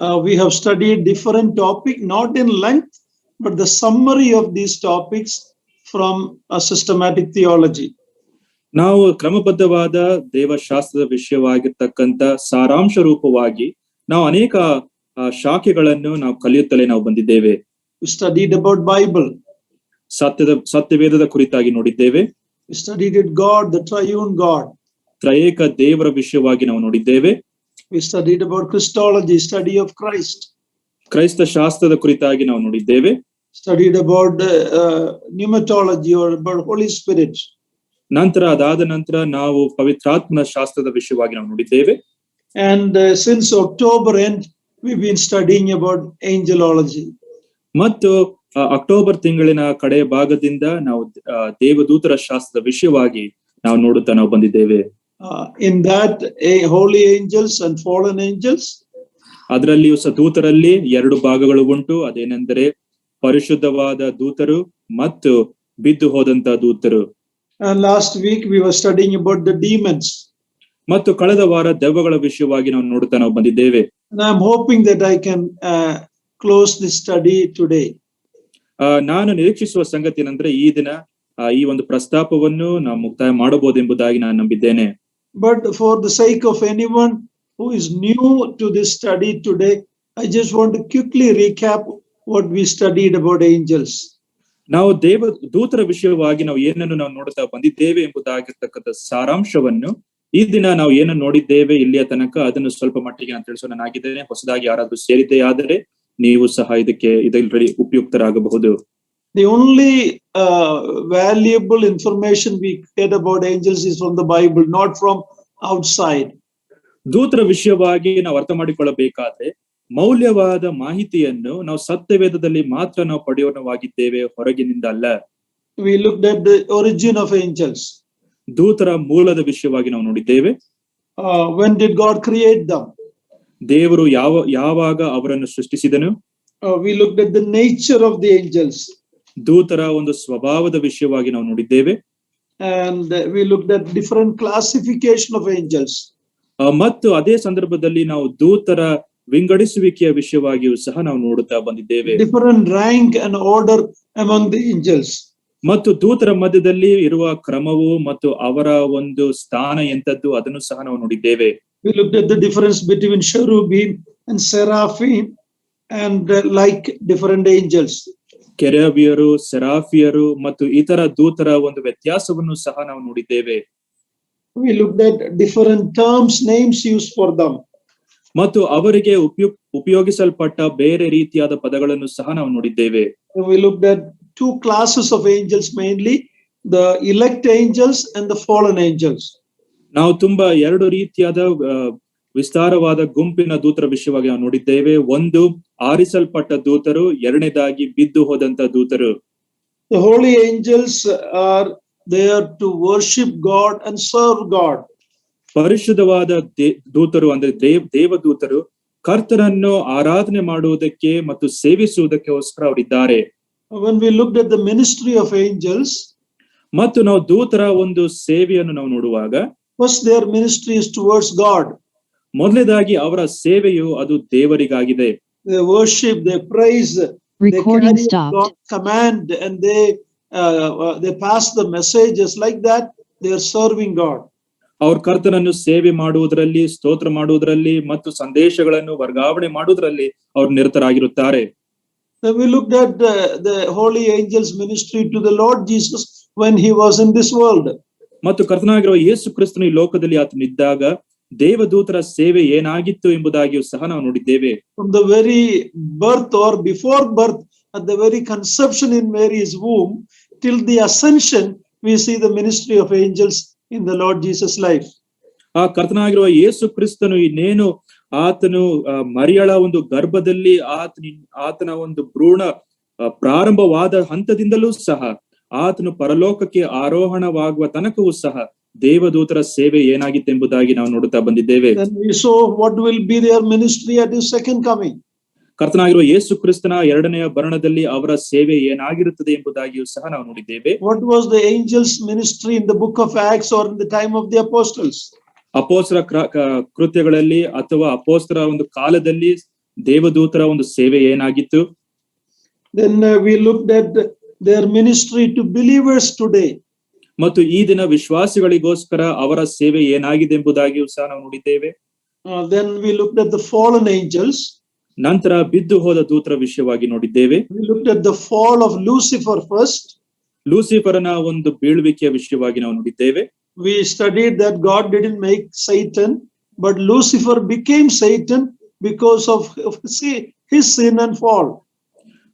we have studied different topic, not in length, but the summary of these topics from a systematic theology. ನಾವು ಕ್ರಮಬದ್ಧವಾದ ದೇವಶಾಸ್ತ್ರದ ವಿಷಯವಾಗಿರ್ತಕ್ಕಂಥ ಸಾರಾಂಶ ರೂಪವಾಗಿ ನಾವು ಅನೇಕ ಶಾಖೆಗಳನ್ನು ನಾವು ಕಲಿಯುತ್ತಲೇ ನಾವು ಬಂದಿದ್ದೇವೆ. We studied about Bible. ಸತ್ಯವೇದದ ಕುರಿತಾಗಿ ನೋಡಿದ್ದೇವೆ. We studied it God, the triune God. ತ್ರಯೇಕ ದೇವರ ವಿಷಯವಾಗಿ ನಾವು ನೋಡಿದ್ದೇವೆ. We studied about Christology, study of Christ. ಕ್ರೈಸ್ತ ಶಾಸ್ತ್ರದ ಕುರಿತಾಗಿ ನಾವು ನೋಡಿದ್ದೇವೆ. Studied about pneumatology or about Holy Spirit. ನಂತರ ಅದಾದ ನಂತರ ನಾವು ಪವಿತ್ರಾತ್ಮನ ಶಾಸ್ತ್ರದ ವಿಷಯವಾಗಿ ನಾವು ನೋಡಿದ್ದೇವೆ. And since October end, we've been studying about angelology. ಮತ್ತು ಅಕ್ಟೋಬರ್ ತಿಂಗಳಿನ ಕಡೆ ಭಾಗದಿಂದ ನಾವು ದೇವದೂತರ ಶಾಸ್ತ್ರದ ವಿಷಯವಾಗಿ ನಾವು ನೋಡುತ್ತಾ ನಾವು ಬಂದಿದ್ದೇವೆ. In that holy angels and fallen angels. ಅದರಲ್ಲಿಯೂ ಸಹ ದೂತರಲ್ಲಿ ಎರಡು ಭಾಗಗಳು ಉಂಟು. ಅದೇನೆಂದರೆ ಪರಿಶುದ್ಧವಾದ ದೂತರು ಮತ್ತು ಬಿದ್ದು ಹೋದಂತ ದೂತರು. Last week we were studying about the demons. ಮತ್ತು ಕಳೆದ ವಾರ ದೆವ್ವಗಳ ವಿಷಯವಾಗಿ ನಾವು ನೋಡುತ್ತಾ ನಾವು ಬಂದಿದ್ದೇವೆ. And I'm hoping that I can close this study today. ನಾನು ನಿರೀಕ್ಷಿಸುವ ಸಂಗತಿ ಏನಂದ್ರೆ ಈ ದಿನ ಈ ಒಂದು ಪ್ರಸ್ತಾಪವನ್ನು ನಾವು ಮುಕ್ತಾಯ ಮಾಡಬಹುದೆಂಬುದಾಗಿ ನಾನು ನಂಬಿದ್ದೇನೆ. But for the sake of anyone who is new to this study today, I just want to quickly recap what we studied about angels. ನಾವು ದೂತರ ವಿಷಯವಾಗಿ ನಾವು ಏನನ್ನು ನಾವು ನೋಡುತ್ತಾ ಬಂದಿದ್ದೇವೆ ಎಂಬುದಾಗಿರ್ತಕ್ಕಂಥ ಸಾರಾಂಶವನ್ನು ಈ ದಿನ ನಾವು ಏನನ್ನು ನೋಡಿದ್ದೇವೆ ಇಲ್ಲಿಯ ತನಕ ಅದನ್ನು ಸ್ವಲ್ಪ ಮಟ್ಟಿಗೆ ನಾನು ತಿಳಿಸೋನಾಗಿದ್ದೇನೆ. ಹೊಸದಾಗಿ ಯಾರಾದ್ರೂ ಸೇರಿದ್ದೇ ಆದರೆ ನೀವು ಸಹ ಇದರಲ್ಲಿ ಉಪಯುಕ್ತರಾಗಬಹುದು. The only valuable information we get about angels is from the Bible, not from outside. ದೂತರ ವಿಷಯವಾಗಿ ನಾವು ಅರ್ಥ ಮಾಡಿಕೊಳ್ಳಬೇಕಾದ್ರೆ ಮೌಲ್ಯವಾದ ಮಾಹಿತಿಯನ್ನು ನಾವು ಸತ್ಯವೇದದಲ್ಲಿ ಮಾತ್ರ ನಾವು ಪಡೆಯೋಣವಾಗಿದ್ದೇವೆ, ಹೊರಗಿನಿಂದ ಅಲ್ಲ. We looked at the origin of angels. ದೂತರ ಮೂಲದ ವಿಷಯವಾಗಿ ನಾವು ನೋಡಿದ್ದೇವೆ. When did God create them? ದೇವರು ಯಾವಾಗ ಅವರನ್ನು ಸೃಷ್ಟಿಸಿದನು. We looked at the nature of the angels. ದೂತರ ಒಂದು ಸ್ವಭಾವದ ವಿಷಯವಾಗಿ ನಾವು ನೋಡಿದ್ದೇವೆ. And we looked at different classification of angels. ಮತ್ತು ಅದೇ ಸಂದರ್ಭದಲ್ಲಿ ನಾವು ದೂತರ ವಿಂಗಡಿಸುವಿಕೆಯ ವಿಷಯವಾಗಿಯೂ ಸಹ ನಾವು ನೋಡುತ್ತಾ ಬಂದಿದ್ದೇವೆ. Different rank and order among the angels. ಮತ್ತು ದೂತರ ಮಧ್ಯದಲ್ಲಿ ಇರುವ ಕ್ರಮವು ಮತ್ತು ಅವರ ಒಂದು ಸ್ಥಾನ ಎಂತದ್ದು ಅದನ್ನು ಸಹ ನಾವು ನೋಡಿದ್ದೇವೆ. We looked at the difference between cherubim and seraphim and like different angels. ಕೆರೂಬಿಯರು, ಸೆರಾಫಿಯರು ಮತ್ತು ಇತರ ದೂತರ ಒಂದು ವ್ಯತ್ಯಾಸವನ್ನು ಸಹ ನಾವು ನೋಡಿದ್ದೇವೆ. We looked at different terms, names used for them. ಮತ್ತು ಅವರಿಗೆ ಉಪಯೋಗಿಸಲ್ಪಟ್ಟ ಬೇರೆ ರೀತಿಯಾದ ಪದಗಳನ್ನು ಸಹ ನಾವು ನೋಡಿದ್ದೇವೆ. We looked at two classes of angels, mainly the elect angels and the fallen angels. ನಾವು ತುಂಬಾ ಎರಡು ರೀತಿಯಾದ ವಿಸ್ತಾರವಾದ ಗುಂಪಿನ ದೂತರ ವಿಷಯವಾಗಿ ನಾವು ನೋಡಿದ್ದೇವೆ. ಒಂದು ಆರಿಸಲ್ಪಟ್ಟ ದೂತರು, ಎರಡನೇದಾಗಿ ಬಿದ್ದು ಹೋದಂತ ದೂತರು. The holy angels are there to worship God and serve God. ಪರಿಶುದ್ಧವಾದ ದೂತರು ಅಂದ್ರೆ ದೇವದೂತರು ಕರ್ತನನ್ನು ಆರಾಧನೆ ಮಾಡುವುದಕ್ಕೆ ಮತ್ತು ಸೇವಿಸುವುದಕ್ಕೋಸ್ಕರ ಅವರಿದ್ದಾರೆ. When we looked at the ministry of angels, ಮತ್ತು ನಾವು ದೂತರ ಒಂದು ಸೇವೆಯನ್ನು ನಾವು ನೋಡುವಾಗ first their ministry is towards God. ಮೊದಲನೇದಾಗಿ ಅವರ ಸೇವೆಯು ಅದು ದೇವರಿಗಾಗಿದೆ. They worship, they praise, Recording they carry stopped. God's command, and they pass the messages like that. They are serving God. ಅವ್ರ ಕರ್ತನನ್ನು ಸೇವೆ ಮಾಡುವುದರಲ್ಲಿ, ಸ್ತೋತ್ರ ಮಾಡುವುದರಲ್ಲಿ ಮತ್ತು ಸಂದೇಶಗಳನ್ನು ವರ್ಗಾವಣೆ ಮಾಡುವುದರಲ್ಲಿ ಅವರು ನಿರತರಾಗಿರುತ್ತಾರೆ. Then we looked at the holy angels' ministry to the Lord Jesus when he was in this world. ಮತ್ತು ಕರ್ತನಾಗಿರುವ ಯೇಸು ಕ್ರಿಸ್ತನು ಈ ಲೋಕದಲ್ಲಿ ಆತನಿದ್ದಾಗ ದೇವದೂತರ ಸೇವೆ ಏನಾಗಿತ್ತು ಎಂಬುದಾಗಿಯೂ ಸಹ ನಾವು ನೋಡಿದ್ದೇವೆ. From the very birth or before birth, at the very conception in Mary's womb, till the ascension, we see the ministry of angels in the Lord Jesus' life. ಆ ಕರ್ತನಾಗಿರುವ ಯೇಸು ಕ್ರಿಸ್ತನು ಇನ್ನೇನು ಆತನು ಮರಿಯಳ ಒಂದು ಗರ್ಭದಲ್ಲಿ ಆತನ ಒಂದು ಭ್ರೂಣ ಪ್ರಾರಂಭವಾದ ಹಂತದಿಂದಲೂ ಸಹ ಆತನು ಪರಲೋಕಕ್ಕೆ ಆರೋಹಣವಾಗುವ ತನಕವೂ ಸಹ ದೇವದೂತರ ಸೇವೆ ಏನಾಗಿತ್ತೆಂಬುದಾಗಿ ನಾವು ನೋಡುತ್ತಾ ಬಂದಿದ್ದೇವೆ. Then we saw what will be their ministry at his second coming. ಕರ್ತನಾಗಿರುವ ಯೇಸು ಕ್ರಿಸ್ತನ ಎರಡನೆಯ ಬರಣದಲ್ಲಿ ಅವರ ಸೇವೆ ಏನಾಗಿರುತ್ತದೆ ಎಂಬುದಾಗಿಯೂ ಸಹ ನಾವು ನೋಡಿದ್ದೇವೆ. What was the angels' ministry in the book of Acts or in the time of the apostles? ಅಪೋಸ್ತರ ಕೃತ್ಯಗಳಲ್ಲಿ ಅಥವಾ ಅಪೋಸ್ತರ ಒಂದು ಕಾಲದಲ್ಲಿ ದೇವದೂತರ ಒಂದು ಸೇವೆ ಏನಾಗಿತ್ತು. Then we looked at their ministry to believers today. ಮತ್ತು ಈ ದಿನ ವಿಶ್ವಾಸಿಗಳಿಗೋಸ್ಕರ ಅವರ ಸೇವೆ ಏನಾಗಿದೆ ಎಂಬುದಾಗಿಯೂ ಸಹ ನಾವು ನೋಡಿದ್ದೇವೆ. Then we looked at the fallen angels. ನಂತರ ಬಿದ್ದು ಹೋದ ದೂತರ ವಿಷಯವಾಗಿ ನೋಡಿದ್ದೇವೆ. We looked at the fall of Lucifer first. ಲೂಸಿಫರನ ಒಂದು ಬೀಳುವಿಕೆಯ ವಿಷಯವಾಗಿ ನಾವು ನೋಡಿದ್ದೇವೆ. We studied that God didn't make Satan, but Lucifer became Satan because of his sin and fall.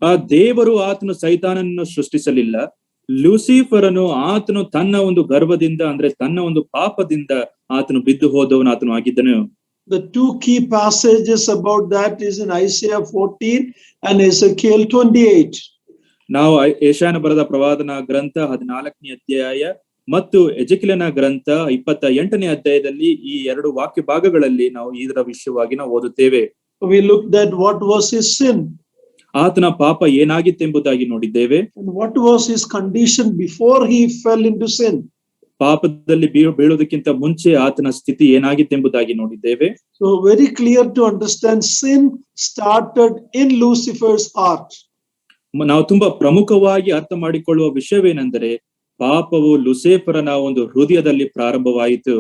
ಆ ದೇವರು ಆತನು ಸೈತಾನನನ್ನು ಸೃಷ್ಟಿಸಲಿಲ್ಲ. ಲೂಸಿಫರನು ಆತನು ತನ್ನ ಒಂದು ಗರ್ವದಿಂದ ಅಂದ್ರೆ ತನ್ನ ಒಂದು ಪಾಪದಿಂದ ಆತನು ಬಿದ್ದು ಹೋದವನು ಆತನು ಆಗಿದ್ದನು. The two key passages about that is in Isaiah 14 and Ezekiel 28. ನಾವು ಯೆಶಾಯನ ಬರೆದ ಪ್ರವಾದನ ಗ್ರಂಥ 14ನೇ ಅಧ್ಯಾಯ ಮತ್ತು ಎಜೆಕಿಯಲನ ಗ್ರಂಥ 28ನೇ ಅಧ್ಯಾಯದಲ್ಲಿ ಈ ಎರಡು ವಾಕ್ಯ ಭಾಗಗಳಲ್ಲಿ ನಾವು ಇದರ ವಿಷಯವಾಗಿ ನಾವು ಓದುತ್ತೇವೆ. We looked at what was his sin. ಆತನ ಪಾಪ ಏನಾಗಿತ್ತೆಂಬುದಾಗಿ ನೋಡಿದ್ದೇವೆ. And what was his condition before he fell into sin. ಪಾಪದಲ್ಲಿ ಬೀಳೋದಕ್ಕಿಂತ ಮುಂಚೆ ಆತನ ಸ್ಥಿತಿ ಏನಾಗಿತ್ತೆಂಬುದಾಗಿ ನೋಡಿದ್ದೇವೆ. So very clear to understand, sin started in Lucifer's heart. ನಾವು ತುಂಬಾ ಪ್ರಮುಖವಾಗಿ ಅರ್ಥ ಮಾಡಿಕೊಳ್ಳುವ ವಿಷಯವೇನೆಂದರೆ ಪಾಪವು ಲೂಸಿಫರನ ಒಂದು ಹೃದಯದಲ್ಲಿ ಪ್ರಾರಂಭವಾಯಿತು.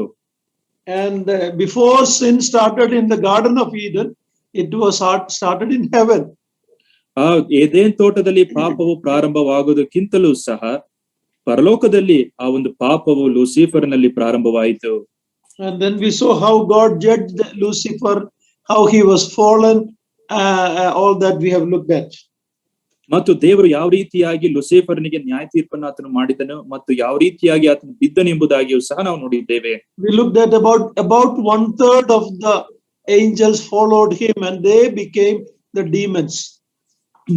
And before sin started in the Garden of Eden, it was started in heaven. ಆ ಏದೇನ್ ತೋಟದಲ್ಲಿ ಪಾಪವು ಪ್ರಾರಂಭವಾಗುವುದಕ್ಕಿಂತಲೂ ಸಹ ಪರಲೋಕದಲ್ಲಿ ಆ ಒಂದು ಪಾಪವು ಲೂಸಿಫರ್ನಲ್ಲಿ ಪ್ರಾರಂಭವಾಯಿತು. And then we saw how God judged Lucifer, how he was fallen, all that we have looked at. ಮತ್ತು ದೇವರು ಯಾವ ರೀತಿಯಾಗಿ ಲೂಸಿಫರ್ನಿಗೆ ನ್ಯಾಯ ತೀರ್ಪನ್ನು ಆತನು ಮಾಡಿದನು ಮತ್ತು ಯಾವ ರೀತಿಯಾಗಿ ಆತನು ಬಿದ್ದನು ಎಂಬುದಾಗಿಯೂ ಸಹ ನಾವು ನೋಡಿದ್ದೇವೆ. We looked at about 1/3 of the angels followed him and they became the demons.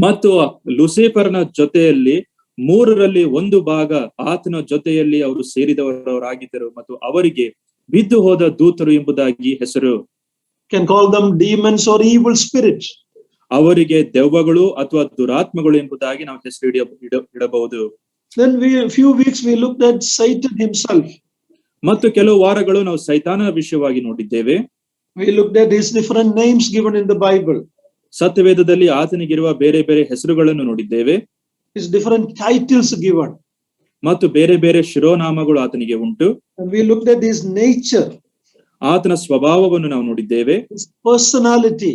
ಮತ್ತು ಲೂಸಿಫರ್ನ ಜೊತೆಯಲ್ಲಿ 3ರಲ್ಲಿ 1 ಭಾಗ ಆತನ ಜೊತೆಯಲ್ಲಿ ಅವರು ಸೇರಿದವರಾಗಿದ್ದರು ಮತ್ತು ಅವರಿಗೆ ಬಿದ್ದು ಹೋದ ದೂತರು ಎಂಬುದಾಗಿ ಹೆಸರು. Can call them demons or evil spirits. ಅವರಿಗೆ ದೆವ್ವಗಳು ಅಥವಾ ದುರಾತ್ಮಗಳು ಎಂಬುದಾಗಿ ನಾವು ಹೆಸರು ಇಡಬಹುದು. Then few weeks we looked at Satan himself. ಮತ್ತು ಕೆಲವು ವಾರಗಳು ನಾವು ಸೈತಾನನ ವಿಷಯವಾಗಿ ನೋಡಿದ್ದೇವೆ. We looked at his different names given in the Bible. ಸತ್ಯವೇದದಲ್ಲಿ ಆತನಿಗಿರುವ ಬೇರೆ ಬೇರೆ ಹೆಸರುಗಳನ್ನು ನೋಡಿದ್ದೇವೆ. His different titles given. ಮತ್ತು ಬೇರೆ ಬೇರೆ ಶಿರೋನಾಮಗಳು ಆತನಿಗೆ ಉಂಟು. And we looked at his nature. ಆತನ ಸ್ವಭಾವವನ್ನು ನಾವು ನೋಡಿದ್ದೇವೆ. His personality.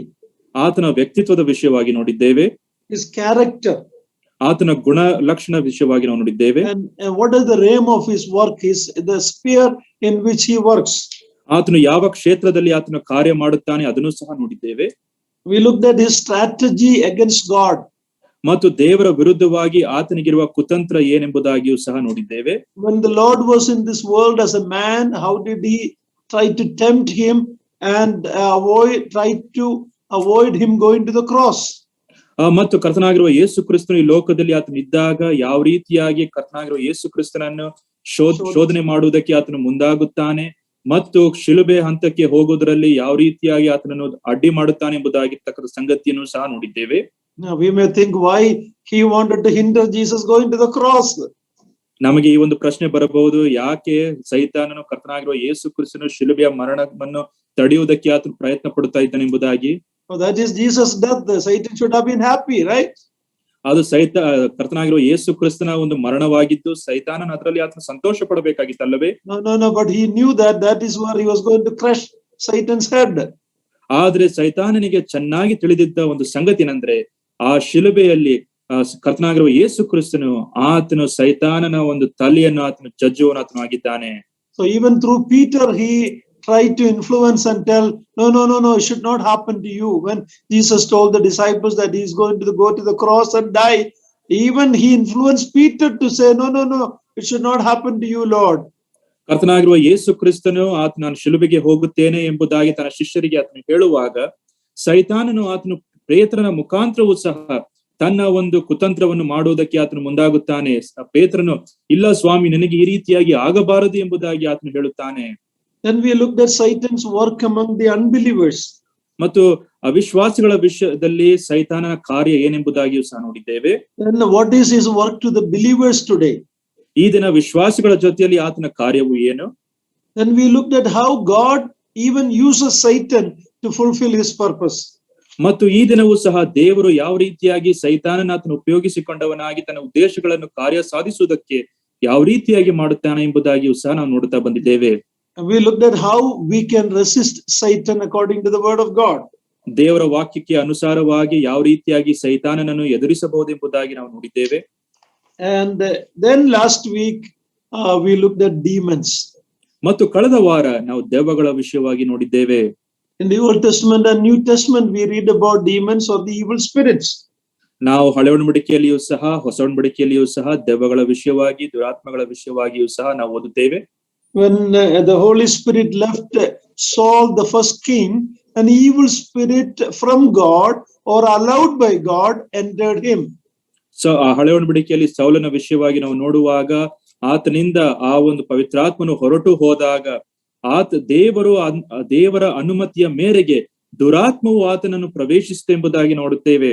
ಆತನ ವ್ಯಕ್ತಿತ್ವದ ವಿಷಯವಾಗಿ ನೋಡಿದ್ದೇವೆ. His character. ಆತನ ಗುಣ ಲಕ್ಷಣ ವಿಷಯವಾಗಿ ನಾವು ನೋಡಿದ್ದೇವೆ. And what is the realm of his work, the sphere in which he works. ಆತನು ಯಾವ ಕ್ಷೇತ್ರದಲ್ಲಿ ಆತನು ಕಾರ್ಯ ಮಾಡುತ್ತಾನೆ ಅದನ್ನು ಸಹ ನೋಡಿದ್ದೇವೆ. We looked at his strategy against God. ಮತ್ತು ದೇವರ ವಿರುದ್ಧವಾಗಿ ಆತನಿಗಿರುವ ಕುತಂತ್ರ ಏನೆಂಬುದಾಗಿಯೂ ಸಹ ನೋಡಿದ್ದೇವೆ. When the Lord was in this world as a man, how did he try to tempt him and try to avoid him going to the cross? ಮತ್ತು ಕರ್ತನಾಗಿರುವ ಯೇಸು ಕ್ರಿಸ್ತನು ಈ ಲೋಕದಲ್ಲಿ ಆತನು ಇದ್ದಾಗ ಯಾವ ರೀತಿಯಾಗಿ ಕರ್ತನಾಗಿರುವ ಯೇಸು ಕ್ರಿಸ್ತನನ್ನು ಶೋಧನೆ ಮಾಡುವುದಕ್ಕೆ ಆತನು ಮುಂದಾಗುತ್ತಾನೆ ಮತ್ತು ಶಿಲುಬೆ ಹಂತಕ್ಕೆ ಹೋಗುವುದರಲ್ಲಿ ಯಾವ ರೀತಿಯಾಗಿ ಆತನನ್ನು ಅಡ್ಡಿ ಮಾಡುತ್ತಾನೆ ಎಂಬುದಾಗಿರ್ತಕ್ಕಂಥ ಸಂಗತಿಯನ್ನು ಸಹ ನೋಡಿದ್ದೇವೆ. Now we may think why he wanted to hinder Jesus going to the cross. ನಮಗೆ ಈ ಒಂದು ಪ್ರಶ್ನೆ ಬರಬಹುದು, ಯಾಕೆ ಸೈತಾನನು ಕರ್ತನಾಗಿರುವ ಯೇಸು ಕ್ರಿಸ್ತನು ಶಿಲುಬೆಯ ಮರಣವನ್ನು ತಡೆಯುವುದಕ್ಕೆ ಆತನು ಪ್ರಯತ್ನ ಪಡುತ್ತಾ ಇದ್ದಾನೆ ಎಂಬುದಾಗಿ. Oh, that is Jesus' death. Satan should have been happy, right? ಅದು ಕರ್ತನಾಗಿರುವ ಯೇಸು ಕ್ರಿಸ್ತನ ಒಂದು ಮರಣವಾಗಿದ್ದು ಸೈತಾನನ ಅದರಲ್ಲಿ ಆತನು ಸಂತೋಷ ಪಡಬೇಕಾಗಿತ್ತಲ್ಲವೇ? No, but he knew that is where he was going to crush Satan's head. ಆದ್ರೆ ಸೈತಾನನಿಗೆ ಚೆನ್ನಾಗಿ ತಿಳಿದಿದ್ದ ಒಂದು ಸಂಗತಿನಂದ್ರೆ ಆ ಶಿಲುಬೆಯಲ್ಲಿ ಕರ್ತನಾಗಿರುವ ಯೇಸು ಕ್ರಿಸ್ತನು ಆತನು ಸೈತಾನನ ಒಂದು ತಲೆಯನ್ನು ಆತನು ಜಜ್ಜುವನು ಆತನು ಆಗಿದ್ದಾನೆ. So even through Peter he tried to influence and tell, no, it should not happen to you. When Jesus told the disciples that he is going to go to the cross and die, even he influenced Peter to say, no, it should not happen to you, Lord. ಕರ್ತನಾಗಿರುವ ಯೇಸು ಕ್ರಿಸ್ತನು ನಾನು ಶಿಲುಬೆಗೆ ಹೋಗುತ್ತೇನೆ ಎಂಬುದಾಗಿ ತನ್ನ ಶಿಷ್ಯರಿಗೆ ಆತನು ಹೇಳುವಾಗ ಸೈತಾನನು ಆತನು ಪೇತ್ರನ ಮುಖಾಂತರವೂ ಸಹ ತನ್ನ ಒಂದು ಕುತಂತ್ರವನ್ನು ಮಾಡುವುದಕ್ಕೆ ಆತನು ಮುಂದಾಗುತ್ತಾನೆ. ಪೇತ್ರನು ಇಲ್ಲ ಸ್ವಾಮಿ, ನನಗೆ ಈ ರೀತಿಯಾಗಿ ಆಗಬಾರದು ಎಂಬುದಾಗಿ ಆತನು ಹೇಳುತ್ತಾನೆ. Then we looked at Satan's work among the unbelievers. ಮತ್ತು ಅವಿಶ್ವಾಸಿಗಳ ವಿಷಯದಲ್ಲಿ ಸೈತಾನನ ಕಾರ್ಯ ಏನೆಂಬುದಾಗಿಯೂ ಸಹ ನೋಡಿದ್ದೇವೆ. Then what is his work to the believers today? ಈ ದಿನ ವಿಶ್ವಾಸಿಗಳ ಜೊತೆಯಲ್ಲಿ ಆತನ ಕಾರ್ಯವು ಏನು? Then we looked at how God even uses Satan to fulfill his purpose. ಮತ್ತು ಈ ದಿನವೂ ಸಹ ದೇವರು ಯಾವ ರೀತಿಯಾಗಿ ಸೈತಾನನ ಆತನು ಉಪಯೋಗಿಸಿಕೊಂಡವನಾಗಿ ತನ್ನ ಉದ್ದೇಶಗಳನ್ನು ಕಾರ್ಯ ಸಾಧಿಸುವುದಕ್ಕೆ ಯಾವ ರೀತಿಯಾಗಿ ಮಾಡುತ್ತಾನೆ ಎಂಬುದಾಗಿಯೂ ಸಹ ನಾವು ನೋಡುತ್ತಾ ಬಂದಿದ್ದೇವೆ. We looked at how we can resist Satan according to the word of God. ದೇವರ ವಾಕ್ಯಕ್ಕೆ ಅನುಸಾರವಾಗಿ ಯಾವ ರೀತಿಯಾಗಿ ಸೈತಾನನನ್ನು ಎದುರಿಸಬಹುದೆಂಬುದಾಗಿ ನಾವು ನೋಡಿದ್ದೇವೆ. And then last week we looked at demons. ಮತ್ತು ಕಳೆದ ವಾರ ನಾವು ದೆವ್ವಗಳ ವಿಷಯವಾಗಿ ನೋಡಿದ್ದೇವೆ. In the Old Testament and New Testament we read about demons or the evil spirits. ನಾವು ಹಳೆ ಒಡಂಬಡಿಕೆಯಲ್ಲಿಯೂ ಸಹ ಹೊಸ ಒಡಂಬಡಿಕೆಯಲ್ಲಿಯೂ ಸಹ ದೆವ್ವಗಳ ವಿಷಯವಾಗಿ ದುರಾತ್ಮಗಳ ವಿಷಯವಾಗಿಯೂ ಸಹ ನಾವು ಓದುತ್ತೇವೆ. When the Holy Spirit left Saul, the first king, an evil spirit from God or allowed by God entered him. So ಆ ಹಳೆ ಒಡಂಬಡಿಕೆಯಲ್ಲಿ ಸೌಲನ ವಿಷಯವಾಗಿ ನಾವು ನೋಡುವಾಗ ಆತನಿಂದ ಆ ಒಂದು ಪವಿತ್ರಾತ್ಮನು ಹೊರಟು ಹೋದಾಗ ದೇವರ ಅನುಮತಿಯ ಮೇರೆಗೆ ದುರಾತ್ಮವು ಆತನನ್ನು ಪ್ರವೇಶಿಸಿತು ಎಂಬುದಾಗಿ ನೋಡುತ್ತೇವೆ.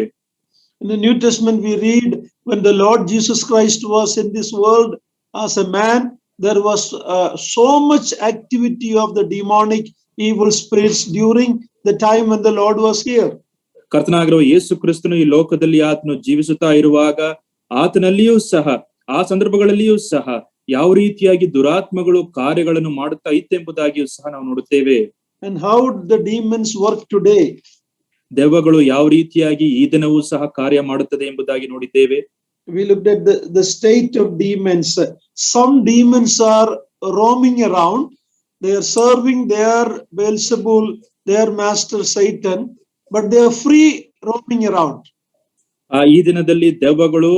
In the New Testament we read when the Lord Jesus Christ was in this world as a man, there was so much activity of the demonic evil spirits during the time when the Lord was here. ಕರ್ತನಾಗಿರುವ ಯೇಸು ಕ್ರಿಸ್ತನು ಈ ಲೋಕದಲ್ಲಿ ಆತನು ಜೀವಿಸುತ್ತಾ ಇರುವಾಗ ಆತನಲ್ಲಿಯೂ ಸಹ ಆ ಸಂದರ್ಭಗಳಲ್ಲಿಯೂ ಸಹ ಯಾವ ರೀತಿಯಾಗಿ ದುರಾತ್ಮಗಳು ಕಾರ್ಯಗಳನ್ನು ಮಾಡುತ್ತಾ ಇತ್ತೆಂಬುದಾಗಿಯೂ ಸಹ ನಾವು ನೋಡುತ್ತೇವೆ. And how the demons work today? ದೆವ್ವಗಳು ಯಾವ ರೀತಿಯಾಗಿ ಈ ದಿನವೂ ಸಹ ಕಾರ್ಯ ಮಾಡುತ್ತದೆ ಎಂಬುದಾಗಿ ನೋಡಿದ್ದೇವೆ. We looked at the state of demons. Some demons are roaming around. They are serving their Beelzebul, their master Satan, but they are free roaming around. ಈ ದಿನದಲ್ಲಿ ದೆವ್ವಗಳು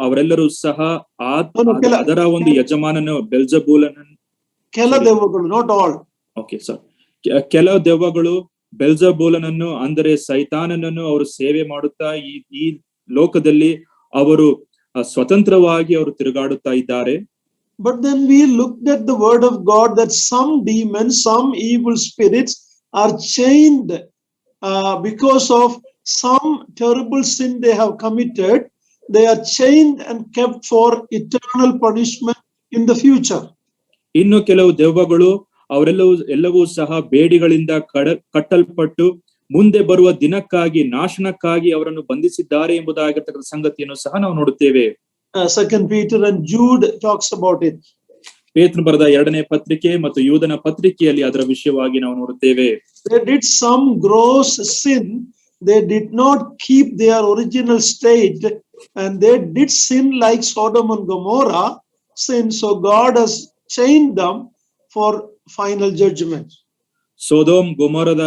ಅವರೆಲ್ಲರೂ ಸಹ ಅದರ ಒಂದು ಯಜಮಾನನು ಬೆಲ್ಜಬೂಲನನ್ನು ಕೆಲ ದೆವ್ವಗಳು, not all. ಓಕೆ ಸರ್, ಕೆಲವು ದೆವ್ವಗಳು ಬೆಲ್ಜಬೂಲನನ್ನು ಅಂದರೆ ಸೈತಾನನನ್ನು ಅವರು ಸೇವೆ ಮಾಡುತ್ತಾ ಈ ಲೋಕದಲ್ಲಿ ಅವರು ಸ್ವತಂತ್ರವಾಗಿ ಅವರು ತಿರುಗಾಡುತ್ತಾ ಇದ್ದಾರೆ. But then we looked at the word of God that some demons, some evil spirits are chained because of some terrible sin they have committed. They are chained and kept for eternal punishment in the future. ಇನ್ನು ಕೆಲವು ದೆವ್ವಗಳು ಅವರೆಲ್ಲವೂ ಸಹ ಬೇಡಿಗಳಿಂದ ಕಟ್ಟಲ್ಪಟ್ಟು ಮುಂದೆ ಬರುವ ದಿನಕ್ಕಾಗಿ ನಾಶನಕ್ಕಾಗಿ ಅವರನ್ನು ಬಂಧಿಸಿದ್ದಾರೆ ಎಂಬುದಾಗಿರ್ತಕ್ಕಂಥ ಸಂಗತಿಯನ್ನು ಸಹ ನಾವು ನೋಡುತ್ತೇವೆ. Second Peter and Jude talks about it. ಪೇತ್ರನು ಬರೆದ 2ನೇ ಪತ್ರಿಕೆ ಮತ್ತು ಯೂದನ ಪತ್ರಿಕೆಯಲ್ಲಿ ಅದರ ವಿಷಯವಾಗಿ ನಾವು ನೋಡುತ್ತೇವೆ. They did some gross sin. They did not keep their original state, and they did sin like Sodom and Gomorrah sin. So God has chained them for final judgment. Sodom ಗೊಮೋರದ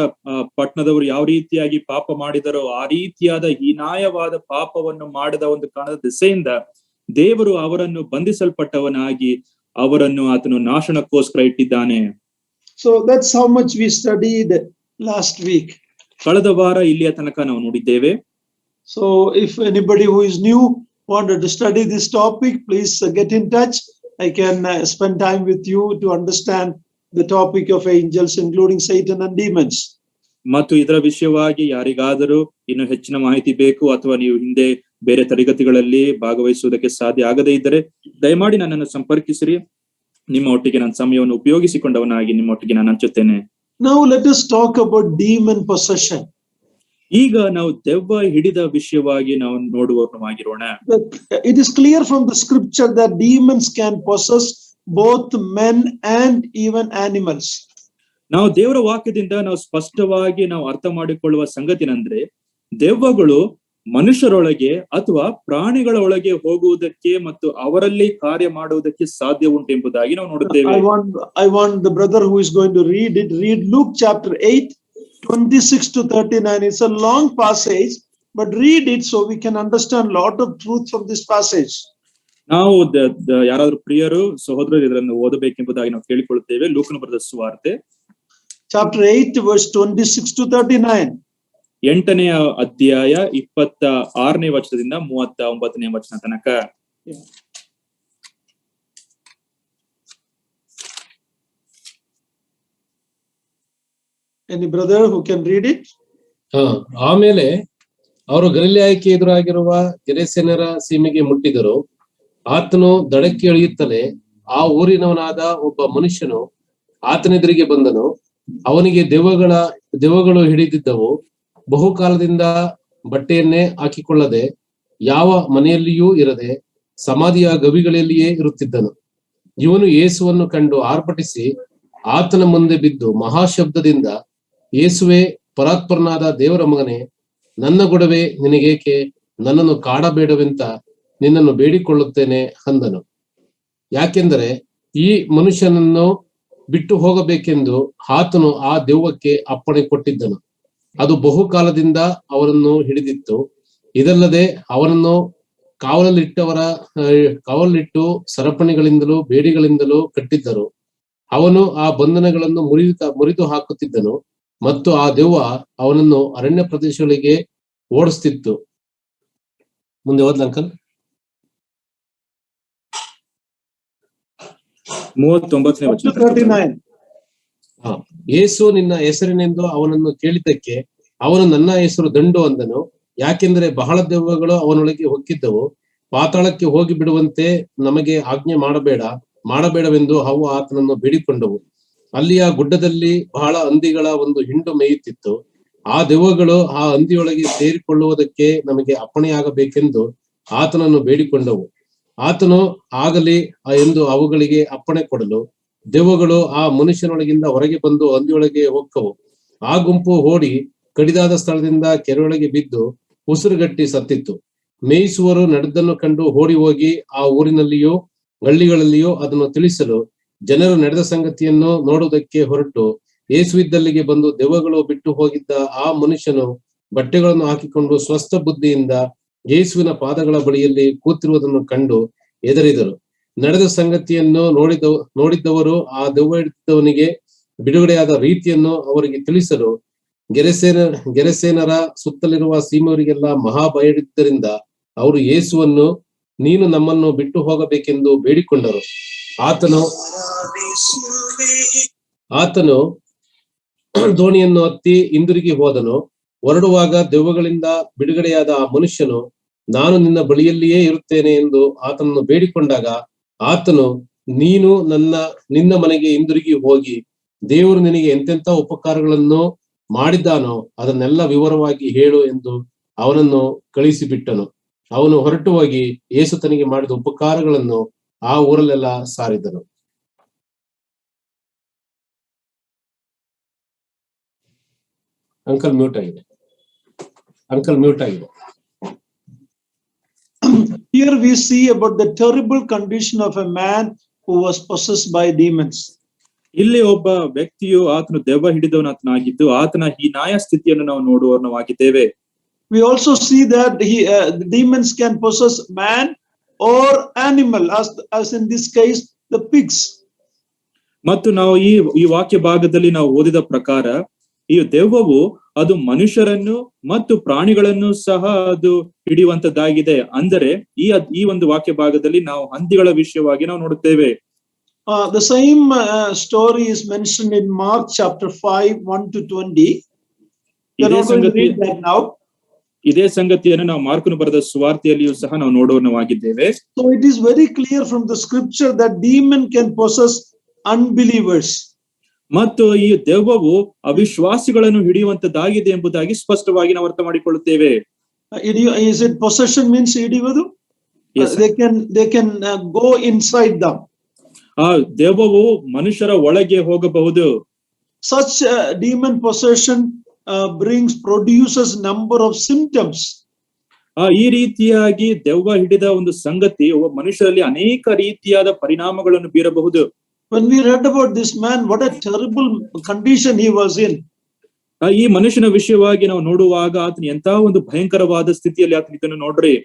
ಪಟ್ಟಣದವರು ಯಾವ ರೀತಿಯಾಗಿ ಪಾಪ ಮಾಡಿದರೋ ಆ ರೀತಿಯಾದ ಹೀನಾಯವಾದ ಪಾಪವನ್ನು ಮಾಡಿದ ಒಂದು ಕಾರಣದ ದಿಸೆಯಿಂದ ದೇವರು ಅವರನ್ನು ಬಂಧಿಸಲ್ಪಟ್ಟವನಾಗಿ ಅವರನ್ನು ಆತನು ನಾಶನಕ್ಕೋಸ್ಕರ ಇಟ್ಟಿದ್ದಾನೆ. So that's how much we studied last week. ಕಳೆದ ವಾರ ಇಲ್ಲಿಯ ತನಕ ನಾವು ನೋಡಿದ್ದೇವೆ. So if anybody who is new wanted to study this topic, please get in touch. I can spend time with you to understand the topic of angels, including Satan and demons. ಮತ್ತು ಇದರ ವಿಷಯವಾಗಿ ಯಾರಿಗಾದರೂ ಇನ್ನು ಹೆಚ್ಚಿನ ಮಾಹಿತಿ ಬೇಕು ಅಥವಾ ನೀವು ಹಿಂದೆ ಬೇರೆ ತರಗತಿಗಳಲ್ಲಿ ಭಾಗವಹಿಸುವುದಕ್ಕೆ ಸಾಧ್ಯ ಆಗದೇ ಇದ್ದರೆ ದಯಮಾಡಿ ನನ್ನನ್ನು ಸಂಪರ್ಕಿಸಿರಿ. ನಿಮ್ಮ ಒಟ್ಟಿಗೆ ನಾನು ಸಮಯವನ್ನು ಉಪಯೋಗಿಸಿಕೊಂಡವನಾಗಿ ನಿಮ್ಮ ಒಟ್ಟಿಗೆ ನಾನು ಹಂಚುತ್ತೇನೆ. Now let us talk about demon possession. ಈಗ ನಾವು ದೆವ್ವ ಹಿಡಿದ ವಿಷಯವಾಗಿ ನಾವು ನೋಡುವವರಾಗಿರೋಣ. It is clear from the scripture that demons can possess both men and even animals. ನಾವು ದೇವರ ವಾಕ್ಯದಿಂದ ನಾವು ಸ್ಪಷ್ಟವಾಗಿ ನಾವು ಅರ್ಥ ಮಾಡಿಕೊಳ್ಳುವ ಸಂಗತಿನಂದ್ರೆ ದೆವ್ವಗಳು ಮನುಷ್ಯರೊಳಗೆ ಅಥವಾ ಪ್ರಾಣಿಗಳ ಒಳಗೆ ಹೋಗುವುದಕ್ಕೆ ಮತ್ತು ಅವರಲ್ಲಿ ಕಾರ್ಯ ಮಾಡುವುದಕ್ಕೆ ಸಾಧ್ಯ ಉಂಟು ಎಂಬುದಾಗಿ ನಾವು ನೋಡುತ್ತೇವೆ. I want the brother who is going to read it, read Luke chapter 8, 26 to 39. It's a long passage, but read it so we can understand a lot of truth from this passage. ನಾವು ಯಾರಾದ್ರೂ ಪ್ರಿಯರು ಸಹೋದರರು ಇದನ್ನು ಓದಬೇಕೆಂಬುದಾಗಿ ನಾವು ಕೇಳಿಕೊಳ್ಳುತ್ತೇವೆ. ಲೂಕನ ಬರೆದ ಸುವಾರ್ತೆ chapter 8 verse 26 to 39. 8ನೇ ಅಧ್ಯಾಯ 26ನೇ ವಚನದಿಂದ 39ನೇ ವಚನ ತನಕ. Any brother who can read it? ಆಮೇಲೆ ಅವರು ಗಲಿಲಾಯಕ್ಕೆ ಎದುರಾಗಿರುವ ಗೆರೆಸೇನರ ಸೀಮೆಗೆ ಮುಟ್ಟಿದರು. ಆತನು ದಡಕ್ಕೆ ಇಳಿಯುತ್ತಲೇ ಆ ಊರಿನವನಾದ ಒಬ್ಬ ಮನುಷ್ಯನು ಆತನೆದುರಿಗೆ ಬಂದನು. ಅವನಿಗೆ ದೆವ್ವಗಳು ಹಿಡಿದಿದ್ದವು. ಬಹುಕಾಲದಿಂದ ಬಟ್ಟೆಯನ್ನೇ ಹಾಕಿಕೊಳ್ಳದೆ ಯಾವ ಮನೆಯಲ್ಲಿಯೂ ಇರದೆ ಸಮಾಧಿಯ ಗವಿಗಳಲ್ಲಿಯೇ ಇರುತ್ತಿದ್ದನು. ಇವನು ಯೇಸುವನ್ನು ಕಂಡು ಆರ್ಭಟಿಸಿ ಆತನ ಮುಂದೆ ಬಿದ್ದು ಮಹಾಶಬ್ದದಿಂದ, ಯೇಸುವೆ, ಪರಾತ್ಪರನಾದ ದೇವರ ಮಗನೇ, ನನ್ನ ಗೊಡವೆ ನಿನಗೇಕೆ? ನನ್ನನ್ನು ಕಾಡಬೇಡವೆಂತ ನಿನ್ನನ್ನು ಬೇಡಿಕೊಳ್ಳುತ್ತೇನೆ ಅಂದನು. ಯಾಕೆಂದರೆ ಈ ಮನುಷ್ಯನನ್ನು ಬಿಟ್ಟು ಹೋಗಬೇಕೆಂದು ಆತನು ಆ ದೆವ್ವಕ್ಕೆ ಅಪ್ಪಣೆ ಕೊಟ್ಟಿದ್ದನು. ಅದು ಬಹುಕಾಲದಿಂದ ಅವನನ್ನು ಹಿಡಿದಿತ್ತು. ಇದಲ್ಲದೆ ಅವನನ್ನು ಕಾವಲಿಟ್ಟು ಸರಪಣಿಗಳಿಂದಲೂ ಬೇಡಿಗಳಿಂದಲೂ ಕಟ್ಟಿದ್ದರು. ಅವನು ಆ ಬಂಧನಗಳನ್ನು ಮುರಿದು ಹಾಕುತ್ತಿದ್ದನು ಮತ್ತು ಆ ದೆವ್ವ ಅವನನ್ನು ಅರಣ್ಯ ಪ್ರದೇಶಗಳಿಗೆ ಓಡಿಸ್ತಿತ್ತು. ಮುಂದೆ ಓದ್ಲ ಅಂಕಲ್. 39ನೇ ಯೇಸು ನಿನ್ನ ಹೆಸರಿನೆಂದು ಅವನನ್ನು ಕೇಳಿದ್ದಕ್ಕೆ ಅವನು, ನನ್ನ ಹೆಸರು ದಂಡು ಅಂದನು. ಯಾಕೆಂದರೆ ಬಹಳ ದೆವ್ವಗಳು ಅವನೊಳಗೆ ಹೊಕ್ಕಿದ್ದವು. ಪಾತಾಳಕ್ಕೆ ಹೋಗಿ ಬಿಡುವಂತೆ ನಮಗೆ ಆಜ್ಞೆ ಮಾಡಬೇಡವೆಂದು ಅವು ಆತನನ್ನು ಬೇಡಿಕೊಂಡವು. ಅಲ್ಲಿಯ ಗುಡ್ಡದಲ್ಲಿ ಬಹಳ ಹಂದಿಗಳ ಒಂದು ಹಿಂಡು ಮೇಯುತ್ತಿತ್ತು. ಆ ದೆವ್ವಗಳು ಆ ಹಂದಿಯೊಳಗೆ ಸೇರಿಕೊಳ್ಳುವುದಕ್ಕೆ ನಮಗೆ ಅಪ್ಪಣೆಯಾಗಬೇಕೆಂದು ಆತನನ್ನು ಬೇಡಿಕೊಂಡವು. ಆತನು ಆಗಲಿ ಎಂದು ಅವುಗಳಿಗೆ ಅಪ್ಪಣೆ ಕೊಡಲು ದೆವ್ವಗಳು ಆ ಮನುಷ್ಯನೊಳಗಿಂದ ಹೊರಗೆ ಬಂದು ಹಂದಿಯೊಳಗೆ ಹೊಕ್ಕವು. ಆ ಗುಂಪು ಓಡಿ ಕಡಿದಾದ ಸ್ಥಳದಿಂದ ಕೆರೆಯೊಳಗೆ ಬಿದ್ದು ಉಸಿರುಗಟ್ಟಿ ಸತ್ತಿತ್ತು. ಮೇಯಿಸುವರು ನಡೆದನ್ನು ಕಂಡು ಓಡಿ ಹೋಗಿ ಆ ಊರಿನಲ್ಲಿಯೂ ಹಳ್ಳಿಗಳಲ್ಲಿಯೂ ಅದನ್ನು ತಿಳಿಸಲು ಜನರು ನಡೆದ ಸಂಗತಿಯನ್ನು ನೋಡುವುದಕ್ಕೆ ಹೊರಟು ಯೇಸುವಿದ್ದಲ್ಲಿಗೆ ಬಂದು ದೆವ್ವಗಳು ಬಿಟ್ಟು ಹೋಗಿದ್ದ ಆ ಮನುಷ್ಯನು ಬಟ್ಟೆಗಳನ್ನು ಹಾಕಿಕೊಂಡು ಸ್ವಸ್ಥ ಬುದ್ಧಿಯಿಂದ ಯೇಸುವಿನ ಪಾದಗಳ ಬಳಿಯಲ್ಲಿ ಕೂತಿರುವುದನ್ನು ಕಂಡು ಹೆದರಿದರು. ನಡೆದ ಸಂಗತಿಯನ್ನು ನೋಡಿದ್ದವರು ಆ ದೆವ್ವ ಹಿಡಿದವನಿಗೆ ಬಿಡುಗಡೆಯಾದ ರೀತಿಯನ್ನು ಅವರಿಗೆ ತಿಳಿಸಲು ಗೆರಸೇನರ ಸುತ್ತಲಿರುವ ಸೀಮೆಯವರಿಗೆಲ್ಲ ಮಹಾ ಭಯವಿದ್ದರಿಂದ ಅವರು ಯೇಸುವನ್ನು, ನೀನು ನಮ್ಮನ್ನು ಬಿಟ್ಟು ಹೋಗಬೇಕೆಂದು ಬೇಡಿಕೊಂಡರು. ಆತನು ದೋಣಿಯನ್ನು ಹತ್ತಿ ಹಿಂದಿರುಗಿ ಹೋದನು. ಹೊರಡುವಾಗ ದೆವ್ವಗಳಿಂದ ಬಿಡುಗಡೆಯಾದ ಆ ಮನುಷ್ಯನು, ನಾನು ನಿನ್ನ ಬಳಿಯಲ್ಲಿಯೇ ಇರುತ್ತೇನೆ ಎಂದು ಆತನನ್ನು ಬೇಡಿಕೊಂಡಾಗ ಆತನು, ನೀನು ನಿನ್ನ ಮನೆಗೆ ಹಿಂದಿರುಗಿ ಹೋಗಿ ದೇವರು ನಿನಗೆ ಎಂತೆಂಥ ಉಪಕಾರಗಳನ್ನು ಮಾಡಿದ್ದಾನೋ ಅದನ್ನೆಲ್ಲ ವಿವರವಾಗಿ ಹೇಳು ಎಂದು ಅವನನ್ನು ಕಳಿಸಿಬಿಟ್ಟನು. ಅವನು ಹೊರಟು ಹೋಗಿ ಯೇಸು ತನಗೆ ಮಾಡಿದ ಉಪಕಾರಗಳನ್ನು ಆ ಊರಲ್ಲೆಲ್ಲ ಸಾರಿದನು. ಅಂಕಲ್ ಮ್ಯೂಟ್ ಆಗಿದೆ. Here we see about the terrible condition of a man who was possessed by demons. ಇಲ್ಲಿ ಒಬ್ಬ ವ್ಯಕ್ತಿಯು ಆತನು ದೆವ್ವ ಹಿಡಿದವನಾಗಿದ್ದು ಆತನ ಹೀನಾಯ ಸ್ಥಿತಿಯನ್ನು ನಾವು ನೋಡುವವನಾಗಿದ್ದೇವೆ. We also see that the demons can possess man or animal, as in this case the pigs. ಮತ್ತು ನಾವು ಈ ವಾಕ್ಯ ಭಾಗದಲ್ಲಿ ನಾವು ಓದಿದ ಪ್ರಕಾರ ಈ ದೆವ್ವವು ಅದು ಮನುಷ್ಯರನ್ನು ಮತ್ತು ಪ್ರಾಣಿಗಳನ್ನು ಸಹ ಅದು ಹಿಡಿಯುವಂತದ್ದಾಗಿದೆ. ಅಂದರೆ ಈ ಒಂದು ವಾಕ್ಯ ಭಾಗದಲ್ಲಿ ನಾವು ಹಂದಿಗಳ ವಿಷಯವಾಗಿ ನಾವು ನೋಡುತ್ತೇವೆ. The same story is mentioned in Mark chapter 5, 1-20. ಇದೇ ಸಂಗತಿಯನ್ನು ನಾವು ಮಾರ್ಕನು ಬರೆದ ಸುವಾರ್ತೆಯಲ್ಲಿಯೂ ಸಹ ನಾವು ನೋಡುವವನಾಗಿದ್ದೇವೆ. So it is very clear from the scripture that demon can possess unbelievers. ಮತ್ತು ಈ ದೆವ್ವವು ಅವಿಶ್ವಾಸಿಗಳನ್ನು ಹಿಡಿಯುವಂತದ್ದಾಗಿದೆ ಎಂಬುದಾಗಿ ಸ್ಪಷ್ಟವಾಗಿ ನಾವು ಅರ್ಥ ಮಾಡಿಕೊಳ್ಳುತ್ತೇವೆ. Is it possession means ಹಿಡಿಯುವುದು? Yes, they can go inside them. ಆ ದೆವ್ವವು ಮನುಷ್ಯರ ಒಳಗೆ ಹೋಗಬಹುದು. Such demon possession produces number of symptoms. ಈ ರೀತಿಯಾಗಿ ದೆವ್ವ ಹಿಡಿದ ಒಂದು ಸಂಗತಿ ಮನುಷ್ಯರಲ್ಲಿ ಅನೇಕ ರೀತಿಯಾದ ಪರಿಣಾಮಗಳನ್ನು ಬೀರಬಹುದು. When we read about this man, what a terrible condition he was in. ಈ ಮನುಷ್ಯನ ವಿಷಯವಾಗಿ ನಾವು ನೋಡುವಾಗ ಆತನ ಎಂತ ಒಂದು ಭಯಂಕರವಾದ ಸ್ಥಿತಿಯಲ್ಲಿ ಆತನ ಇದನ್ನು ನೋಡ್ರಿ.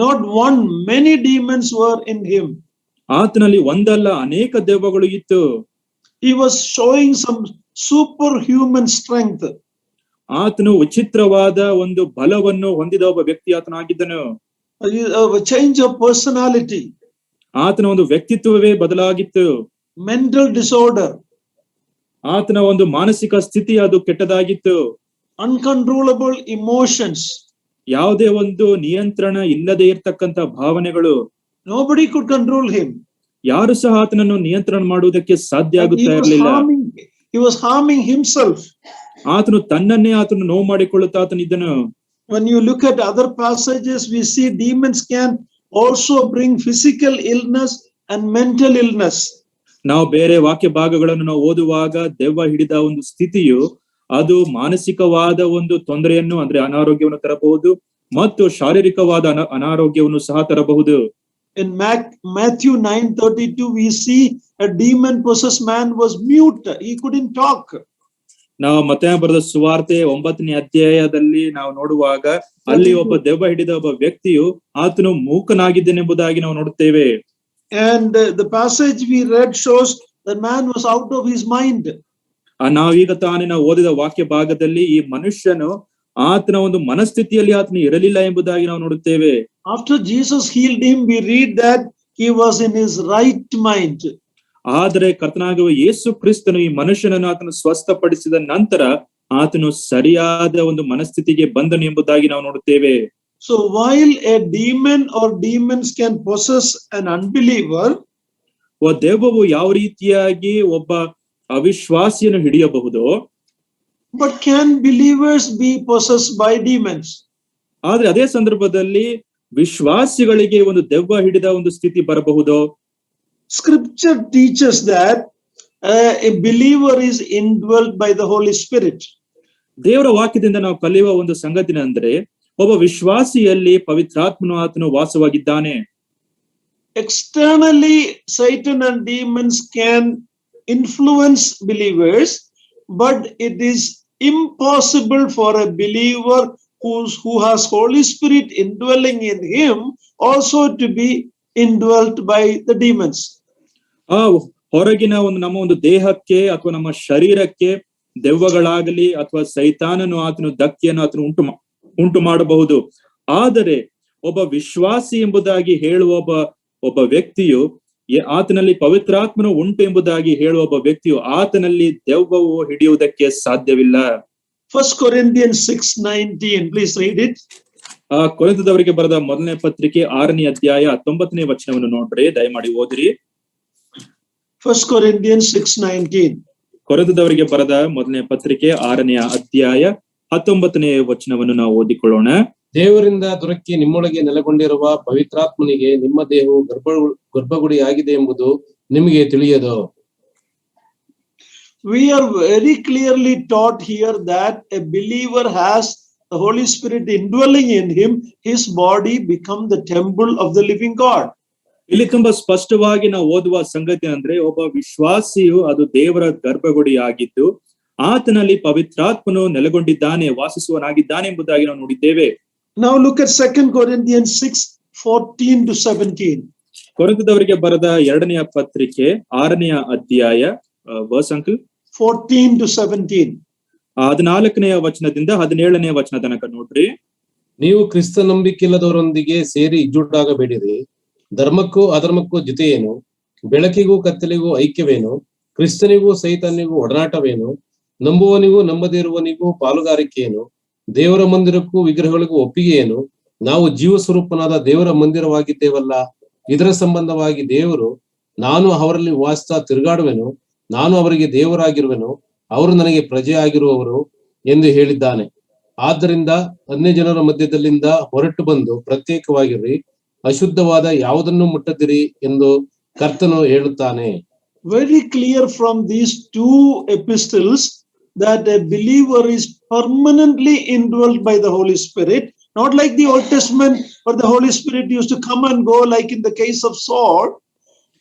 Not one, many demons were in him. ಆತನಲ್ಲಿ ಒಂದಲ್ಲ ಅನೇಕ ದೆವ್ವಗಳು ಇತ್ತು. He was showing some superhuman strength. ಆತನು ವಿಚಿತ್ರವಾದ ಒಂದು ಬಲವನ್ನು ಹೊಂದಿದ ಒಬ್ಬ ವ್ಯಕ್ತಿ ಆತನಾಗಿದ್ದನು. A change of personality. ಆತನ ಒಂದು ವ್ಯಕ್ತಿತ್ವವೇ ಬದಲಾಗಿತ್ತು. Mental disorder. ಆತನ ಒಂದು ಮಾನಸಿಕ ಸ್ಥಿತಿ ಅದು ಕೆಟ್ಟದಾಗಿತ್ತು. Uncontrollable emotions. ಯಾವುದೇ ಒಂದು ನಿಯಂತ್ರಣ ಇಲ್ಲದೆ ಇರತಕ್ಕಂತ ಭಾವನೆಗಳು. Nobody could control him. ಯಾರು ಸಹ ಆತನನ್ನು ನಿಯಂತ್ರಣ ಮಾಡುವುದಕ್ಕೆ ಸಾಧ್ಯ ಆಗುತ್ತಾ ಇರಲಿಲ್ಲ. He was harming himself. ಆತನು ತನ್ನನ್ನೇ ಆತನು ನೋವು ಮಾಡಿಕೊಳ್ಳುತ್ತಾ ಆತನಿದ್ದನು. When you look at other passages, we see demons can also bring physical illness and mental illness. ನಾವು ಬೇರೆ ವಾಕ್ಯ ಭಾಗಗಳನ್ನು ನಾವು ಓದುವಾಗ ದೆವ್ವ ಹಿಡಿದ ಒಂದು ಸ್ಥಿತಿಯು ಅದು ಮಾನಸಿಕವಾದ ಒಂದು ತೊಂದರೆಯನ್ನು ಅಂದ್ರೆ ಅನಾರೋಗ್ಯವನ್ನು ತರಬಹುದು ಮತ್ತು ಶಾರೀರಿಕವಾದ ಅನಾರೋಗ್ಯವನ್ನು ಸಹ ತರಬಹುದು. In Matthew 9:32, we see a demon-possessed man was mute. He couldn't talk. ನಾವು ಮತ್ತಾಯ ಬರೆದ ಸುವಾರ್ತೆ 9ನೇ ಅಧ್ಯಾಯದಲ್ಲಿ ನಾವು ನೋಡುವಾಗ ಅಲ್ಲಿ ಒಬ್ಬ ದೆವ್ವ ಹಿಡಿದ ಒಬ್ಬ ವ್ಯಕ್ತಿಯು ಆತನು ಮೂಕನಾಗಿದ್ದನೆಂಬುದಾಗಿ ನಾವು ನೋಡುತ್ತೇವೆ. And the passage we read shows the man was out of his mind. ನಾವೀಗ ತಾನೇ ನಾವು ಓದಿದ ವಾಕ್ಯ ಭಾಗದಲ್ಲಿ ಈ ಮನುಷ್ಯನು ಆತನ ಒಂದು ಮನಸ್ಥಿತಿಯಲ್ಲಿ ಆತನು ಇರಲಿಲ್ಲ ಎಂಬುದಾಗಿ ನಾವು ನೋಡುತ್ತೇವೆ. After Jesus healed him, we read that he was in his right mind. ಆದರೆ ಕರ್ತನಾಗಿರುವ ಯೇಸು ಕ್ರಿಸ್ತನು ಈ ಮನುಷ್ಯನನ್ನು ಆತನು ಸ್ವಸ್ಥಪಡಿಸಿದ ನಂತರ ಆತನು ಸರಿಯಾದ ಒಂದು ಮನಸ್ಥಿತಿಗೆ ಬಂದನು ಎಂಬುದಾಗಿ ನಾವು ನೋಡುತ್ತೇವೆ. So while a demon or demons can possess an unbeliever, ದೆವ್ವವು ಯಾವ ರೀತಿಯಾಗಿ ಒಬ್ಬ ಅವಿಶ್ವಾಸಿಯನ್ನು ಹಿಡಿಯಬಹುದು, but can believers be possessed by demons? ಆದ್ರೆ ಅದೇ ಸಂದರ್ಭದಲ್ಲಿ ವಿಶ್ವಾಸಿಗಳಿಗೆ ಒಂದು ದೆವ್ವ ಹಿಡಿದ ಒಂದು ಸ್ಥಿತಿ ಬರಬಹುದು. Scripture teaches that a believer is indwelt by the Holy Spirit. ದೇವರ ವಾಕ್ಯದಿಂದ ನಾವು ಕಲಿಯುವ ಒಂದು ಸಂಗತಿನ ಅಂದ್ರೆ ಒಬ್ಬ ವಿಶ್ವಾಸಿಯಲ್ಲಿ ಪವಿತ್ರಾತ್ಮನು ಆತನು ವಾಸವಾಗಿದ್ದಾನೆ. Externally, Satan and demons can influence believers, but it is impossible for a believer who has Holy Spirit indwelling in him also to be indwelt by the demons. ಹೊರಗಿನ ಒಂದು ನಮ್ಮ ಒಂದು ದೇಹಕ್ಕೆ ಅಥವಾ ನಮ್ಮ ಶರೀರಕ್ಕೆ ದೆವ್ವಗಳಾಗಲಿ ಅಥವಾ ಸೈತಾನನು ಆತನು ಧಕ್ಕೆಯನ್ನು ಆತನು ಉಂಟು ಮಾಡಬಹುದು. ಆದರೆ ಒಬ್ಬ ವಿಶ್ವಾಸಿ ಎಂಬುದಾಗಿ ಹೇಳುವ ಒಬ್ಬ ವ್ಯಕ್ತಿಯು ಆತನಲ್ಲಿ ಪವಿತ್ರಾತ್ಮನು ಉಂಟು ಎಂಬುದಾಗಿ ಹೇಳುವ ಒಬ್ಬ ವ್ಯಕ್ತಿಯು ಆತನಲ್ಲಿ ದೆವ್ವವು ಹಿಡಿಯುವುದಕ್ಕೆ ಸಾಧ್ಯವಿಲ್ಲ. 1 Corinthians 6:19, please read it. ಕೊರಿಂಥದವರಿಗೆ ಬರೆದ ಮೊದಲನೇ ಪತ್ರಿಕೆ 6ನೇ ಅಧ್ಯಾಯ 19ನೇ ವಚನವನ್ನು ನೋಡ್ರಿ, ದಯಮಾಡಿ ಓದಿರಿ. 1 Corinthians 6:19. ಕೊರಿಂಥದವರಿಗೆ ಬರೆದ ಮೊದಲನೇ ಪತ್ರಿಕೆ 6ನೇ ಅಧ್ಯಾಯ 19ನೇ ವಚನವನ್ನು ನಾವು ಓದಿಕೊಳ್ಳೋಣ. ದೇವರಿಂದ ದೊರಕಿ ನಿಮ್ಮೊಳಗೆ ನೆಲೆಗೊಂಡಿರುವ ಪವಿತ್ರಾತ್ಮನಿಗೆ ನಿಮ್ಮ ದೇಹವು ಗರ್ಭಗುಡಿಯಾಗಿದೆ ಎಂಬುದು ನಿಮಗೆ ತಿಳಿಯದು. We are very clearly taught here that a believer has the Holy Spirit indwelling in him, his body become the temple of the living God. ಇಲ್ಲಿ ತುಂಬಾ ಸ್ಪಷ್ಟವಾಗಿ ನಾವು ಓದುವ ಸಂಗತಿ ಅಂದ್ರೆ ಒಬ್ಬ ವಿಶ್ವಾಸಿಯು ಅದು ದೇವರ ಗರ್ಭಗುಡಿ ಆಗಿದ್ದು ಆತನಲ್ಲಿ ಪವಿತ್ರಾತ್ಮನು ನೆಲೆಗೊಂಡಿದ್ದಾನೆ, ವಾಸಿಸುವನಾಗಿದ್ದಾನೆ ಎಂಬುದಾಗಿ ನಾವು ನೋಡಿದ್ದೇವೆ. Now look at 2 Corinthians 6:14-17. ಕೊರಿಂಥದವರಿಗೆ ಬರೆದ 2ನೇ ಪತ್ರಿಕೆ 6ನೇ ಅಧ್ಯಾಯ ವರ್ಸ್ ಅಂಕಲ್ 14-17. 14ನೇ ವಚನದಿಂದ 17ನೇ ವಚನ ತನಕ ನೋಡ್ರಿ. ನೀವು ಕ್ರಿಸ್ತ ನಂಬಿಕೆಯಿಲ್ಲದವರೊಂದಿಗೆ ಸೇರಿ ಇಜ್ಜುಟ್ಟಾಗಬೇಡಿರಿ. ಧರ್ಮಕ್ಕೂ ಅಧರ್ಮಕ್ಕೂ ಜೊತೆಯೇನು? ಬೆಳಕಿಗೂ ಕತ್ತಲಿಗೂ ಐಕ್ಯವೇನು? ಕ್ರಿಸ್ತನಿಗೂ ಸೈತಾನಿಗೂ ಒಡನಾಟವೇನು? ನಂಬುವನಿಗೂ ನಂಬದೇ ಇರುವನಿಗೂ ಪಾಲುಗಾರಿಕೆಯೇನು? ದೇವರ ಮಂದಿರಕ್ಕೂ ವಿಗ್ರಹಗಳಿಗೂ ಒಪ್ಪಿಗೆಯೇನು? ನಾವು ಜೀವ ಸ್ವರೂಪನಾದ ದೇವರ ಮಂದಿರವಾಗಿದ್ದೇವಲ್ಲ. ಇದರ ಸಂಬಂಧವಾಗಿ ದೇವರು, ನಾನು ಅವರಲ್ಲಿ ವಾಸಿಸ್ತಾ ತಿರುಗಾಡುವೆನು, ನಾನು ಅವರಿಗೆ ದೇವರಾಗಿರುವೆನು, ಅವರು ನನಗೆ ಪ್ರಜೆ ಆಗಿರುವವರು ಎಂದು ಹೇಳಿದ್ದಾನೆ. ಆದ್ದರಿಂದ ಅನ್ಯ ಜನರ ಮಧ್ಯದಲ್ಲಿಂದ ಹೊರಟು ಬಂದು ಪ್ರತ್ಯೇಕವಾಗಿರ್ರಿ, ಅಶುದ್ಧವಾದ ಯಾವುದನ್ನು ಮುಟ್ಟದಿರಿ ಎಂದು ಕರ್ತನು ಹೇಳುತ್ತಾನೆ. Very clear from these two epistles that a believer is permanently indwelt by the Holy Spirit, not like the Old Testament where the Holy Spirit used to come and go like in the case of Saul,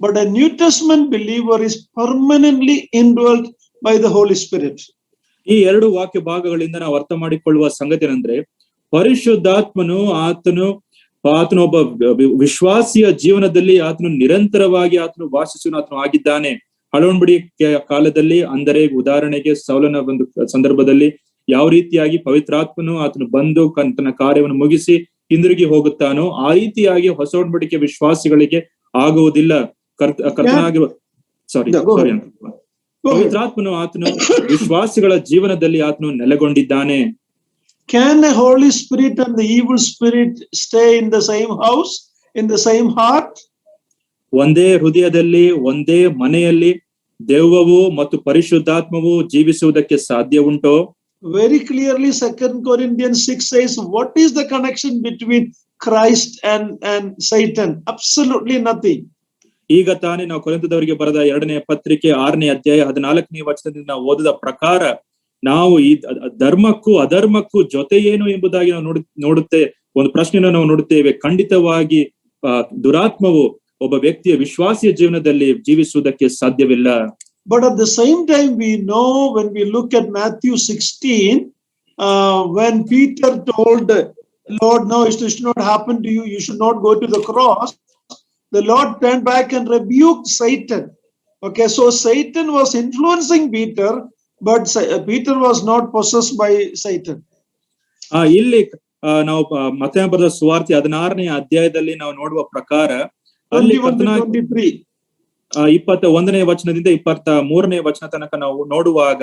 but a New Testament believer is permanently indwelt by the Holy Spirit. ಈ ಎರಡು ವಾಕ್ಯ ಭಾಗಗಳಿಂದ ನಾವು ಅರ್ಥ ಮಾಡಿಕೊಳ್ಳುವ ಸಂಗತಿ ಏನಂದ್ರೆ ಪರಿಶುದ್ಧಾತ್ಮನು ಆತನು ಒಬ್ಬ ವಿಶ್ವಾಸಿಯ ಜೀವನದಲ್ಲಿ ಆತನು ನಿರಂತರವಾಗಿ ಆತನು ವಾಸಿಸುವ ಆತನು ಆಗಿದ್ದಾನೆ. ಹಳವಡಿಕೆ ಕಾಲದಲ್ಲಿ ಅಂದರೆ ಉದಾಹರಣೆಗೆ ಸೌಲನ ಒಂದು ಸಂದರ್ಭದಲ್ಲಿ ಯಾವ ರೀತಿಯಾಗಿ ಪವಿತ್ರಾತ್ಮನು ಆತನು ಬಂದು ತನ್ನ ಕಾರ್ಯವನ್ನು ಮುಗಿಸಿ ಹಿಂದಿರುಗಿ ಹೋಗುತ್ತಾನೋ ಆ ರೀತಿಯಾಗಿ ಹೊಸ ಒಡಂಬಡಿಕೆ ವಿಶ್ವಾಸಿಗಳಿಗೆ ಆಗುವುದಿಲ್ಲ. ಕರ್ತನಾಗಿರುವ ಪವಿತ್ರಾತ್ಮನು ಆತನು ವಿಶ್ವಾಸಿಗಳ ಜೀವನದಲ್ಲಿ ಆತನು ನೆಲೆಗೊಂಡಿದ್ದಾನೆ. Can a Holy Spirit and the evil spirit stay in the same house, in the same heart? ಒಂದೇ ಹೃದಯದಲ್ಲಿ ಒಂದೇ ಮನೆಯಲ್ಲಿ ದೆವ್ವವು ಮತ್ತು ಪರಿಶುದ್ಧಾತ್ಮವು ಜೀವಿಸುವುದಕ್ಕೆ ಸಾಧ್ಯ ಉಂಟೋ? Very clearly, 2 Corinthians 6 says, what is the connection between Christ and Satan? Absolutely nothing. ಈಗ ತಾನೇ ನಾವು ಕೊರಿಂಥದವರಿಗೆ ಬರೆದ 2ನೇ ಪತ್ರಿಕೆ 6ನೇ ಅಧ್ಯಾಯ 14ನೇ ವಚನದಿಂದ ನಾವು ಓದಿದ ಪ್ರಕಾರ ನಾವು ಈ ಧರ್ಮಕ್ಕೂ ಅಧರ್ಮಕ್ಕೂ ಜೊತೆ ಏನು ಎಂಬುದಾಗಿ ನಾವು ನೋಡುತ್ತೆ ಒಂದು ಪ್ರಶ್ನೆಯನ್ನು ನಾವು ನೋಡುತ್ತೇವೆ. ಖಂಡಿತವಾಗಿ ದುರಾತ್ಮವು ಒಬ್ಬ ವ್ಯಕ್ತಿಯ ವಿಶ್ವಾಸಿಯ ಜೀವನದಲ್ಲಿ ಜೀವಿಸುವುದಕ್ಕೆ ಸಾಧ್ಯವಿಲ್ಲ. But at the same time, we know when we look at Matthew 16, when Peter told Lord, no, it should not happen to you. You should not go to the cross. The Lord turned back and rebuked Satan. Okay, so Satan was influencing Peter, but Peter was not possessed by Satan. ಇಲ್ಲಿ ನಾವು ಮತ್ತಾಯನ ಬರೆದ ಸುವಾರ್ತೆ 16ನೇ ಅಧ್ಯಾಯದಲ್ಲಿ ನಾವು ನೋಡುವ ಪ್ರಕಾರ ಅಲ್ಲಿ 21ನೇ ವಚನದಿಂದ 23ನೇ ವಚನ ತನಕ ನಾವು ನೋಡುವಾಗ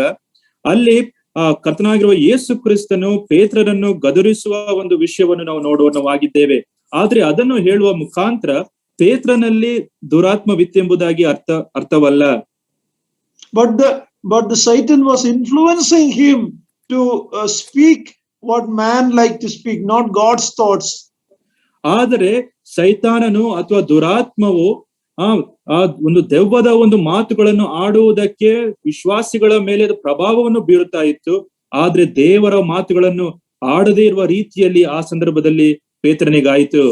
ಅಲ್ಲಿ ಕರ್ತನಾಗಿರುವ ಯೇಸು ಕ್ರಿಸ್ತನು ಪೇತ್ರನನ್ನು ಗದರಿಸುವ ಒಂದು ವಿಷಯವನ್ನು ನಾವು ನೋಡುವವಾಗಿದ್ದೇವೆ. ಆದ್ರೆ ಅದನ್ನು ಹೇಳುವ ಮುಖಾಂತರ ಪೇತ್ರನಲ್ಲಿ ದುರಾತ್ಮವಿತ್ತೆಂಬುದಾಗಿ ಅರ್ಥವಲ್ಲ. But the Satan was influencing him to speak what man like to speak, not God's thoughts. ಆದರೆ ಸೈತಾನನು ಅಥವಾ ದುರಾತ್ಮವು ಆ ಒಂದು ದೆವ್ವದ ಒಂದು ಮಾತುಗಳನ್ನು ಆಡುವುದಕ್ಕೆ ವಿಶ್ವಾಸಿಗಳ ಮೇಲೆ ಪ್ರಭಾವವನ್ನು ಬೀರುತ್ತಾ ಇತ್ತು. ಆದ್ರೆ ದೇವರ ಮಾತುಗಳನ್ನು ಆಡದೇ ಇರುವ ರೀತಿಯಲ್ಲಿ ಆ ಸಂದರ್ಭದಲ್ಲಿ ಪೇತ್ರನಿಗಾಯಿತು.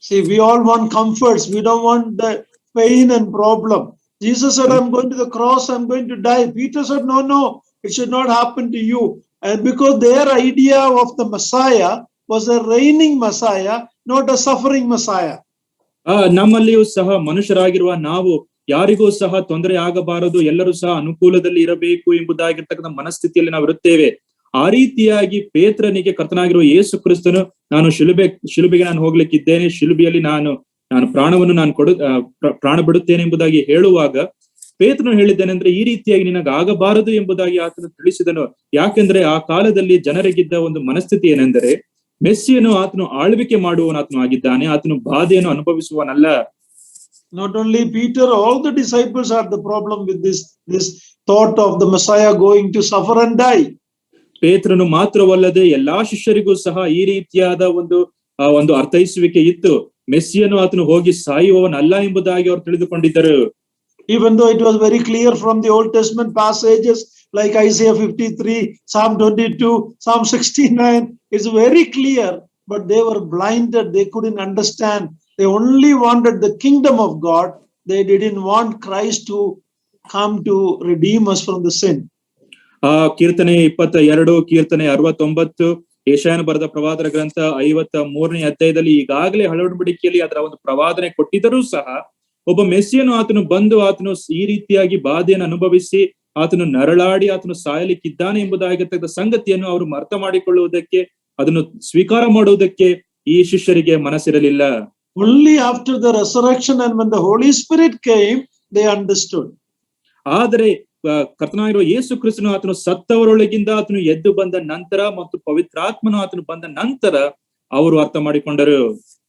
See, we all want comforts. We don't want the pain and problem. Jesus said, I'm going to the cross, I'm going to die. Peter said, no, it should not happen to you. And because their idea of the Messiah was a reigning Messiah, not a suffering Messiah. ನಮ್ಮಲ್ಲಿಯೂ ಸಹ ಮನುಷ್ಯರಾಗಿರುವ ನಾವು ಯಾರಿಗೂ ಸಹ ತೊಂದರೆ ಆಗಬಾರದು, ಎಲ್ಲರೂ ಸಹ ಅನುಕೂಲದಲ್ಲಿ ಇರಬೇಕು ಎಂಬುದಾಗಿರ್ತಕ್ಕಂಥ ಮನಸ್ಥಿತಿಯಲ್ಲಿ ನಾವು ಇರುತ್ತೇವೆ. ಆ ರೀತಿಯಾಗಿ ಪೇತ್ರನಿಗೆ ಕರ್ತನಾಗಿರುವ ಯೇಸು ಕ್ರಿಸ್ತನು ನಾನು ಶಿಲುಬೆಗೆ ನಾನು ಹೋಗ್ಲಿಕ್ಕಿದ್ದೇನೆ, ಶಿಲುಬೆಯಲ್ಲಿ ನಾನು ಪ್ರಾಣವನ್ನು ಪ್ರಾಣ ಬಿಡುತ್ತೇನೆ ಎಂಬುದಾಗಿ ಹೇಳುವಾಗ ಪೇತ್ರನು ಹೇಳಿದ್ದೇನೆಂದ್ರೆ ಈ ರೀತಿಯಾಗಿ ನಿನಗಾಗಬಾರದು ಎಂಬುದಾಗಿ ಆತನು ತಿಳಿಸಿದನು. ಯಾಕೆಂದ್ರೆ ಆ ಕಾಲದಲ್ಲಿ ಜನರಿಗಿದ್ದ ಒಂದು ಮನಸ್ಥಿತಿ ಏನೆಂದರೆ ಮೆಸ್ಸಿಯನು ಆತನು ಆಳ್ವಿಕೆ ಮಾಡುವವನು ಆತನು ಆಗಿದ್ದಾನೆ, ಆತನು ಬಾಧೆಯನ್ನು ಅನುಭವಿಸುವನಲ್ಲ. Not only Peter, all the disciples had the problem with this thought of the Messiah going to suffer and die. ಪೇತ್ರನು ಮಾತ್ರವಲ್ಲದೆ ಎಲ್ಲಾ ಶಿಷ್ಯರಿಗೂ ಸಹ ಈ ರೀತಿಯಾದ ಒಂದು ಅರ್ಥೈಸುವಿಕೆ ಇತ್ತು. ಮೆಸ್ಸಿಯನು ಆತನು ಹೋಗಿ ಸಾಯುವವನಲ್ಲ ಎಂಬುದಾಗಿ ಅವರು ತಿಳಿದುಕೊಂಡಿದ್ದರು. Even though it was very clear from the Old Testament passages like Isaiah 53, Psalm 22, Psalm 69, it's very clear, but they were blinded. They couldn't understand. They only wanted the kingdom of God. They didn't want Christ to come to redeem us from the sin. ಕೀರ್ತನೆ 22, ಕೀರ್ತನೆ 69, ಯೆಶಾಯನ ಬರೆದ ಪ್ರವಾದನ ಗ್ರಂಥ 53ನೇ ಅಧ್ಯಾಯದಲ್ಲಿ ಈಗಾಗಲೇ ಹಳವಡಿಕೆಯಲ್ಲಿ ಅದರ ಒಂದು ಪ್ರವಾದನೆ ಕೊಟ್ಟಿದ್ದರೂ ಸಹ ಒಬ್ಬ ಮೆಸ್ಸಿಯನು ಆತನು ಬಂದು ಆತನು ಈ ರೀತಿಯಾಗಿ ಬಾಧೆಯನ್ನು ಅನುಭವಿಸಿ ಆತನು ನರಳಾಡಿ ಆತನು ಸಾಯಲಿಕ್ಕಿದ್ದಾನೆ ಎಂಬುದಾಗಿರ್ತಕ್ಕಂಥ ಸಂಗತಿಯನ್ನು ಅವರು ಅರ್ಥ ಮಾಡಿಕೊಳ್ಳುವುದಕ್ಕೆ, ಅದನ್ನು ಸ್ವೀಕಾರ ಮಾಡುವುದಕ್ಕೆ ಈ ಶಿಷ್ಯರಿಗೆ ಮನಸ್ಸಿರಲಿಲ್ಲ. Only after the resurrection and when the Holy Spirit came, they understood. ಆದರೆ ಕರ್ತನಾಗಿರುವ ಯೇಸು ಕ್ರಿಸ್ತನು ಆತನು ಸತ್ತವರೊಳಗಿಂದ ಆತನು ಎದ್ದು ಬಂದ ನಂತರ ಮತ್ತು ಪವಿತ್ರಾತ್ಮನು ಆತನು ಬಂದ ನಂತರ ಅವರು ಅರ್ಥ ಮಾಡಿಕೊಂಡರು.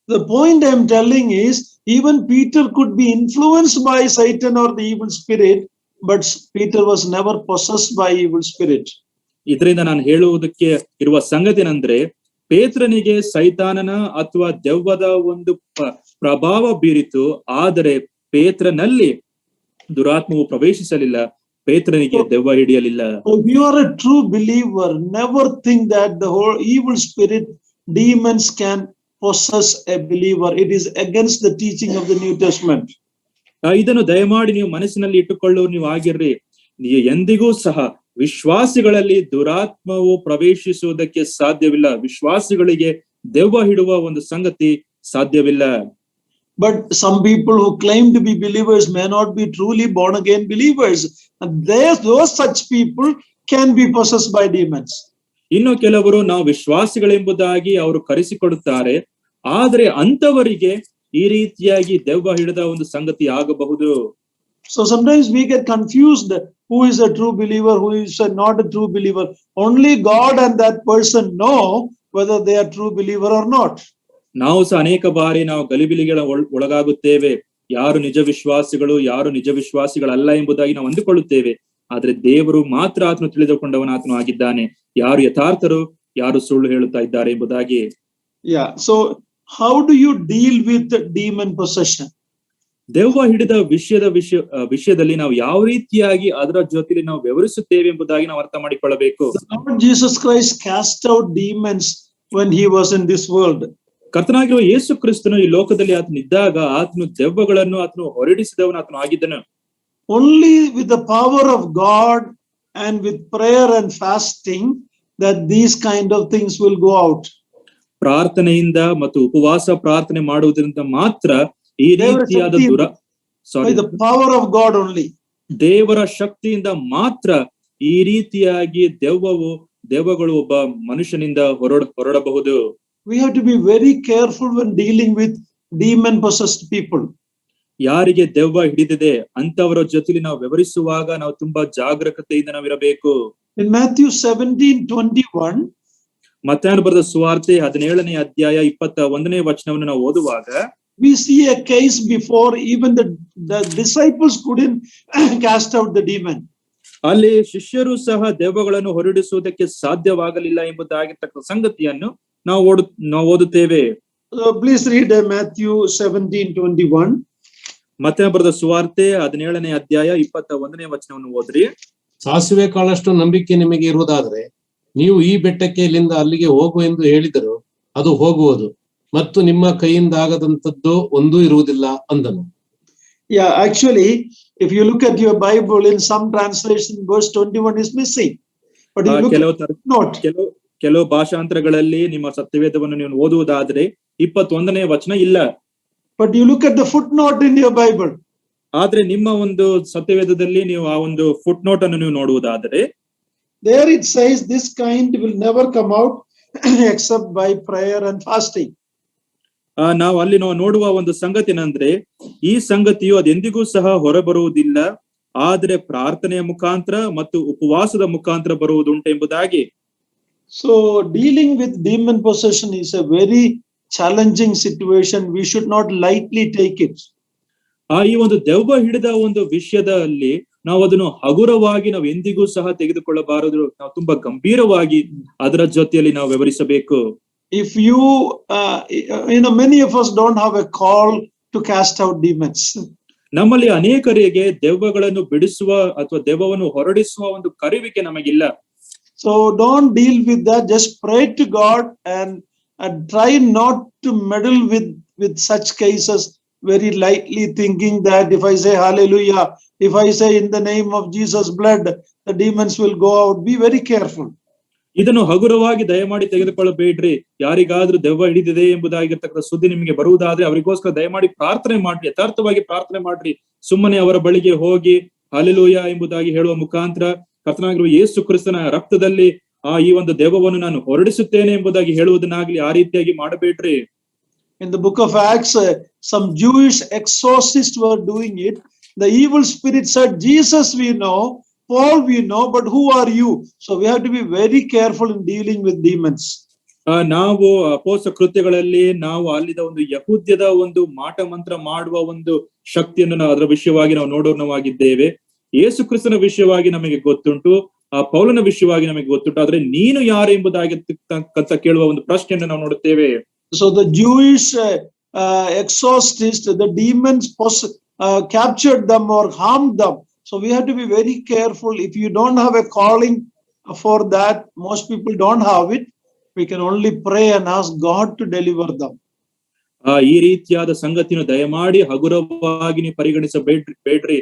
The point I am telling is, even Peter could be influenced by Satan or the evil spirit, but Peter was never possessed by evil spirit. ಇದರಿಂದ ನಾನು ಹೇಳುವುದಕ್ಕೆ ಇರುವ ಸಂಗತಿ ಏನಂದ್ರೆ ಪೇತ್ರನಿಗೆ ಸೈತಾನನ ಅಥವಾ ದೆವ್ವದ ಒಂದು ಪ್ರಭಾವ ಬೀರಿತು, ಆದರೆ ಪೇತ್ರನಲ್ಲಿ ದುರಾತ್ಮವು ಪ್ರವೇಶಿಸಲಿಲ್ಲ, ಪೇತ್ರನಿಗೆ ದೆವ್ವ ಹಿಡಿಯಲಿಲ್ಲ. If you are a true believer, never think that the whole evil spirit, demons can possess a believer. It is against the teaching of the New Testament. ಇದನ್ನು ದಯಮಾಡಿ ನೀವು ಮನಸ್ಸಿನಲ್ಲಿ ಇಟ್ಟುಕೊಳ್ಳುವ ನೀವು ಆಗಿರ್ರಿ. ಎಂದಿಗೂ ಸಹ ವಿಶ್ವಾಸಿಗಳಲ್ಲಿ ದುರಾತ್ಮವು ಪ್ರವೇಶಿಸುವುದಕ್ಕೆ ಸಾಧ್ಯವಿಲ್ಲ. ವಿಶ್ವಾಸಿಗಳಿಗೆ ದೆವ್ವ ಹಿಡುವ ಒಂದು ಸಂಗತಿ ಸಾಧ್ಯವಿಲ್ಲ. But some people who claim to be believers may not be truly born again believers. And those such people can be possessed by demons. ಇನ್ನು ಕೆಲವರು ನಾವು ವಿಶ್ವಾಸಿಗಳೆಂಬುದಾಗಿ ಅವರು ಕರೆಸಿಕೊಡುತ್ತಾರೆ, ಆದರೆ ಅಂತವರಿಗೆ ಈ ರೀತಿಯಾಗಿ ದೆವ್ವ ಹಿಡಿದ ಒಂದು ಸಂಗತಿ ಆಗಬಹುದು. So sometimes we get confused who is a true believer, who is not a true believer. Only God and that person know whether they are true believer or not. ನಾವು ಸಹ ಅನೇಕ ಬಾರಿ ನಾವು ಗಲಿಬಿಲಿಗಳ ಒಳಗಾಗುತ್ತೇವೆ. ಯಾರು ನಿಜ ವಿಶ್ವಾಸಿಗಳು, ಯಾರು ನಿಜ ವಿಶ್ವಾಸಿಗಳಲ್ಲ ಎಂಬುದಾಗಿ ನಾವು ಅಂದುಕೊಳ್ಳುತ್ತೇವೆ. ಆದ್ರೆ ದೇವರು ಮಾತ್ರ ಆತನು ತಿಳಿದುಕೊಂಡವನ ಆತನು ಆಗಿದ್ದಾನೆ. ಯಾರು ಯಥಾರ್ಥರು, ಯಾರು ಸುಳ್ಳು ಹೇಳುತ್ತಾ ಇದ್ದಾರೆ ಎಂಬುದಾಗಿ. Yeah. So how do you deal with the demon possession? ದೆವ್ವ ಹಿಡಿದ ವಿಷಯದಲ್ಲಿ ನಾವು ಯಾವ ರೀತಿಯಾಗಿ ಅದರ ಜೊತೆಲಿ ನಾವು ವ್ಯವಹರಿಸುತ್ತೇವೆ ಎಂಬುದಾಗಿ ನಾವು ಅರ್ಥ ಮಾಡಿಕೊಳ್ಳಬೇಕು. Lord Jesus Christ cast out demons when he was in this world. ಕರ್ತನಾಗಿರುವ ಯೇಸು ಕ್ರಿಸ್ತನು ಈ ಲೋಕದಲ್ಲಿ ಆತನಿದ್ದಾಗ ಆತನು ದೆವ್ವಗಳನ್ನು ಆತನು ಹೊರಡಿಸಿದವನು ಆತನು ಆಗಿದ್ದನು. Only with the power of God and with prayer and fasting that these kind of things will go out. ಪ್ರಾರ್ಥನೆಯಿಂದ ಮತ್ತು ಉಪವಾಸ ಪ್ರಾರ್ಥನೆ ಮಾಡುವುದರಿಂದ ಮಾತ್ರ ಈ ರೀತಿಯಾದ By the power of God only. ದೇವರ ಶಕ್ತಿಯಿಂದ ಮಾತ್ರ ಈ ರೀತಿಯಾಗಿ ದೆವ್ವಗಳು ಒಬ್ಬ ಮನುಷ್ಯನಿಂದ ಹೊರಡಬಹುದು. We have to be very careful when dealing with demon possessed people. ಯಾರಿಗೆ ದೆವ್ವ ಹಿಡಿದಿದೆ ಅಂತವರ ಜೊತೆಲಿ ನಾವು ವ್ಯವಹರಿಸುವಾಗ ನಾವು ತುಂಬಾ ಜಾಗರೂಕತೆಯಿಂದ ನಾವಿರಬೇಕು. In Matthew 17:21, ಮತ್ತಾಯನು ಬರೆದ ಸುವಾರ್ತೆ 17ನೇ ಅಧ್ಯಾಯ 21ನೇ ವಚನವನ್ನು ನಾವು ಓದುವಾಗ we see a case before even the disciples couldn't cast out the demon. ಅಲ್ಲಿ ಶಿಷ್ಯರು ಸಹ ದೆವ್ವಗಳನ್ನು ಹೊರಡಿಸುವುದಕ್ಕೆ ಸಾಧ್ಯವಾಗಲಿಲ್ಲ ಎಂಬುದಾಗಿರ್ತಕ್ಕ ಸಂಗತಿಯನ್ನು ನಾವು ಓದುತ್ತೇವೆ. Please read Matthew 17:21. ಮತ್ತಾಯನು ಬರೆದ ಸುವಾರ್ತೆ 17ನೇ ಅಧ್ಯಾಯ 21ನೇ ವಚನವನ್ನು ಓದ್ರಿ. ಸಾಸಿವೆ ಕಾಳಷ್ಟು ನಂಬಿಕೆ ನಿಮಗೆ ಇರುವುದಾದ್ರೆ ನೀವು ಈ ಬೆಟ್ಟಕ್ಕೆ ಇಲ್ಲಿಂದ ಅಲ್ಲಿಗೆ ಹೋಗು ಎಂದು ಹೇಳಿದರು, ಅದು ಹೋಗುವುದು, ಮತ್ತು ನಿಮ್ಮ ಕೈಯಿಂದ ಆಗದಂತದ್ದು ಒಂದೂ ಇರುವುದಿಲ್ಲ ಅಂದನು. Yeah, actually, if you look at your Bible, in some translation, verse 21 is missing. But you look at note. ಕೆಲವು ಭಾಷಾಂತರಗಳಲ್ಲಿ ನಿಮ್ಮ ಸತ್ಯವೇದವನ್ನು ನೀವು ಓದುವುದಾದ್ರೆ 21ನೇ ವಚನ ಇಲ್ಲ. But you look at the footnote in your Bible. ಆದ್ರೆ ನಿಮ್ಮ ಒಂದು ಸತ್ಯವೇದದಲ್ಲಿ ನೀವು ಆ ಒಂದು ಫುಟ್ ನೋಟ್ ಅನ್ನು ನೀವು ನೋಡುವುದಾದರೆ there it says this kind will never come out except by prayer and fasting. ನಾವು ಅಲ್ಲಿ ನೋಡುವ ಒಂದು ಸಂಗತಿ ಏನಂದ್ರೆ ಈ ಸಂಗತಿಯು ಅದೆಂದಿಗೂ ಸಹ ಹೊರಬರುವುದಿಲ್ಲ, ಆದ್ರೆ ಪ್ರಾರ್ಥನೆಯ ಮುಖಾಂತರ ಮತ್ತು ಉಪವಾಸದ ಮುಖಾಂತರ ಬರುವುದುಂಟು ಎಂಬುದಾಗಿ. So dealing with demon possession is a very challenging situation. We should not lightly take it. ಈ ಒಂದು ದೆವ್ವ ಹಿಡಿದ ಒಂದು ವಿಷಯದಲ್ಲಿ ನಾವು ಅದನ್ನು ಹಗುರವಾಗಿ ನಾವು ಎಂದಿಗೂ ಸಹ ತೆಗೆದುಕೊಳ್ಳಬಾರದು. ನಾವು ತುಂಬಾ ಗಂಭೀರವಾಗಿ ಅದರ ಜೊತೆಯಲ್ಲಿ ನಾವು ವ್ಯವಹರಿಸಬೇಕು. If you many of us don't have a call to cast out demons. ನಮ್ಮಲ್ಲಿ ಅನೇಕರಿಗೆ ದೆವ್ವಗಳನ್ನು ಬಿಡಿಸುವ ಅಥವಾ ದೆವ್ವವನ್ನು ಹೊರಡಿಸುವ ಒಂದು ಕರೆಯುವಿಕೆ ನಮಗಿಲ್ಲ. So don't deal with that. Just pray to God and try not to meddle with such cases very lightly, thinking that if I say hallelujah, if I say in the name of Jesus blood, the demons will go out. Be very careful. ಇದನ್ನು ಹಗುರವಾಗಿ ದಯಮಾಡಿ ತೆಗೆದುಕೊಳ್ಳಬೇಡ್ರಿ. ಯಾರಿಗಾದ್ರೂ ದೆವ್ವ ಹಿಡಿದಿದೆ ಎಂಬುದಾಗಿರ್ತಕ್ಕಂಥ ಸುದ್ದಿ ನಿಮಗೆ ಬರುವುದಾದ್ರೆ ಅವರಿಗೋಸ್ಕರ ದಯಮಾಡಿ ಪ್ರಾರ್ಥನೆ ಮಾಡ್ರಿ, ಯಥಾರ್ಥವಾಗಿ ಪ್ರಾರ್ಥನೆ ಮಾಡ್ರಿ. ಸುಮ್ಮನೆ ಅವರ ಬಳಿಗೆ ಹೋಗಿ ಹಲ್ಲೆಲೂಯಾ ಎಂಬುದಾಗಿ ಹೇಳುವ ಮುಖಾಂತರ ಕರ್ತನಾಗಿರುವ ಯೇಸು ಕ್ರಿಸ್ತನ ರಕ್ತದಲ್ಲಿ ಈ ಒಂದು ದೆವ್ವವನ್ನು ನಾನು ಹೊರಡಿಸುತ್ತೇನೆ ಎಂಬುದಾಗಿ ಹೇಳುವುದನ್ನಾಗ್ಲಿ ಆ ರೀತಿಯಾಗಿ ಮಾಡಬೇಡ್ರಿ. In the book of Acts, some Jewish exorcists were doing it. The evil spirit said, Jesus we know, Paul we know, but who are you? So we have to be very careful in dealing with demons. ನಾವು ಅಪೊಸ್ತಲ ಕೃತ್ಯಗಳಲ್ಲಿ ನಾವು ಅಲ್ಲಿದ ಒಂದು ಯಹೂದ್ಯದ ಒಂದು ಮಾಟ ಮಂತ್ರ ಮಾಡುವ ಒಂದು ಶಕ್ತಿಯನ್ನು ನಾವು ಅದರ ವಿಷಯವಾಗಿ ನಾವು ನೋಡೋಣವಾಗಿದ್ದೇವೆ. ಯೇಸು ಕ್ರಿಸ್ತನ ವಿಷಯವಾಗಿ ನಮಗೆ ಗೊತ್ತುಂಟು, ಪೌಲನ ವಿಷಯವಾಗಿ ನಮಗೆ ಗೊತ್ತುಂಟು. ಆದ್ರೆ ನೀನು ಯಾರು ಎಂಬುದಾಗಿರ್ತಕ್ಕಂಥ ಕೇಳುವ ಒಂದು ಪ್ರಶ್ನೆಯನ್ನು ನಾವು ನೋಡುತ್ತೇವೆ. So the Jewish exorcists, the demons captured them or harmed them. So we have to be very careful. If you don't have a calling for that, most people don't have it. We can only pray and ask God to deliver them. ಈ ರೀತಿಯಾದ ಸಂಗತಿಯನ್ನು ದಯಮಾಡಿ ಹಗುರವಾಗಿ ನೀವು ಪರಿಗಣಿಸಬೇಡ್ರಿ.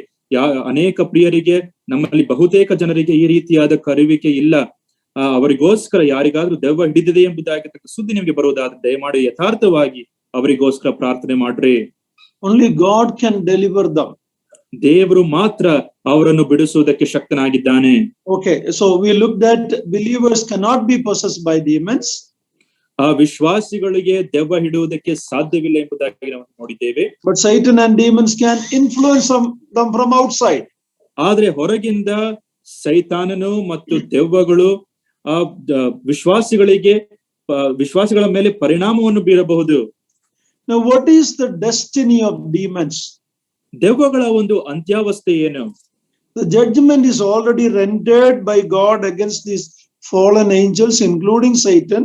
ಅನೇಕ ಪ್ರಿಯರಿಗೆ, ನಮ್ಮಲ್ಲಿ ಬಹುತೇಕ ಜನರಿಗೆ ಈ ರೀತಿಯಾದ ಕರುವಿಕೆ ಇಲ್ಲ. ಅವರಿಗೋಸ್ಕರ ಯಾರಿಗಾದ್ರೂ ದೆವ್ವ ಹಿಡಿದಿದೆ ಎಂಬುದಾಗಿರ್ತಕ್ಕ ಸುದ್ದಿ ನಿಮಗೆ ಬರುವುದಾದ್ರೆ ದಯಮಾಡಿ ಯಥಾರ್ಥವಾಗಿ ಅವರಿಗೋಸ್ಕರ ಪ್ರಾರ್ಥನೆ ಮಾಡ್ರಿ. Only God can deliver them. ದೇವರು ಮಾತ್ರ ಅವರನ್ನು ಬಿಡಿಸುವುದಕ್ಕೆ ಶಕ್ತನಾಗಿದ್ದಾನೆ. Okay, so we looked at believers cannot be possessed by demons. ವಿಶ್ವಾಸಿಗಳಿಗೆ ದೆವ್ವ ಹಿಡುವುದಕ್ಕೆ ಸಾಧ್ಯವಿಲ್ಲ ಎಂಬುದಾಗಿ ನಾವು ನೋಡಿದ್ದೇವೆ. But Satan and demons can influence them from outside. ಆದ್ರೆ ಹೊರಗಿಂದ ಸೈತಾನನು ಮತ್ತು ದೆವ್ವಗಳು ವಿಶ್ವಾಸಿಗಳ ಮೇಲೆ ಪರಿಣಾಮವನ್ನು ಬೀರಬಹುದು. Now what is the destiny of demons? ದೆವ್ವಗಳ ಒಂದು ಅಂತ್ಯಾವಸ್ಥೆ ಏನು? The judgment is already rendered by God against these fallen angels, including Satan.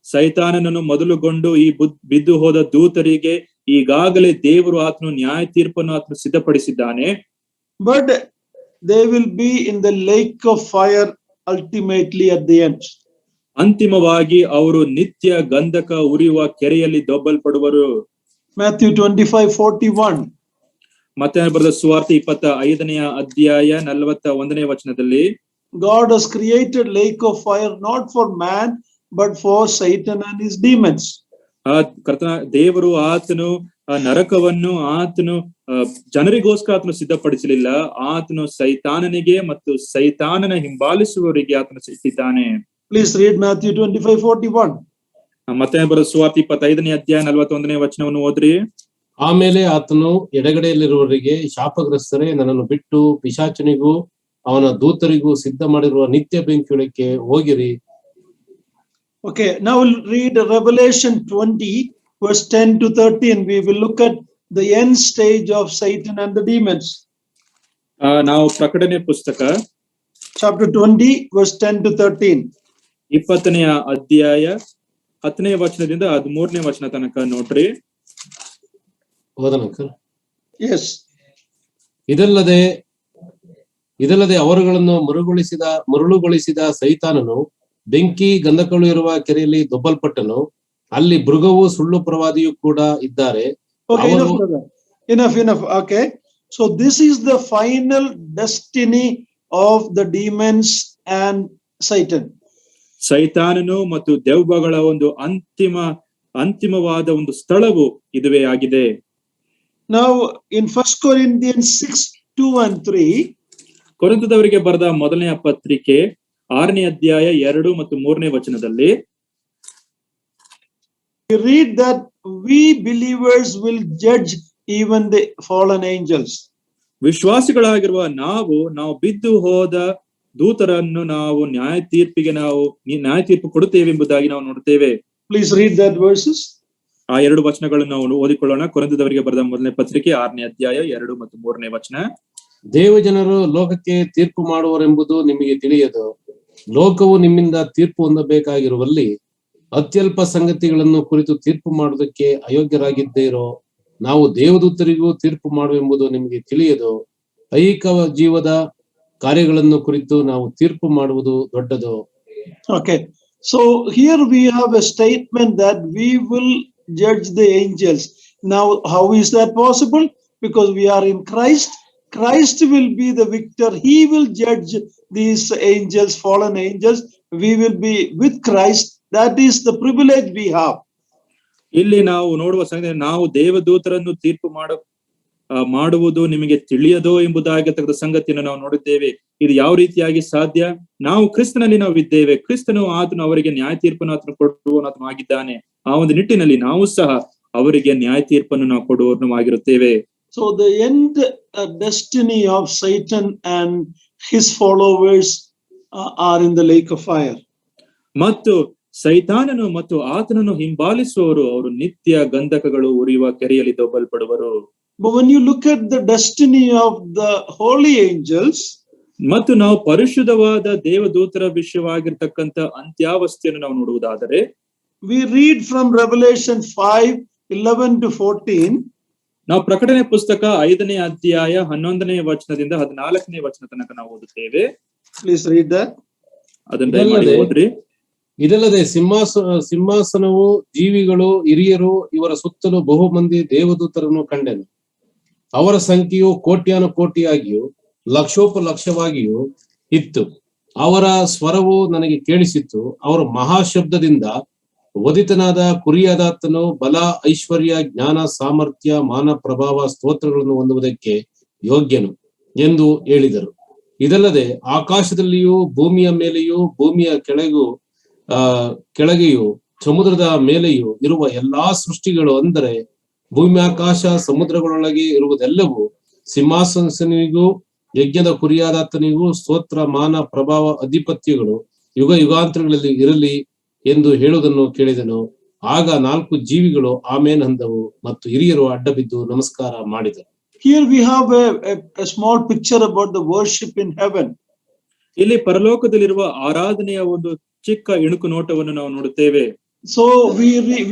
ಸೈತಾನನನ್ನು ಮೊದಲುಗೊಂಡು ಈ ಬಿದ್ದು ಹೋದ ದೂತರಿಗೆ ಈಗಾಗಲೇ ದೇವರು ಆತನು ನ್ಯಾಯ ತೀರ್ಪನ್ನು ಆತನು ಸಿದ್ಧಪಡಿಸಿದ್ದಾನೆ. But they will be in the lake of fire ultimately at the end. ಅಂತಿಮವಾಗಿ ಅವರು ನಿತ್ಯ ಗಂಧಕ ಉರಿಯುವ ಕೆರೆಯಲ್ಲಿ ದೊಬ್ಬಲ್ಪಡುವರು. Matthew 25:41. ಮತ್ತೆ ಬರೆದ ಸುವಾರ್ತೆ 25ನೇ ಅಧ್ಯಾಯ 41ನೇ ವಚನದಲ್ಲಿ, God has created lake of fire not for man but for Satan and his demons. ದೇವರು ಆತನು ನರಕವನ್ನು ಆತನು ಜನರಿಗೋಸ್ಕರ ಆತನು ಸಿದ್ಧಪಡಿಸಲಿಲ್ಲ, ಆತನು ಸೈತಾನನಿಗೆ ಮತ್ತು ಸೈತಾನನ ಹಿಂಬಾಲಿಸುವವರಿಗೆ ಆತನು ಇಟ್ಟಿದ್ದಾನೆ. Please read Matthew 25:41. ಮತ್ತೆ ಬರೋ ಸುವಾರ್ತೆ 25ನೇ ಅಧ್ಯಾಯ 41ನೇ ವಚನವನ್ನು ಓದ್ರಿ. ಆಮೇಲೆ ಆತನು ಎಡಗಡೆಯಲ್ಲಿರುವವರಿಗೆ, ಶಾಪಗ್ರಸ್ತರೇ, ನನ್ನನ್ನು ಬಿಟ್ಟು ಪಿಶಾಚನಿಗೂ ಅವನ ದೂತರಿಗೂ ಸಿದ್ಧ ಮಾಡಿರುವ ನಿತ್ಯ ಬೆಂಕಿಯೊಳಕ್ಕೆ ಹೋಗಿರಿ. Okay, now we'll read Revelation 20:10-13. We will look at the end stage of Satan and the demons. ನಾವು ಪ್ರಕಟಣೆ ಪುಸ್ತಕ Chapter 20:10-13. 20ನೇ ಅಧ್ಯಾಯ 10ನೇ ವಚನದಿಂದ 13ನೇ ವಚನ ತನಕ ನೋಡ್ರಿ. ಓದನಂಕಲ್. Yes. ಇದಲ್ಲದೆ ಅವರುಗಳನ್ನು ಮರುಳುಗೊಳಿಸಿದ ಸೈತಾನನು ಬೆಂಕಿ ಗಂಧಕಗಳು ಇರುವ ಕೆರೆಯಲ್ಲಿ ದೊಬ್ಬಲ್ಪಟ್ಟನು. ಅಲ್ಲಿ ಮೃಗವು ಸುಳ್ಳು ಪ್ರವಾದಿಯು ಕೂಡ ಇದ್ದಾರೆ. Okay, enough. Okay. So this is the final destiny of the demons and Satan. ಸೈತಾನನು ಮತ್ತು ದೆವ್ವಗಳ ಒಂದು ಅಂತಿಮವಾದ ಒಂದು ಸ್ಥಳವು ಇದುವೇ ಆಗಿದೆ. Now in 1 Corinthians 6:2-3, ಕೊರಿಂಥದವರಿಗೆ ಬರೆದ ಮೊದಲನೇ ಪತ್ರಿಕೆ 6ನೇ ಅಧ್ಯಾಯ 2 ಮತ್ತು 3ನೇ ವಚನದಲ್ಲಿ we read that we believers will judge even the fallen angels. ವಿಶ್ವಾಸಿಗಳಾಗಿರುವ ನಾವು ಬಿದ್ದು ಹೋದ ದೂತರನ್ನು ನಾವು ನ್ಯಾಯ ತೀರ್ಪು ಕೊಡುತ್ತೇವೆ ಎಂಬುದಾಗಿ ನಾವು ನೋಡುತ್ತೇವೆ. Please read that verses. ಆ 2 ವಚನಗಳನ್ನು ನಾವು ಓದಿಕೊಳ್ಳೋಣ. ಕೊರಿಂಥದವರಿಗೆ ಬರೆದ ಮೊದಲನೇ ಪತ್ರಿಕೆ 6ನೇ ಅಧ್ಯಾಯ 2 ಮತ್ತು 3ನೇ ವಚನ. ದೇವಜನರು ಲೋಕಕ್ಕೆ ತೀರ್ಪು ಮಾಡುವರೆಂಬುದು ನಿಮಗೆ ತಿಳಿಯದು. ಲೋಕವು ನಿಮ್ಮಿಂದ ತೀರ್ಪು ಹೊಂದಬೇಕಾಗಿರುವಲ್ಲಿ ಅತ್ಯಲ್ಪ ಸಂಗತಿಗಳನ್ನು ಕುರಿತು ತೀರ್ಪು ಮಾಡುವುದಕ್ಕೆ ಅಯೋಗ್ಯರಾಗಿದ್ದೀರೋ. ನಾವು ದೇವದೂತರಿಗೂ ತೀರ್ಪು ಮಾಡುವೆಂಬುದು ನಿಮಗೆ ತಿಳಿಯದು. ಐಹಿಕ ಜೀವದ ಕಾರ್ಯಗಳನ್ನು ಕುರಿತು ನಾವು ತೀರ್ಪು ಮಾಡುವುದು ದೊಡ್ಡದು. Okay, so here we have a statement that we will judge the angels. Now how is that possible? Because we are in Christ. Christ will be the victor. He will judge these angels, fallen angels. We will be with Christ. That is the privilege we have. ಇಲ್ಲಿ ನಾವು ನೋಡುವ ಸಂಗತಿ, ನಾವು ದೇವದೂತರನ್ನು ತೀರ್ಪು ಮಾಡುವುದು ನಿಮಗೆ ತಿಳಿಯದೋ ಎಂಬುದಾಗಿರ್ತಕ್ಕಂಥ ಸಂಗತಿಯನ್ನು ನಾವು ನೋಡುತ್ತೇವೆ. ಇದು ಯಾವ ರೀತಿಯಾಗಿ ಸಾಧ್ಯ? ನಾವು ಕ್ರಿಸ್ತನಲ್ಲಿ ನಾವು ಇದ್ದೇವೆ. ಕ್ರಿಸ್ತನು ಆತನು ಅವರಿಗೆ ನ್ಯಾಯ ತೀರ್ಪನ್ನು ಆತನು ಕೊಡುವವನು ಆಗಿದ್ದಾನೆ. ಆ ಒಂದು ನಿಟ್ಟಿನಲ್ಲಿ ನಾವು ಸಹ ಅವರಿಗೆ ನ್ಯಾಯ ತೀರ್ಪನ್ನು ನಾವು ಕೊಡುವವನು ಆಗಿರುತ್ತೇವೆ. So the end destiny of Satan and his followers are in the lake of fire. ಮತ್ತು ಸೈತಾನನು ಮತ್ತು ಆತನನ್ನು ಹಿಂಬಾಲಿಸುವವರು ಅವರು ನಿತ್ಯ ಗಂಧಕಗಳು ಉರಿಯುವ ಕೆರೆಯಲ್ಲಿ ದೊಬ್ಬಲ್ಪಡುವರು. But when you look at the destiny of the holy angels, ಮತ್ತು ನಾವು ಪರಿಶುದ್ಧವಾದ ದೇವದೂತರ ವಿಷಯವಾಗಿರ್ತಕ್ಕಂಥ ಅಂತ್ಯಾವಸ್ಥೆಯನ್ನು ನಾವು ನೋಡುವುದಾದರೆ, we read from Revelation 5:11-14. ನಾವು ಪ್ರಕಟಣೆ ಪುಸ್ತಕ 5ನೇ ಅಧ್ಯಾಯ 11ನೇ ವಚನದಿಂದ 14ನೇ ವಚನ ತನಕ ನಾವು ಓದುತ್ತೇವೆ. Please read that. ಅದನ್ನ ಓದ್ರಿ. ಇದಲ್ಲದೆ ಸಿಂಹಾಸನವು, ಜೀವಿಗಳು, ಹಿರಿಯರು ಇವರ ಸುತ್ತಲೂ ಬಹು ಮಂದಿ ದೇವದೂತರನ್ನು ಕಂಡೆನು. ಅವರ ಸಂಖ್ಯೆಯು ಕೋಟ್ಯಾನುಕೋಟಿಯಾಗಿಯೂ ಲಕ್ಷೋಪಲಕ್ಷವಾಗಿಯೂ ಇತ್ತು. ಅವರ ಸ್ವರವು ನನಗೆ ಕೇಳಿಸಿತ್ತು. ಅವರು ಮಹಾಶಬ್ದದಿಂದ, ವಧಿತನಾದ ಕುರಿಯಾದಾತನು ಬಲ, ಐಶ್ವರ್ಯ, ಜ್ಞಾನ, ಸಾಮರ್ಥ್ಯ, ಮಾನ, ಪ್ರಭಾವ, ಸ್ತೋತ್ರಗಳನ್ನು ಹೊಂದುವುದಕ್ಕೆ ಯೋಗ್ಯನು ಎಂದು ಹೇಳಿದರು. ಇದಲ್ಲದೆ ಆಕಾಶದಲ್ಲಿಯೂ ಭೂಮಿಯ ಮೇಲೆಯೂ ಭೂಮಿಯ ಕೆಳಗೆಯೂ ಸಮುದ್ರದ ಮೇಲೆಯೂ ಇರುವ ಎಲ್ಲಾ ಸೃಷ್ಟಿಗಳು, ಅಂದರೆ ಭೂಮಿ, ಆಕಾಶ, ಸಮುದ್ರಗಳೊಳಗೆ ಇರುವುದೆಲ್ಲವೂ ಸಿಂಹಾಸನಿಗೂ ಯಜ್ಞದ ಕುರಿಯಾದಾತನಿಗೂ ಸ್ತೋತ್ರ, ಮಾನ, ಪ್ರಭಾವ, ಅಧಿಪತ್ಯಗಳು ಯುಗ ಯುಗಾಂತರಗಳಲ್ಲಿ ಇರಲಿ ಎಂದು ಹೇಳುವುದನ್ನು ಕೇಳಿದನು. ಆಗ 4 ಜೀವಿಗಳು ಆಮೇನ್ ಅಂದವು ಮತ್ತು ಹಿರಿಯರು ಅಡ್ಡಬಿದ್ದು ನಮಸ್ಕಾರ ಮಾಡಿದರು. Here we have a small picture about the worship in heaven. ಇಲ್ಲಿ ಪರಲೋಕದಲ್ಲಿರುವ ಆರಾಧನೆಯ ಒಂದು ಚಿಕ್ಕ ಇಣುಕು ನೋಟವನ್ನು ನಾವು ನೋಡುತ್ತೇವೆ. So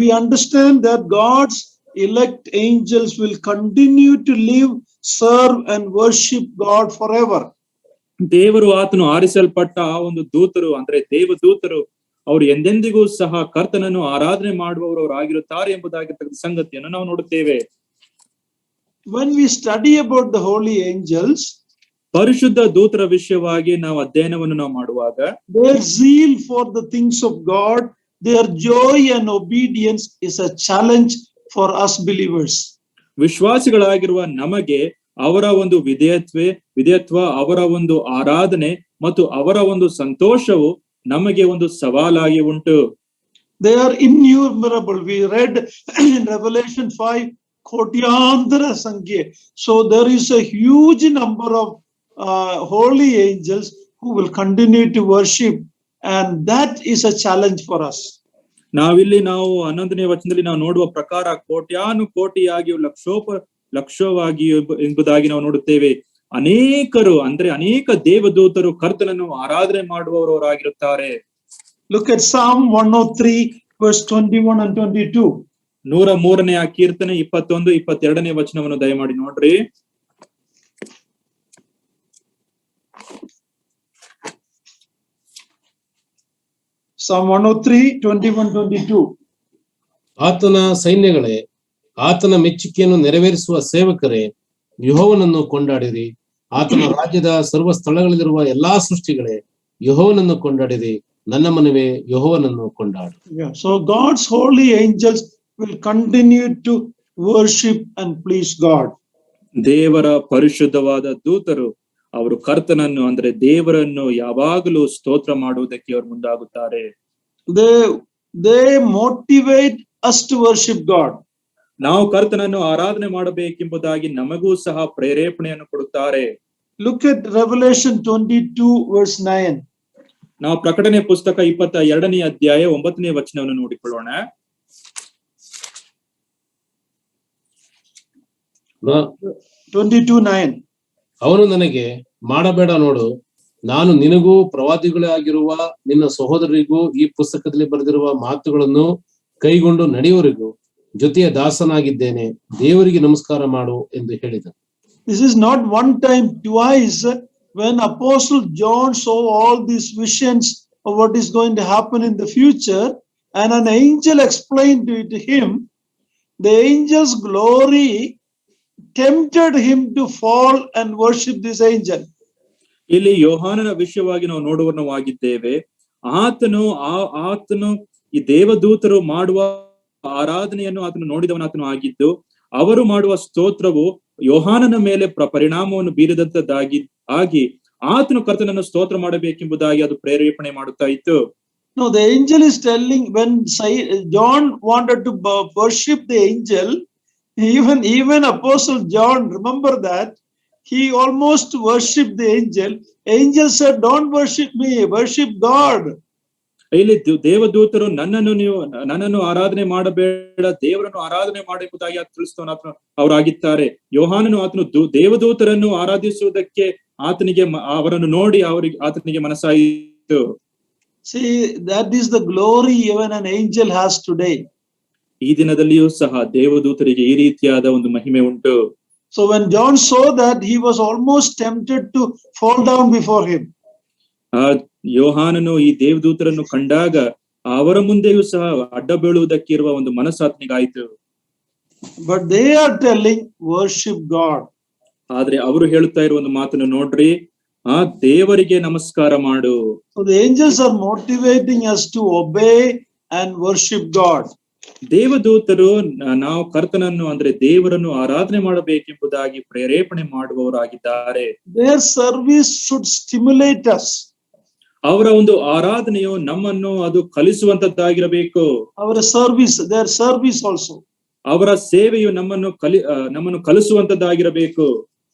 we understand that God's elect angels will continue to live, serve and worship God forever. ದೇವರು ಆತನು ಆರಿಸಲ್ಪಟ್ಟ ಆ ಒಂದು ದೂತರು ಅಂದ್ರೆ ದೇವದೂತರು ಅವರು ಎಂದೆಂದಿಗೂ ಸಹ ಕರ್ತನನ್ನು ಆರಾಧನೆ ಮಾಡುವವರು ಆಗಿರುತ್ತಾರೆ ಎಂಬುದಾಗಿರ್ತಕ್ಕಂಥ ಸಂಗತಿಯನ್ನು ನಾವು ನೋಡುತ್ತೇವೆ. When we study about the holy angels, ಪರಿಶುದ್ಧ ದೂತರ ವಿಷಯವಾಗಿ ನಾವು ಅಧ್ಯಯನವನ್ನು ನಾವು ಮಾಡುವಾಗ their zeal for the things of God, their joy and obedience is a challenge for us believers. ವಿಶ್ವಾಸಿಗಳಾಗಿರುವ ನಮಗೆ ಅವರ ಒಂದು ವಿಧೇಯತ್ವ ಅವರ ಒಂದು ಆರಾಧನೆ ಮತ್ತು ಅವರ ಒಂದು ಸಂತೋಷವು ನಮಗೆ ಒಂದು ಸವಾಲಾಗಿ ಉಂಟು. They are innumerable. We read in Revelation 5, Kotyandara Sankhya. So there is a huge number of holy angels who will continue to worship, and that is a challenge for us. ನಾವಿಲ್ಲಿ ನಾವು 11ನೇ ವಚನದಲ್ಲಿ ನಾವು ನೋಡುವ ಪ್ರಕಾರ ಕೋಟ್ಯಾನು ಕೋಟಿಯಾಗಿ ಲಕ್ಷವಾಗಿ ಎಂಬುದಾಗಿ ನಾವು ನೋಡುತ್ತೇವೆ. ಅನೇಕರು ಅಂದ್ರೆ ಅನೇಕ ದೇವದೂತರು ಕರ್ತನನ್ನು ಆರಾಧನೆ ಮಾಡುವವರಾಗಿರುತ್ತಾರೆ. Look at Psalm 103 verse 21 and 22. 103ನೇ ಕೀರ್ತನೆ 21, 22ನೇ ವಚನವನ್ನು ದಯಮಾಡಿ ನೋಡ್ರಿ. Psalm 103, 21, 22. ಆತನ ಸೈನ್ಯಗಳೇ, ಆತನ ಮೆಚ್ಚುಗೆಯನ್ನು ನೆರವೇರಿಸುವ ಸೇವಕರೇ, ಯೆಹೋವನನ್ನು ಕೊಂಡಾಡಿರಿ. ಆತನ ರಾಜ್ಯದ ಸರ್ವ ಸ್ಥಳಗಳಲ್ಲಿರುವ ಎಲ್ಲಾ ಸೃಷ್ಟಿಗಳೇ, ಯೆಹೋವನನ್ನು ಕೊಂಡಾಡಿರಿ. ನನ್ನ ಮನವೇ ಯೆಹೋವನನ್ನು ಕೊಂಡಾಡು. So God's holy angels will continue to worship and please God. ದೇವರ ಪರಿಶುದ್ಧವಾದ ದೂತರು ಅವರು ಕರ್ತನನ್ನು ಅಂದ್ರೆ ದೇವರನ್ನು ಯಾವಾಗಲೂ ಸ್ತೋತ್ರ ಮಾಡುವುದಕ್ಕೆ ಅವರು ಮುಂದಾಗುತ್ತಾರೆ. They motivate us to worship God. ನಾವು ಕರ್ತನನ್ನು ಆರಾಧನೆ ಮಾಡಬೇಕೆಂಬುದಾಗಿ ನಮಗೂ ಸಹ ಪ್ರೇರೇಪಣೆಯನ್ನು ಕೊಡುತ್ತಾರೆ. Look at Revelation 22 verse 9. ನಾವು ಪ್ರಕಟಣೆ ಪುಸ್ತಕ 22ನೇ ಅಧ್ಯಾಯ 9ನೇ ವಚನವನ್ನು ನೋಡಿಕೊಳ್ಳೋಣ. 22:9. ಅವನು ನನಗೆ, ಮಾಡಬೇಡ ನೋಡು, ನಾನು ನಿನಗೂ ಪ್ರವಾದಿಗಳೇ ಆಗಿರುವ ನಿನ್ನ ಸಹೋದರರಿಗೂ ಈ ಪುಸ್ತಕದಲ್ಲಿ ಬರೆದಿರುವ ಮಾತುಗಳನ್ನು ಕೈಗೊಂಡು ನಡೆಯುವವರಿಗೂ ಜೊತೆಯ ದಾಸನಾಗಿದ್ದೇನೆ. ದೇವರಿಗೆ ನಮಸ್ಕಾರ ಮಾಡು ಎಂದು ಹೇಳಿದನು. This is not one time, twice. When Apostle John saw all these visions of what is going to happen in the future, and an angel explained it to him, the angel's glory tempted him to fall and worship this angel. ಇಲ್ಲಿ ಯೋಹಾನನ ವಿಷಯವಾಗಿ ನಾವು ನೋಡುವವನಾಗಿದ್ದೇವೆ. ಆತನು ಈ ದೇವದೂತರು ಮಾಡುವ ಆರಾಧನೆಯನ್ನು ಆತನು ನೋಡಿದವನಾತನು ಆಗಿದ್ದು, ಅವರು ಮಾಡುವ ಸ್ತೋತ್ರವು ಯೋಹಾನನ ಮೇಲೆ ಪರಿಣಾಮವನ್ನು ಬೀರಿದಂತದ್ದಾಗಿ ಆತನು ಕರ್ತನನ್ನು ಸ್ತೋತ್ರ ಮಾಡಬೇಕೆಂಬುದಾಗಿ ಅದು ಪ್ರೇರೇಪಣೆ ಮಾಡುತ್ತಾ ಇತ್ತು. No, the angel is telling, when John wanted to worship the angel, even Apostle John, remember that, he almost worshipped the angel. Angel said, don't worship me, worship God. ಇಲ್ಲಿ ದೇವದೂತರು ನನ್ನನ್ನು ಆರಾಧನೆ ಮಾಡಬೇಡ, ದೇವರನ್ನು ಆರಾಧನೆ ಮಾಡುವುದಾಗಿ ತಿಳಿಸ್ತವನ ಅವರಾಗಿದ್ದಾರೆ. ಯೋಹಾನನು ಆತನು ದೇವದೂತರನ್ನು ಆರಾಧಿಸುವುದಕ್ಕೆ ಆತನಿಗೆ ಅವರನ್ನು ನೋಡಿ ಆತನಿಗೆ ಮನಸ್ಸಾಯಿತು. See, that is the glory even an angel has today. ಈ ದಿನದಲ್ಲಿಯೂ ಸಹ ದೇವದೂತರಿಗೆ ಈ ರೀತಿಯಾದ ಒಂದು ಮಹಿಮೆ ಉಂಟು. So when John saw that, he was almost tempted to fall down before him. ಯೋಹಾನನು ಈ ದೇವದೂತರನ್ನು ಕಂಡಾಗ ಅವರ ಮುಂದೆಯೂ ಸಹ ಅಡ್ಡ ಬೀಳುವುದಕ್ಕೆ ಇರುವ ಒಂದು ಮನಸ್ಸಾತ್ನಿಗಾಯಿತು. But they are telling, worship God. ಆದ್ರೆ ಅವರು ಹೇಳುತ್ತಾ ಇರುವ ಒಂದು ಮಾತನ್ನು ನೋಡ್ರಿ, ಆ ದೇವರಿಗೆ ನಮಸ್ಕಾರ ಮಾಡು. So the angels are motivating us to obey and worship God. ದೇವದೂತರು ನಾವು ಕರ್ತನನ್ನು ಅಂದ್ರೆ ದೇವರನ್ನು ಆರಾಧನೆ ಮಾಡಬೇಕೆಂಬುದಾಗಿ ಪ್ರೇರೇಪಣೆ ಮಾಡುವವರಾಗಿದ್ದಾರೆ. Their service should stimulate us. ಅವರ ಒಂದು ಆರಾಧನೆಯು ನಮ್ಮನ್ನು ಅದು ಕಲಿಸುವಂತದ್ದಾಗಿರಬೇಕು. Their service also. ಅವರ ಸೇವೆಯು ನಮ್ಮನ್ನು ಕಲಿಸುವಂತದ್ದಾಗಿರಬೇಕು.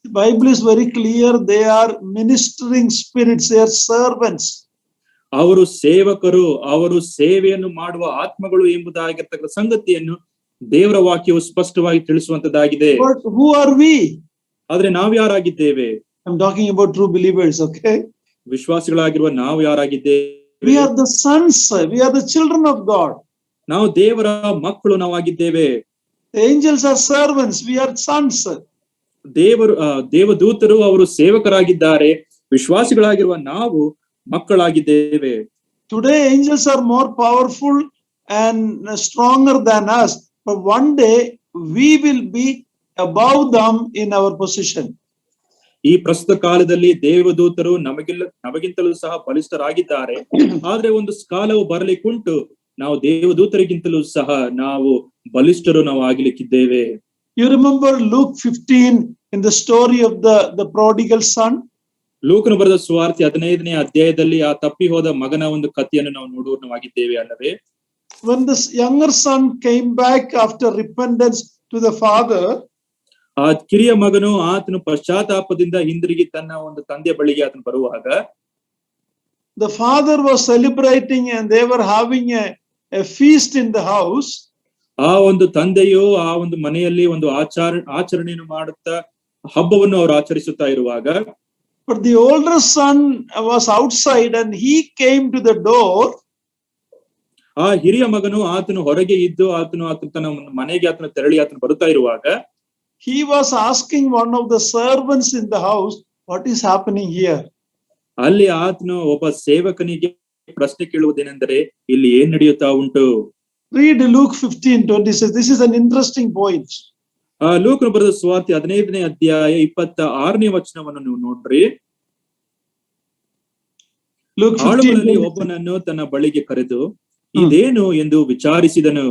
The Bible is very clear. They are ministering spirits. They are servants. ಅವರು ಸೇವಕರು, ಅವರು ಸೇವೆಯನ್ನು ಮಾಡುವ ಆತ್ಮಗಳು ಎಂಬುದಾಗಿರ್ತಕ್ಕಂಥ ಸಂಗತಿಯನ್ನು ದೇವರ ವಾಕ್ಯವು ಸ್ಪಷ್ಟವಾಗಿ ತಿಳಿಸುವಂತದ್ದಾಗಿದೆ. But who are we? ಆದ್ರೆ ನಾವ್ ಯಾರಾಗಿದ್ದೇವೆ? I'm talking about true believers, okay? ವಿಶ್ವಾಸಿಗಳಾಗಿರುವ ನಾವು ಯಾರಾಗಿದ್ದೇವೆ? We are the sons, we are the children of God. ನಾವು ದೇವರ ಮಕ್ಕಳು ನಾವಾಗಿದ್ದೇವೆ. The angels are servants, we are sons. ದೇವದೂತರು ಅವರು ಸೇವಕರಾಗಿದ್ದಾರೆ, ವಿಶ್ವಾಸಿಗಳಾಗಿರುವ ನಾವು ಮಕ್ಕಳಾಗಿದ್ದೇವೆ. Today angels are more powerful and stronger than us, but one day we will be above them in our position. ಈ ಪ್ರಸ್ತುತ ಕಾಲದಲ್ಲಿ ದೇವದೂತರು ನಮಗಿಂತಲೂ ಸಹ ಬಲಿಷ್ಠರಾಗಿದ್ದಾರೆ. ಆದ್ರೆ ಒಂದು ಕಾಲವು ಬರಲಿಕ್ಕುಂಟು, ನಾವು ದೇವದೂತರಿಗಿಂತಲೂ ಸಹ ನಾವು ಬಲಿಷ್ಠರು ನಾವು ಆಗಲಿಕ್ಕಿದ್ದೇವೆ. You remember Luke 15 in the story of the prodigal son? ಲೂಕನು ಬರೆದ ಸುವಾರ್ತೆ 15ನೇ ಅಧ್ಯಾಯದಲ್ಲಿ ಆ ತಪ್ಪಿ ಹೋದ ಮಗನ ಒಂದು ಕಥೆಯನ್ನು ನಾವು ನೋಡುವವನಾಗಿದ್ದೇವೆ ಅಲ್ಲವೇ? When this younger son came back after repentance to the father, ಆ ಕಿರಿಯ ಮಗನು ಆತನು ಪಶ್ಚಾತ್ತಾಪದಿಂದ ಹಿಂದಿರುಗಿ ತನ್ನ ಒಂದು ತಂದೆಯ ಬಳಿಗೆ ಆತನು ಬರುವಾಗ, the father was celebrating and they were having a feast in the house. ಆ ಒಂದು ತಂದೆಯು ಆ ಒಂದು ಮನೆಯಲ್ಲಿ ಒಂದು ಆಚರಣೆಯನ್ನು ಮಾಡುತ್ತಾ ಹಬ್ಬವನ್ನು ಅವರು ಆಚರಿಸುತ್ತಾ ಇರುವಾಗ, but the older son was outside and he came to the door. ಆ ಹಿರಿಯ ಮಗನು ಆತನು ಹೊರಗೆ ಇದ್ದು ಆತನು ತನ್ನ ಮನೆಗೆ ಆತನು ತೆರಳಿ ಆತನು ಬರುತ್ತಾ ಇರುವಾಗ, he was asking one of the servants in the house, what is happening here? ಅಲ್ಲಿ ಆತನು ಒಬ್ಬ ಸೇವಕನಿಗೆ ಪ್ರಶ್ನೆ ಕೇಳುವುದೇನೆಂದರೆ, ಇಲ್ಲಿ ಏನ್ ನಡೆಯುತ್ತಾ ಉಂಟು? Read Luke 15:26. This is an interesting point. ಲೂಕನು ಬರೆದ ಸುವಾರ್ತೆ 15ನೇ ಅಧ್ಯಾಯ 26ನೇ ವಚನವನ್ನು ನೀವು ನೋಡ್ರಿ. Luke 15. ಆಳುಗಳಲ್ಲಿ ಒಬ್ಬನನ್ನು ತನ್ನ ಬಳಿಗೆ ಕರೆದು ಇದೇನು ಎಂದು ವಿಚಾರಿಸಿದನು.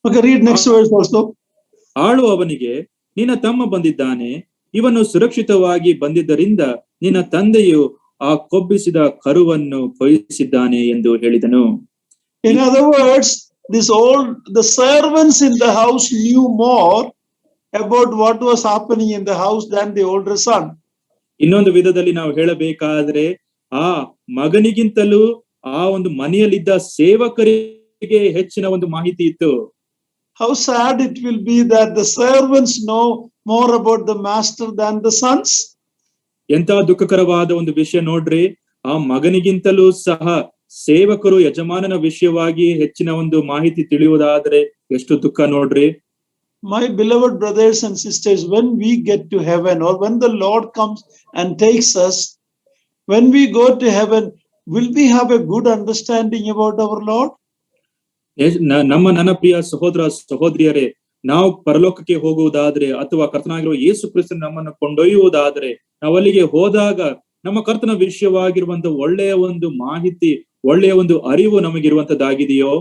Okay, read next verse also. ಆಳು ಅವನಿಗೆ, ನಿನ್ನ ತಮ್ಮ ಬಂದಿದ್ದಾನೆ, ಇವನು ಸುರಕ್ಷಿತವಾಗಿ ಬಂದಿದ್ದರಿಂದ ನಿನ್ನ ತಂದೆಯು ಆ ಕೊಬ್ಬಿಸಿದ ಕರುವನ್ನು ಕೊಯ್ಯಿಸಿದ್ದಾನೆ ಎಂದು ಹೇಳಿದನು. In other words, the servants in the house knew more about what was happening in the house than the older son. ಇನ್ನೊಂದು ವಿಧದಲ್ಲಿ ನಾವು ಹೇಳಬೇಕಾದ್ರೆ, ಆ ಮಗನಿಗಿಂತಲೂ ಆ ಒಂದು ಮನೆಯಲ್ಲಿದ್ದ ಸೇವಕರಿಗೆ ಹೆಚ್ಚಿನ ಒಂದು ಮಾಹಿತಿ ಇತ್ತು. How sad it will be that the servants know more about the master than the sons. ಎಂತ ದುಃಖಕರವಾದ ಒಂದು ವಿಷಯ ನೋಡ್ರಿ, ಆ ಮಗನಿಗಿಂತಲೂ ಸಹ ಸೇವಕರು ಯಜಮಾನನ ವಿಷಯವಾಗಿ ಹೆಚ್ಚಿನ ಒಂದು ಮಾಹಿತಿ ತಿಳಿಯುವುದಾದ್ರೆ ಎಷ್ಟು ದುಃಖ ನೋಡ್ರಿ. My beloved brothers and sisters, when we get to heaven or when the Lord comes and takes us, when we go to heaven, will we have a good understanding about our Lord? ನನ್ನ ಪ್ರಿಯ ಸಹೋದರ ಸಹೋದರಿಯರೇ, ನಾವು ಪರಲೋಕಕ್ಕೆ ಹೋಗುವುದಾದ್ರೆ ಅಥವಾ ಕರ್ತನಾಗಿರುವ ಯೇಸು ಕ್ರಿಸ್ತನ ನಮ್ಮನ್ನು ಕೊಂಡೊಯ್ಯುವುದಾದ್ರೆ, ನಾವು ಅಲ್ಲಿಗೆ ಹೋದಾಗ ನಮ್ಮ ಕರ್ತನ ವಿಷಯವಾಗಿರುವಂತ ಒಳ್ಳೆಯ ಒಂದು ಮಾಹಿತಿ, ಒಳ್ಳೆಯ ಒಂದು ಅರಿವು ನಮಗಿರುವಂತದ್ದಾಗಿದೆಯೋ?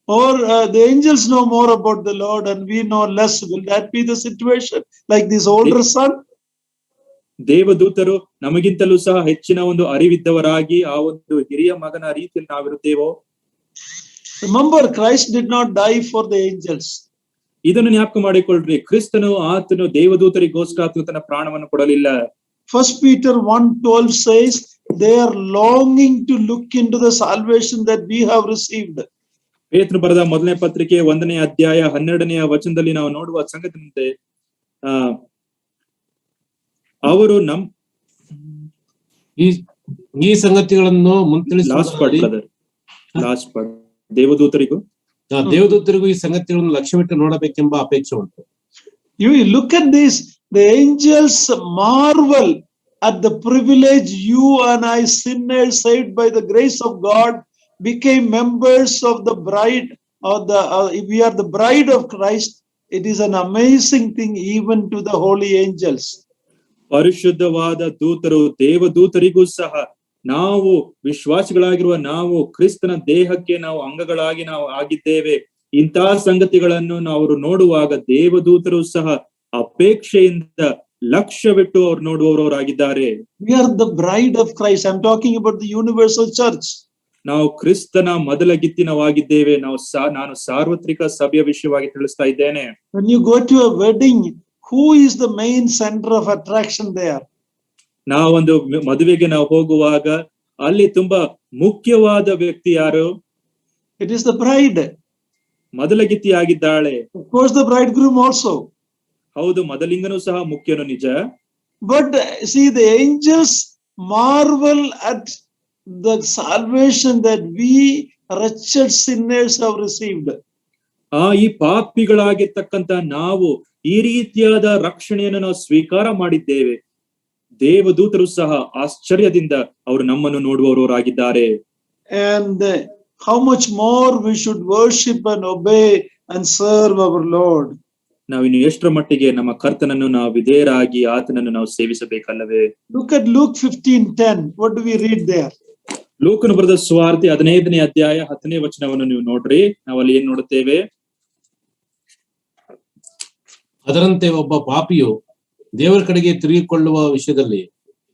Or the angels know more about the Lord and we know less? Will that be the situation like this older son? ದೇವದೂತರು ನಮಗಿಂತಲೂ ಸಹ ಹೆಚ್ಚಿನ ಒಂದು ಅರಿವಿದ್ದವರಾಗಿ ಆ ಒಂದು ಹಿರಿಯ ಮಗನ ರೀತಿಯಲ್ಲಿ ನಾವಿರುತ್ತೇವೋ? Remember, Christ did not die for the angels. ಇದನ್ನು ಜ್ಞಾಪಕ ಮಾಡಿಕೊಳ್ಳ್ರಿ, ಕ್ರಿಸ್ತನು ಆತನು ದೇವದೂತರಿಗೋಸ್ಕರ ಆತನು ತನ್ನ ಪ್ರಾಣವನ್ನು ಕೊಡಲಿಲ್ಲ. 1 Peter 1:12 says they are longing to look into the salvation that we have received. ಪೇತ್ರನು ಬರೆದ ಮೊದಲನೇ ಪತ್ರಿಕೆ 1ನೇ ಅಧ್ಯಾಯ 12ನೇ ವಚನದಲ್ಲಿ ನಾವು ನೋಡುವ ಸಂಗತಿಯಂತೆ, ಅವರು ಈ ಸಂಗತಿಗಳನ್ನು ಮುಂತಿಳಿಸುವ ದೇವದೂತರಿಗೂ ಈ ಸಂಗತಿಗಳನ್ನು ಲಕ್ಷ್ಯವಿಟ್ಟು ನೋಡಬೇಕೆಂಬ ಅಪೇಕ್ಷೆ ಉಂಟು. You look at this, the angels marvel at the privilege you and I, sinners saved by the grace of God, became members of the bride, or if we are the bride of Christ. It is an amazing thing even to the holy angels. ಪರಿಶುದ್ಧವಾದ ದೂತರು ದೇವದೂತರಿಗೂ ಸಹ ನಾವು ವಿಶ್ವಾಸಿಗಳಾಗಿರುವ ನಾವು ಕ್ರಿಸ್ತನ ದೇಹಕ್ಕೆ ನಾವು ಅಂಗಗಳಾಗಿ ನಾವು ಆಗಿದ್ದೇವೆ. ಇಂತಹ ಸಂಗತಿಗಳನ್ನು ನಾವು ನೋಡುವಾಗ ದೇವದೂತರು ಸಹ ಅಪೇಕ್ಷೆಯಿಂದ ಲಕ್ಷ್ಯವಿಟ್ಟು ಅವ್ರು ನೋಡುವವರಾಗಿದ್ದಾರೆ. We are the bride of Christ. I'm talking about the universal church. ನಾವು ಕ್ರಿಸ್ತನ ಮೊದಲ ಗಿತ್ತಿನವಾಗಿದ್ದೇವೆ. ನಾನು ಸಾರ್ವತ್ರಿಕ ಸಭೆಯ ವಿಷಯವಾಗಿ ತಿಳಿಸ್ತಾ ಇದ್ದೇನೆ. When you go to a wedding, who is the main center of attraction there? ನಾವೊಂದು ಮದುವೆಗೆ ನಾವು ಹೋಗುವಾಗ ಅಲ್ಲಿ ತುಂಬಾ ಮುಖ್ಯವಾದ ವ್ಯಕ್ತಿ ಯಾರು? It is the bride. ಮೊದಲ ಗಿತ್ತಿ ಆಗಿದ್ದಾಳೆ. Of course the bridegroom also. ಹೌದು, ಮದಲಿಂಗನೂ ಸಹ ಮುಖ್ಯನು, ನಿಜ. But see, the angels marvel at the salvation that we wretched sinners have received. ಈ ಪಾಪಿಗಳಾಗಿರ್ತಕ್ಕಂತ ನಾವು ಈ ರೀತಿಯಾದ ರಕ್ಷಣೆಯನ್ನು ನಾವು ಸ್ವೀಕಾರ ಮಾಡಿದ್ದೇವೆ. ದೇವದೂತರು ಸಹ ಆಶ್ಚರ್ಯದಿಂದ ಅವರು ನಮ್ಮನ್ನು ನೋಡುವವರಾಗಿದ್ದಾರೆ. And how much more we should worship and obey and serve our Lord. ನಾವಿನ್ನು ಎಷ್ಟರ ಮಟ್ಟಿಗೆ ನಮ್ಮ ಕರ್ತನನ್ನು ನಾವು ವಿಧೇಯರಾಗಿ ಆತನನ್ನು ನಾವು ಸೇವಿಸಬೇಕಲ್ಲವೇ? Look at Luke 15:10. What do we read there? ಲೂಕನು ಬರೆದ ಸುವಾರ್ತೆ 15ನೇ ಅಧ್ಯಾಯ 10ನೇ ವಚನವನ್ನು ನೀವು ನೋಡ್ರಿ. ನಾವಲ್ಲಿ ಏನ್ ನೋಡುತ್ತೇವೆ? ಅದರಂತೆ ಒಬ್ಬ ಪಾಪಿಯು ದೇವರ ಕಡೆಗೆ ತಿರುಗಿಕೊಳ್ಳುವ ವಿಷಯದಲ್ಲಿ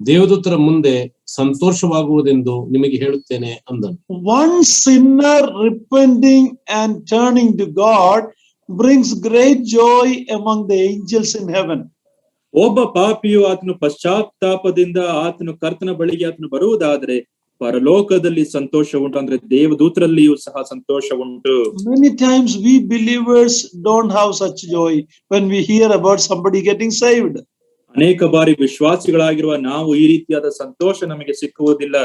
ದೇವದೂತರ ಮುಂದೆ ಸಂತೋಷವಾಗುವುದೆಂದು ನಿಮಗೆ ಹೇಳುತ್ತೇನೆ ಅಂದನು. One sinner repenting and turning to God brings great joy among the angels in heaven. ಒಬ್ಬ ಪಾಪಿಯು ಆತನು ಪಶ್ಚಾತ್ತಾಪದಿಂದ ಆತನು ಕರ್ತನ ಬಳಿಗೆ ಆತನು ಬರುವುದಾದ್ರೆ ಪರಲೋಕದಲ್ಲಿ ಸಂತೋಷ ಉಂಟು, ಅಂದ್ರೆ ದೇವದೂತರಲ್ಲಿಯೂ ಸಹ ಸಂತೋಷ ಉಂಟು. Many times we believers don't have such joy when we hear about somebody getting saved. ಅನೇಕ ಬಾರಿ ವಿಶ್ವಾಸಿಗಳಾಗಿರುವ ನಾವು ಈ ರೀತಿಯಾದ ಸಂತೋಷ ನಮಗೆ ಸಿಕ್ಕುವುದಿಲ್ಲ.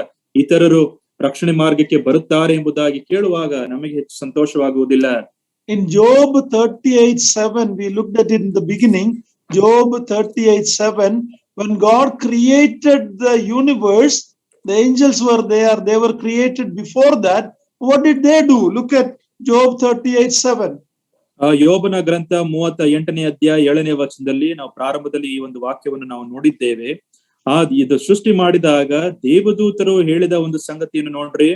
ಇತರರು ರಕ್ಷಣೆ ಮಾರ್ಗಕ್ಕೆ ಬರುತ್ತಾರೆ ಎಂಬುದಾಗಿ ಕೇಳುವಾಗ ನಮಗೆ ಹೆಚ್ಚು ಸಂತೋಷವಾಗುವುದಿಲ್ಲ. In Job 38:7, we looked at it in the beginning. Job 38:7, when God created the universe, the angels were there. They were created before that. What did they do? Look at Job 38:7. ಯೋಬನ ಗ್ರಂಥ 38ನೇ ಅಧ್ಯಾಯ 7ನೇ ವಚನದಲ್ಲಿ ನಾವು ಪ್ರಾರಂಭದಲ್ಲಿ ಈ ಒಂದು ವಾಕ್ಯವನ್ನು ನಾವು ನೋಡಿದ್ದೇವೆ. ಇದು ಸೃಷ್ಟಿ ಮಾಡಿದಾಗ ದೇವದೂತರು ಹೇಳಿದ ಒಂದು ಸಂಗತಿಯನ್ನು ನೋಡ್ರಿ.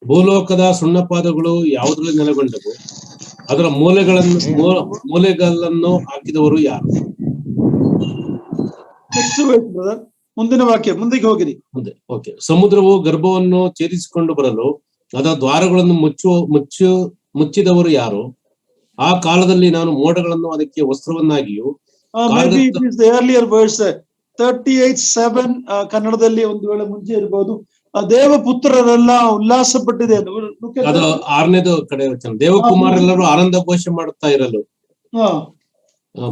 ಭೂಲೋಕದ ಸುಣ್ಣಪಾದಗಳು ಯಾವುದ್ರಲ್ಲಿ ನೆಲೆಗೊಂಡವು? ಅದರ ಮೂಲೆಗಲ್ಲನ್ನು ಹಾಕಿದವರು ಯಾರು? ಮುಂದಿನ ವಾಕ್ಯ, ಮುಂದಕ್ಕೆ ಹೋಗಿರಿ. ಓಕೆ. ಸಮುದ್ರವು ಗರ್ಭವನ್ನು ಛೇದಿಸಿಕೊಂಡು ಬರಲು ಅದರ ದ್ವಾರಗಳನ್ನು ಮುಚ್ಚಿದವರು ಯಾರು? ಆ ಕಾಲದಲ್ಲಿ ನಾನು ಮೋಡಗಳನ್ನು ಅದಕ್ಕೆ ವಸ್ತ್ರವನ್ನಾಗಿಯೂ. Maybe it is the earlier verse 38:7 ಕನ್ನಡದಲ್ಲಿ ಒಂದು ವೇಳೆ ಮುಂಚೆ ಇರಬಹುದು. ದೇವಪುತ್ರರೆಲ್ಲ ಉಲ್ಲಾಸ ಪಟ್ಟಿದೆ. ಅದು 6ನೇದು ಕಡೆ ವಚನ. ದೇವಕುಮಾರೆಲ್ಲರೂ ಆನಂದ ಘೋಷ ಮಾಡುತ್ತಾ ಇರಲು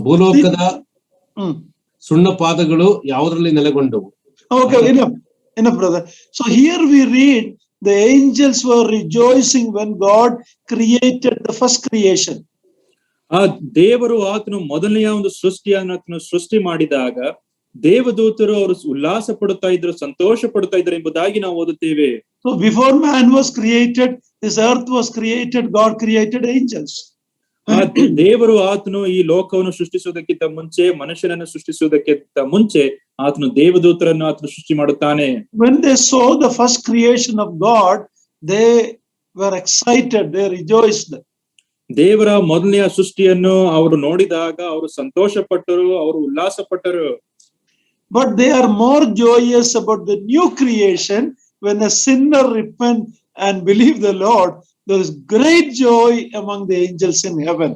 ಭೂಲೋಕದ ಸುಣ್ಣಪಾದಗಳು ಯಾವುದರಲ್ಲಿ ನೆಲೆಗೊಂಡವು? Okay, enough brother. So here we read the angels were rejoicing when God created the first creation. ದೇವರು ಆತನು ಮೊದಲನೆಯ ಒಂದು ಸೃಷ್ಟಿಯನ್ನು ಸೃಷ್ಟಿ ಮಾಡಿದಾಗ ದೇವದೂತರು ಅವರು ಉಲ್ಲಾಸ ಪಡುತ್ತಾ ಇದ್ರು, ಸಂತೋಷ ಪಡುತ್ತಾ ಇದ್ರು ಎಂಬುದಾಗಿ ನಾವು ಓದುತ್ತೇವೆ. So before man was created, this earth was created, God created angels. ದೇವರು ಆತನು ಈ ಲೋಕವನ್ನು ಸೃಷ್ಟಿಸುವುದಕ್ಕಿಂತ ಮುಂಚೆ, ಮನುಷ್ಯನನ್ನು ಸೃಷ್ಟಿಸುವುದಕ್ಕಿಂತ ಮುಂಚೆ ಆತನು ದೇವದೂತರನ್ನು ಆತನು ಸೃಷ್ಟಿ ಮಾಡುತ್ತಾನೆ. When they saw the first creation of God, they were excited, they rejoiced. ದೇವರ ಮೊದಲನೆಯ ಸೃಷ್ಟಿಯನ್ನು ಅವರು ನೋಡಿದಾಗ ಅವರು ಸಂತೋಷ ಪಟ್ಟರು, ಅವರು ಉಲ್ಲಾಸ ಪಟ್ಟರು. But they are more joyous about the new creation. When a sinner repent and believe the Lord, there is great joy among the angels in heaven.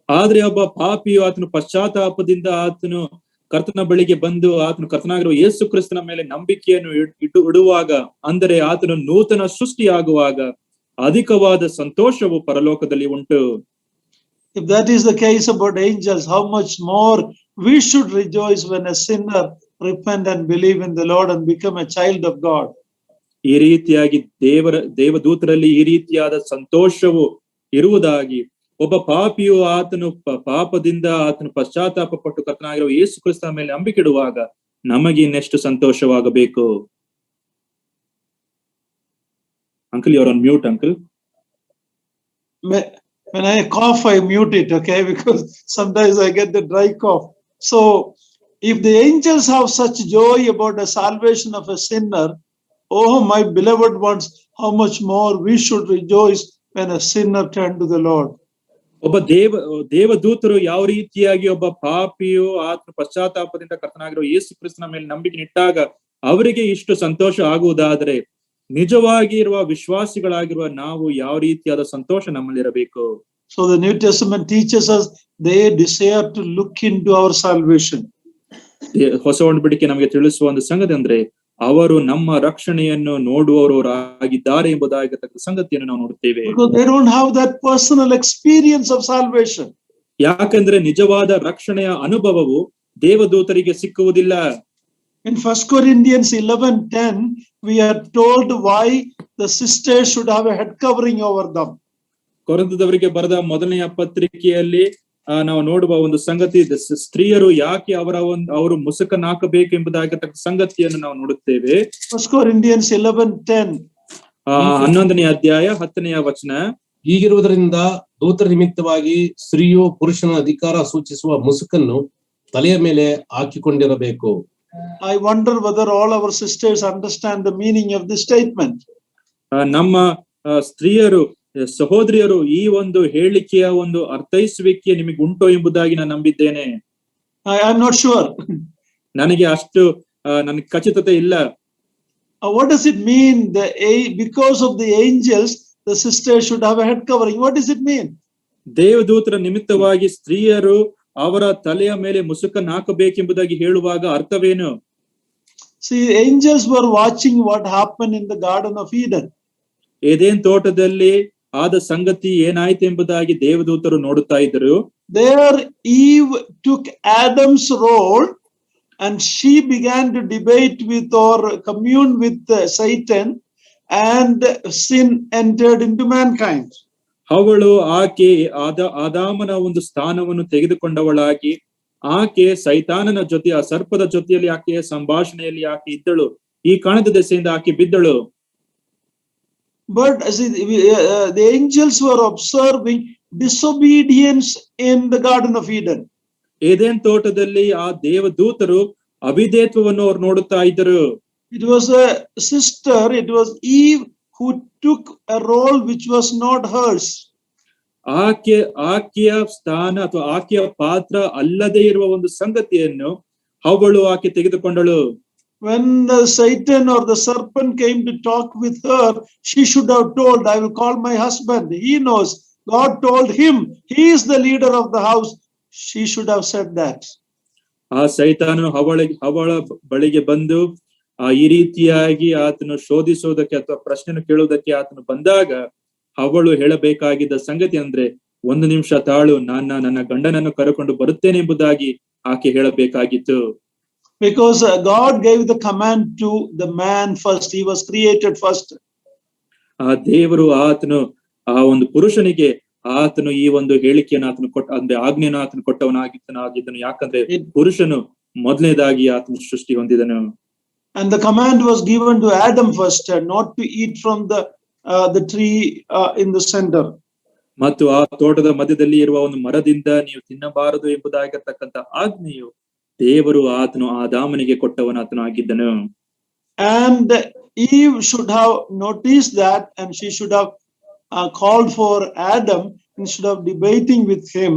ಆದ್ರೆ ಒಬ್ಬ ಪಾಪಿಯು ಆತನು ಪಶ್ಚಾತ್ತಾಪದಿಂದ ಆತನು ಕರ್ತನ ಬಳಿಗೆ ಬಂದು ಆತನು ಕರ್ತನಾಗಿರುವ ಯೇಸು ಕ್ರಿಸ್ತನ ಮೇಲೆ ನಂಬಿಕೆಯನ್ನು ಇಡುವಾಗ, ಅಂದರೆ ಆತನು ನೂತನ ಸೃಷ್ಟಿಯಾಗುವಾಗ ಅಧಿಕವಾದ ಸಂತೋಷವು ಪರಲೋಕದಲ್ಲಿ ಉಂಟು. If that is the case about angels, how much more we should rejoice when a sinner repent and believe in the Lord and become a child of God. ಈ ರೀತಿಯಾಗಿ ದೇವದೂತರಲ್ಲಿ ಈ ರೀತಿಯಾದ ಸಂತೋಷವು ಇರುವುದಾಗಿ ಒಬ್ಬ ಪಾಪಿಯು ಆತನು ಪಾಪದಿಂದ ಆತನು ಪಶ್ಚಾತ್ತಾಪ ಪಟ್ಟು ಕರ್ತನಾಗಿರುವ ಯೇಸು ಕ್ರಿಸ್ತನ ಮೇಲೆ ನಂಬಿಕೆ ಇಡುವಾಗ ನಮಗೆ ಇನ್ನೆಷ್ಟು ಸಂತೋಷವಾಗಬೇಕು. Uncle, you're on mute, uncle. When I cough, I mute it, okay? Because sometimes I get the dry cough. So, if the angels have such joy about the salvation of a sinner, oh, my beloved ones, how much more we should rejoice when a sinner turn to the Lord. ಒಬ್ಬ ದೇವದೂತರು ಯಾವ ರೀತಿಯಾಗಿ ಒಬ್ಬ ಪಾಪಿಯು ಆತ್ಮ ಪಶ್ಚಾತ್ತಾಪದಿಂದ ಕರ್ತನಾಗಿರುವ ಯೇಸು ಕ್ರಿಸ್ತನ ಮೇಲೆ ನಂಬಿಕೆ ಇಟ್ಟಾಗ ಅವರಿಗೆ ಇಷ್ಟು ಸಂತೋಷ ಆಗುವುದಾದರೆ ನಿಜವಾಗಿ ಇರುವ ವಿಶ್ವಾಸಿಗಳಾಗಿರುವ ನಾವು ಯಾವ ರೀತಿಯಾದ ಸಂತೋಷ ನಮ್ಮಲ್ಲಿರಬೇಕು. So the New Testament teaches us they desire to look into our salvation. ಹೊಸ ಒಡಂಬಡಿಕೆ ನಮಗೆ ತಿಳಿಸುವ ಒಂದು ಸಂಗತಿ ಅಂದ್ರೆ ಅವರು ನಮ್ಮ ರಕ್ಷಣೆಯನ್ನು ನೋಡುವವರಾಗಿದ್ದಾರೆ ಎಂಬುದಾಗಿರತಕ್ಕ ಸಂಗತಿಯನ್ನು ನಾವು ನೋಡುತ್ತೇವೆ. Because they don't have that personal experience of salvation. ಯಾಕಂದ್ರೆ ನಿಜವಾದ ರಕ್ಷಣೆಯ ಅನುಭವವು ದೇವದೂತರಿಗೆ ಸಿಕ್ಕುವುದಿಲ್ಲ. In 1 Corinthians 11:10, we are told why the sisters should have a head covering over them. ಕೊರಿಂಥದವರಿಗೆ ಬರೆದ ಮೊದಲನೆಯ ಪತ್ರಿಕೆಯಲ್ಲಿ ನಾವು ನೋಡುವ ಒಂದು ಸಂಗತಿ, ಸ್ತ್ರೀಯರು ಯಾಕೆ ಅವರು ಮುಸುಕನ್ನು ಹಾಕಬೇಕೆಂಬುದಾಗಿರತಕ್ಕ ಸಂಗತಿಯನ್ನು ನಾವು ನೋಡುತ್ತೇವೆ. 1 Corinthians 11:10. 11ನೇ ಅಧ್ಯಾಯ 10ನೇ ವಚನ. ಹೀಗಿರುವುದರಿಂದ ದೂತರ ನಿಮಿತ್ತವಾಗಿ ಸ್ತ್ರೀಯು ಪುರುಷನ ಅಧಿಕಾರ ಸೂಚಿಸುವ ಮುಸುಕನ್ನು ತಲೆಯ ಮೇಲೆ ಹಾಕಿಕೊಂಡಿರಬೇಕು. I wonder whether all our sisters understand the meaning of this statement. ನಮ್ಮ ಸ್ತ್ರೀಯರು ಸಹೋದರಿಯರು ಈ ಒಂದು ಹೇಳಿಕೆಯ ಒಂದು ಅರ್ಥೈಸುವಿಕೆ ನಿಮಗೆ ಉಂಟೋ ಎಂಬುದಾಗಿ ನಾನು ನಂಬಿದ್ದೇನೆ. I am not sure. ನನಗೆ ಅಷ್ಟು ನನಗೆ ಖಚಿತತೆ ಇಲ್ಲ. What does it mean? Because of the angels, the sisters should have a head covering. What does it mean? ದೇವದೂತರ ನಿಮಿತ್ತವಾಗಿ ಸ್ತ್ರೀಯರು ಅವರ ತಲೆಯ ಮೇಲೆ ಮುಸುಕನ್ನು ಹಾಕಬೇಕೆಂಬುದಾಗಿ ಹೇಳುವಾಗ ಅರ್ಥವೇನು? See, angels were watching what happened in the Garden of Eden. Eden ತೋಟದಲ್ಲಿ ಆದ ಸಂಗತಿ ಏನಾಯ್ತು ಎಂಬುದಾಗಿ ದೇವದೂತರು ನೋಡುತ್ತಾ ಇದ್ದರು. There Eve took Adam's role and she began to debate with or commune with Satan, and sin entered into mankind. ಅವಳು ಆಕೆ ಆದಾಮನ ಒಂದು ಸ್ಥಾನವನ್ನು ತೆಗೆದುಕೊಂಡವಳಾಗಿ ಆಕೆ ಸೈತಾನನ ಜೊತೆ ಆ ಸರ್ಪದ ಜೊತೆಯಲ್ಲಿ ಆಕೆಯ ಸಂಭಾಷಣೆಯಲ್ಲಿ ಆಕೆ ಇದ್ದಳು. ಈ ಕಾಣದ ದೆಸೆಯಿಂದ ಆಕೆ ಬಿದ್ದಳು. But the angels were observing disobedience in the Garden of Eden. Eden ತೋಟದಲ್ಲಿ ಆ ದೇವದೂತರು ಅವಿಧೇಯತ್ವವನ್ನು ಅವರು ನೋಡುತ್ತಾ ಇದ್ದರು. It was a sister, it was Eve who took a role which was not hers. ಆಕೆಯ ಸ್ಥಾನ ಅಥವಾ ಆಕೆಯ ಪಾತ್ರ ಅಲ್ಲದೆ ಇರುವ ಒಂದು ಸಂಗತಿಯನ್ನು ಅವಳು ಆಕೆ ತೆಗೆದುಕೊಂಡಳು. When the Satan or the serpent came to talk with her, she should have told, I will call my husband. He knows. God told him, he is the leader of the house. She should have said that. ಆ ಸೈತಾನನು ಅವಳ ಬಳಿಗೆ ಬಂದು ಈ ರೀತಿಯಾಗಿ ಆತನು ಶೋಧಿಸೋದಕ್ಕೆ ಅಥವಾ ಪ್ರಶ್ನೆ ಕೇಳುವುದಕ್ಕೆ ಆತನು ಬಂದಾಗ ಅವಳು ಹೇಳಬೇಕಾಗಿದ್ದ ಸಂಗತಿ ಅಂದ್ರೆ, 1 ನಿಮಿಷ ತಾಳು, ನನ್ನ ಗಂಡನನ್ನು ಕರೆಕೊಂಡು ಬರುತ್ತೇನೆ ಎಂಬುದಾಗಿ ಆಕೆ ಹೇಳಬೇಕಾಗಿತ್ತು. Because God gave the command to the man first. He was created first. ಆ ದೇವರು ಆತನು ಆ ಒಂದು ಪುರುಷನಿಗೆ ಆತನು ಈ ಒಂದು ಹೇಳಿಕೆಯನ್ನು ಆತನು ಅಂದ್ರೆ ಆಜ್ಞೆಯನ್ನು ಆತನು ಕೊಟ್ಟವನಾಗಿದ್ದನು. ಯಾಕಂದ್ರೆ ಪುರುಷನು ಮೊದಲನೇದಾಗಿ ಆತನು ಸೃಷ್ಟಿ ಹೊಂದಿದನು. And the command was given to Adam first, not to eat from the tree in the center. ಮತ್ತು ಆ ತೋಟದ ಮಧ್ಯದಲ್ಲಿ ಇರುವ ಒಂದು ಮರದಿಂದ ನೀವು ತಿನ್ನಬಾರದು ಎಂಬುದಾಗಿರ್ತಕ್ಕಂಥ ಆಜ್ಞೆಯು ದೇವರು ಆತನು ಆದಾಮನಿಗೆ ಕೊಟ್ಟವನಾತನು ಆಗಿದ್ದನು. And Eve should have noticed that, and she should have called for Adam instead of debating with him,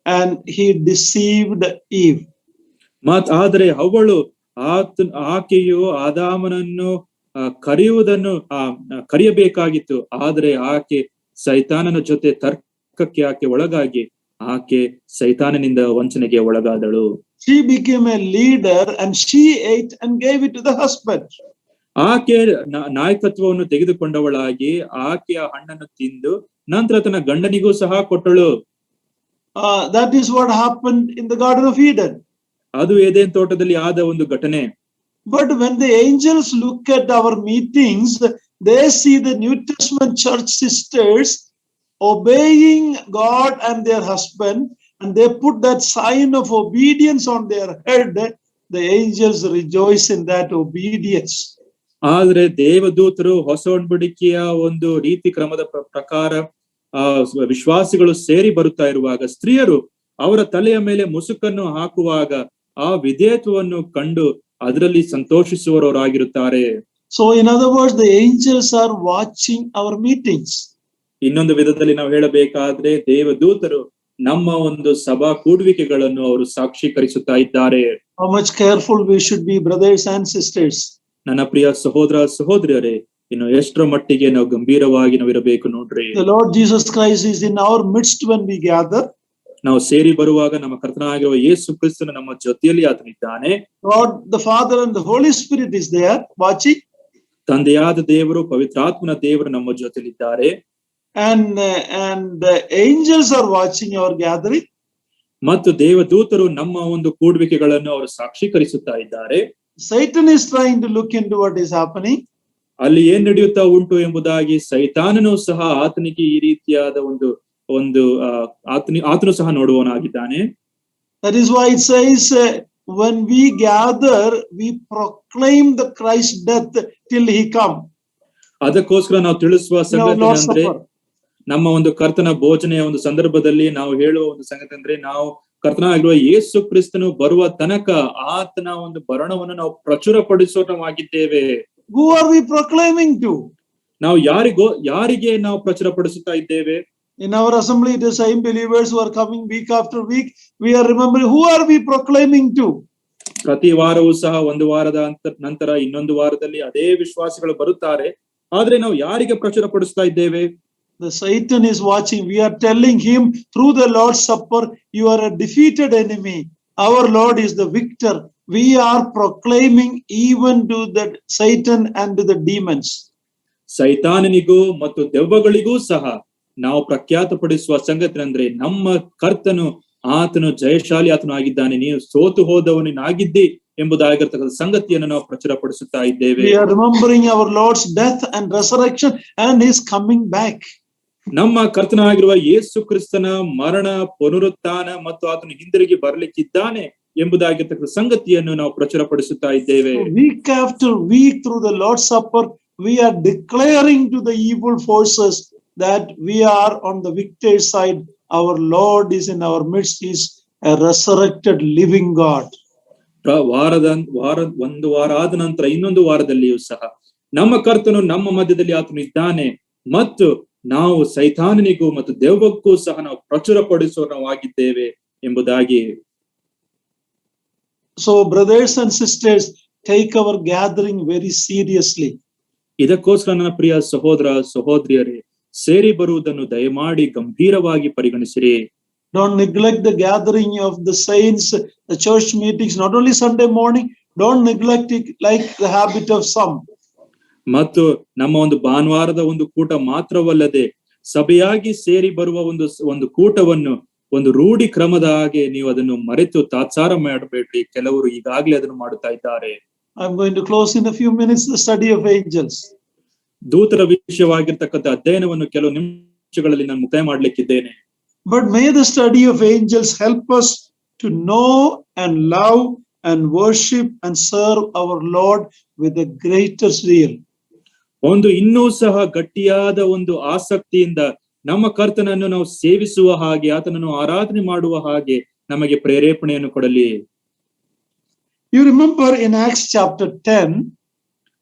and he deceived Eve. ಆದರೆ ಅವಳು ಆಕೆಯು ಆದಾಮನನ್ನು ಕರೆಯಬೇಕಾಗಿತ್ತು. ಆದರೆ ಆಕೆ ಸೈತಾನನ ಜೊತೆ ತರ್ಕಕ್ಕೆ ಆಕೆ ಒಳಗಾಗಿ ಆಕೆ ಸೈತಾನನಿಂದ ವಂಚನೆಗೆ ಒಳಗಾದಳು. She became a leader and she ate and gave it to the husband. ಆಕೆ ನಾಯಕತ್ವವನ್ನು ತೆಗೆದುಕೊಂಡವಳಾಗಿ ಆಕೆಯ ಹಣ್ಣನ್ನು ತಿಂದು ನಂತರ ತನ್ನ ಗಂಡನಿಗೂ ಸಹ ಕೊಟ್ಟಳು. That is what happened in the Garden of Eden. ಅದು ಏದೇನ್ ತೋಟದಲ್ಲಿ ಆದ ಒಂದು ಘಟನೆ. But when the angels look at our meetings, they see the New Testament church sisters obeying God and their husband, and they put that sign of obedience on their head. The angels rejoice in that obedience. ಆದ್ರೆ ದೇವದೂತರು ಹೊಸ ಒಡಂಬಡಿಕೆಯ ಒಂದು ರೀತಿ ಕ್ರಮದ ಪ್ರಕಾರ ವಿಶ್ವಾಸಿಗಳು ಸೇರಿ ಬರುತ್ತಾ ಇರುವಾಗ ಸ್ತ್ರೀಯರು ಅವರ ತಲೆಯ ಮೇಲೆ ಮುಸುಕನ್ನು ಹಾಕುವಾಗ ಆ ವಿಧೇಯತ್ವವನ್ನು ಕಂಡು ಅದರಲ್ಲಿ ಸಂತೋಷಿಸುವವರಾಗಿರುತ್ತಾರೆ. So in other words, the angels are watching our meetings. ಇನ್ನೊಂದು ವಿಧದಲ್ಲಿ ನಾವು ಹೇಳಬೇಕಾದ್ರೆ ದೇವದೂತರು ನಮ್ಮ ಒಂದು ಸಭಾ ಕೂಡುವಿಕೆಗಳನ್ನು ಅವರು ಸಾಕ್ಷೀಕರಿಸುತ್ತಾ ಇದ್ದಾರೆ. How much careful we should be, brothers and sisters. ನನ್ನ ಪ್ರಿಯ ಸಹೋದರ ಸಹೋದರಿಯರೇ, ಇನ್ನು ಎಷ್ಟರ ಮಟ್ಟಿಗೆ ನಾವು ಗಂಭೀರವಾಗಿ ನಾವಿರಬೇಕು ನೋಡ್ರಿ. The Lord Jesus Christ is in our midst when we gather. ನಾವು ಸೇರಿ ಬರುವಾಗ ನಮ್ಮ ಕರ್ತನಾಗಿರುವ ಯೇಸು ಕ್ರಿಸ್ತನು ನಮ್ಮ ಜೊತೆಯಲ್ಲಿ ಆತನಿದ್ದಾನೆ. God the Father and the Holy Spirit is there watching. ತಂದೆಯಾದ ದೇವರು, ಪವಿತ್ರಾತ್ಮನ ದೇವರು ನಮ್ಮ ಜೊತೆಲಿದ್ದಾರೆ. And the angels are watching our gathering. ಮತ್ತು ದೇವದೂತರು ನಮ್ಮ ಒಂದು ಕೂಡುವಿಕೆಗಳನ್ನು ಅವರು ಸಾಕ್ಷೀಕರಿಸುತ್ತಾ ಇದ್ದಾರೆ. Satan is trying to look into what is happening. ಅಲ್ಲಿ ಏನ್ ನಡೆಯುತ್ತಾ ಉಂಟು ಎಂಬುದಾಗಿ ಸೈತಾನನು ಸಹ ಆತನಿಗೆ ಈ ರೀತಿಯಾದ ಒಂದು ಆತನು ಸಹ ನೋಡುವವನಾಗಿದ್ದಾನೆ. That is why it says, when we gather, we proclaim the Christ's death till he come. ಅದಕ್ಕೋಸ್ಕರ ನಾವು ತಿಳಿಸುವ ಸಂಗತಿ Lord's ಅಂದ್ರೆ, Supper. ನಮ್ಮ ಒಂದು ಕರ್ತನ ಭೋಜನೆಯ ಒಂದು ಸಂದರ್ಭದಲ್ಲಿ ನಾವು ಹೇಳುವ ಒಂದು ಸಂಗತಿ ಅಂದ್ರೆ, ನಾವು ಕರ್ತನಾಗಿರುವ ಯೇಸು ಕ್ರಿಸ್ತನು ಬರುವ ತನಕ ಆತನ ಒಂದು ಮರಣವನ್ನು ನಾವು ಪ್ರಚುರಪಡಿಸೋಣವಾಗಿದ್ದೇವೆ. Who are we proclaiming to? ನಾವು ಯಾರಿಗೆ ನಾವು ಪ್ರಚುರಪಡಿಸುತ್ತಾ ಇದ್ದೇವೆ? In our assembly, the same believers who are coming week after week, we are remembering, who are we proclaiming to? ಪ್ರತಿ ವಾರವೂ ಸಹ ಒಂದು ವಾರದ ನಂತರ ಇನ್ನೊಂದು ವಾರದಲ್ಲಿ ಅದೇ ವಿಶ್ವಾಸಿಗಳು ಬರುತ್ತಾರೆ. ಆದ್ರೆ ನಾವು ಯಾರಿಗೆ ಪ್ರಚುರಪಡಿಸ್ತಾ ಇದ್ದೇವೆ? The Satan is watching. We are telling him through the Lord's Supper, you are a defeated enemy. Our Lord is the victor. We are proclaiming even to that Satan and to the demons. ಸೈತಾನನಿಗೂ ಮತ್ತು ದೆವ್ವಗಳಿಗೂ ಸಹ ನಾವು ಪ್ರಖ್ಯಾತಪಡಿಸುವ ಸಂಗತಿ ಅಂದ್ರೆ, ನಮ್ಮ ಕರ್ತನು ಆತನು ಜಯಶಾಲಿ ಆತನು ಆಗಿದ್ದಾನೆ, ನೀನು ಸೋತು ಹೋದವನಾಗಿದ್ದಿ ಎಂಬುದಾಗಿರ್ತಕ್ಕಂಥ ಸಂಗತಿಯನ್ನು ನಾವು ಪ್ರಚುರಪಡಿಸುತ್ತಾ ಇದ್ದೇವೆ. We are remembering our Lord's death and resurrection and his coming back. ನಮ್ಮ ಕರ್ತನಾಗಿರುವ ಯೇಸು ಕ್ರಿಸ್ತನ ಮರಣ, ಪುನರುತ್ಥಾನ ಮತ್ತು ಆತನು ಹಿಂದಿರುಗಿ ಬರಲಿಕ್ಕಿದ್ದಾನೆ ಎಂಬುದಾಗಿರ್ತಕ್ಕಂಥ ಸಂಗತಿಯನ್ನು ನಾವು ಪ್ರಚುರಪಡಿಸುತ್ತಾ ಇದ್ದೇವೆ. Week after week through the Lord's Supper, we are declaring to the evil forces that we are on the victor's side. Our Lord is in our midst. He is a resurrected living God. ಒಂದು ವಾರ ಆದ ನಂತರ ಇನ್ನೊಂದು ವಾರದಲ್ಲಿಯೂ ಸಹ ನಮ್ಮ ಕರ್ತನು ನಮ್ಮ ಮಧ್ಯದಲ್ಲಿ ಆತನು ಇದ್ದಾನೆ, ಮತ್ತು ನಾವು ಸೈತಾನನಿಗೂ ಮತ್ತು ದೆವ್ವಕ್ಕೂ ಸಹ ನಾವು ಪ್ರಚುರಪಡಿಸುವವರಾಗಿದ್ದೇವೆ ಎಂಬುದಾಗಿ. So brothers and sisters, take our gathering very seriously. ಇದಕ್ಕೋಸ್ಕರ ನನ್ನ ಪ್ರಿಯ ಸಹೋದರ ಸಹೋದರಿಯರೇ, ಸೇರಿ ಬರುವುದನ್ನು ದಯಮಾಡಿ ಗಂಭೀರವಾಗಿ ಪರಿಗಣಿಸಿರಿ. Don't neglect the gathering of the saints, the church meetings, not only Sunday morning. Don't neglect it like the habit of some. ಮತ್ತು ನಮ್ಮ ಒಂದು ಭಾನುವಾರದ ಒಂದು ಕೂಟ ಮಾತ್ರವಲ್ಲದೆ, ಸಭೆಯಾಗಿ ಸೇರಿ ಬರುವ ಒಂದು ಕೂಟವನ್ನು ಒಂದು ರೂಢಿ ಕ್ರಮದ ಹಾಗೆ ನೀವು ಅದನ್ನು ಮರೆತು ತಾತ್ಸಾರ ಮಾಡಬೇಡ್ರಿ. ಕೆಲವರು ಈಗಾಗಲೇ ಅದನ್ನು ಮಾಡುತ್ತಾ ಇದ್ದಾರೆ. I'm going to close in a few minutes the study of angels. ದೂತರ ವಿಷಯವಾಗಿರ್ತಕ್ಕಂಥ ಅಧ್ಯಯನವನ್ನು ಕೆಲವು ನಿಮಿಷಗಳಲ್ಲಿ ನಾನು ಮುಕ್ತಾಯ ಮಾಡ್ಲಿಕ್ಕಿದ್ದೇನೆ. But may the study of angels help us to know and love and worship and serve our Lord with the greatest zeal. ಒಂದು ಇನ್ನೂ ಸಹ ಗಟ್ಟಿಯಾದ ಒಂದು ಆಸಕ್ತಿಯಿಂದ ನಮ್ಮ ಕರ್ತನನ್ನು ನಾವು ಸೇವಿಸುವ ಹಾಗೆ, ಆತನನ್ನು ಆರಾಧನೆ ಮಾಡುವ ಹಾಗೆ ನಮಗೆ ಪ್ರೇರೇಪಣೆಯನ್ನು ಕೊಡಲಿ. You remember in Acts chapter 10,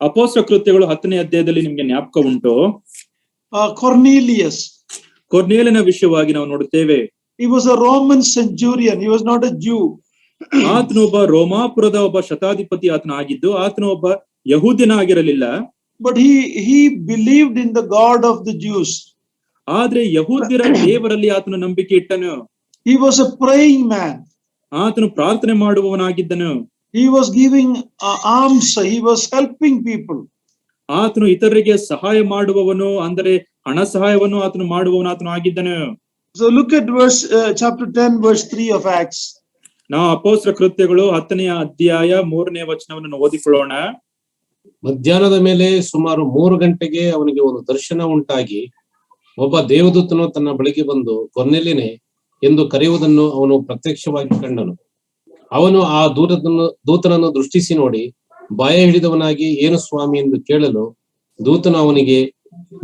ಅಪೊಸ್ತಲ ಕೃತ್ಯಗಳು 10ನೇ ಅಧ್ಯಾಯದಲ್ಲಿ ನಿಮ್ಗೆ ಜ್ಞಾಪಕ ಉಂಟು, Cornelius. ಕೊರ್ನೇಲನ ವಿಷಯವಾಗಿ ನಾವು ನೋಡುತ್ತೇವೆ. He was a Roman centurion. He was not a Jew. ಆತನು ಒಬ್ಬ ರೋಮಾಪುರದ ಒಬ್ಬ ಶತಾಧಿಪತಿ ಆತನಾಗಿದ್ದು, ಆತನು ಒಬ್ಬ ಯಹೂದ್ಯನಾಗಿರಲಿಲ್ಲ. But he believed in the God of the Jews. ಆದ್ರೆ ಯಹೂದ್ಯರ ದೇವರಲ್ಲಿ ಆತನು ನಂಬಿಕೆ ಇಟ್ಟನು. He was a praying man. ಆತನು ಪ್ರಾರ್ಥನೆ ಮಾಡುವವನಾಗಿದ್ದನು. He was giving alms. He was helping people. ಆತನು ಇತರರಿಗೆ ಸಹಾಯ ಮಾಡುವವನು, ಅಂದರೆ ಹಣ ಸಹಾಯವನ್ನು ಆತನು ಮಾಡುವವನು ಆತನು ಆಗಿದ್ದನು. So look at chapter 10 verse 3 of Acts. ನಾವು ಅಪೊಸ್ತಲ ಕೃತ್ಯಗಳು 10ನೇ ಅಧ್ಯಾಯ 3ನೇ ವಚನವನ್ನು ಓದಿಕೊಳ್ಳೋಣ. ಮಧ್ಯಾಹ್ನದ ಮೇಲೆ ಸುಮಾರು 3 ಗಂಟೆಗೆ ಅವನಿಗೆ ಒಂದು ದರ್ಶನ ಉಂಟಾಗಿ, ಒಬ್ಬ ದೇವದೂತನು ತನ್ನ ಬಳಿಗೆ ಬಂದು ಕೊರ್ನೆಲ್ಯನೇ ಎಂದು ಕರೆಯುವುದನ್ನು ಅವನು ಪ್ರತ್ಯಕ್ಷವಾಗಿ ಕಂಡನು. ಅವನು ಆ ದೂತನನ್ನು ದೃಷ್ಟಿಸಿ ನೋಡಿ ಭಯ ಹಿಡಿದವನಾಗಿ, ಏನು ಸ್ವಾಮಿ ಎಂದು ಕೇಳಲು, ದೂತನು ಅವನಿಗೆ,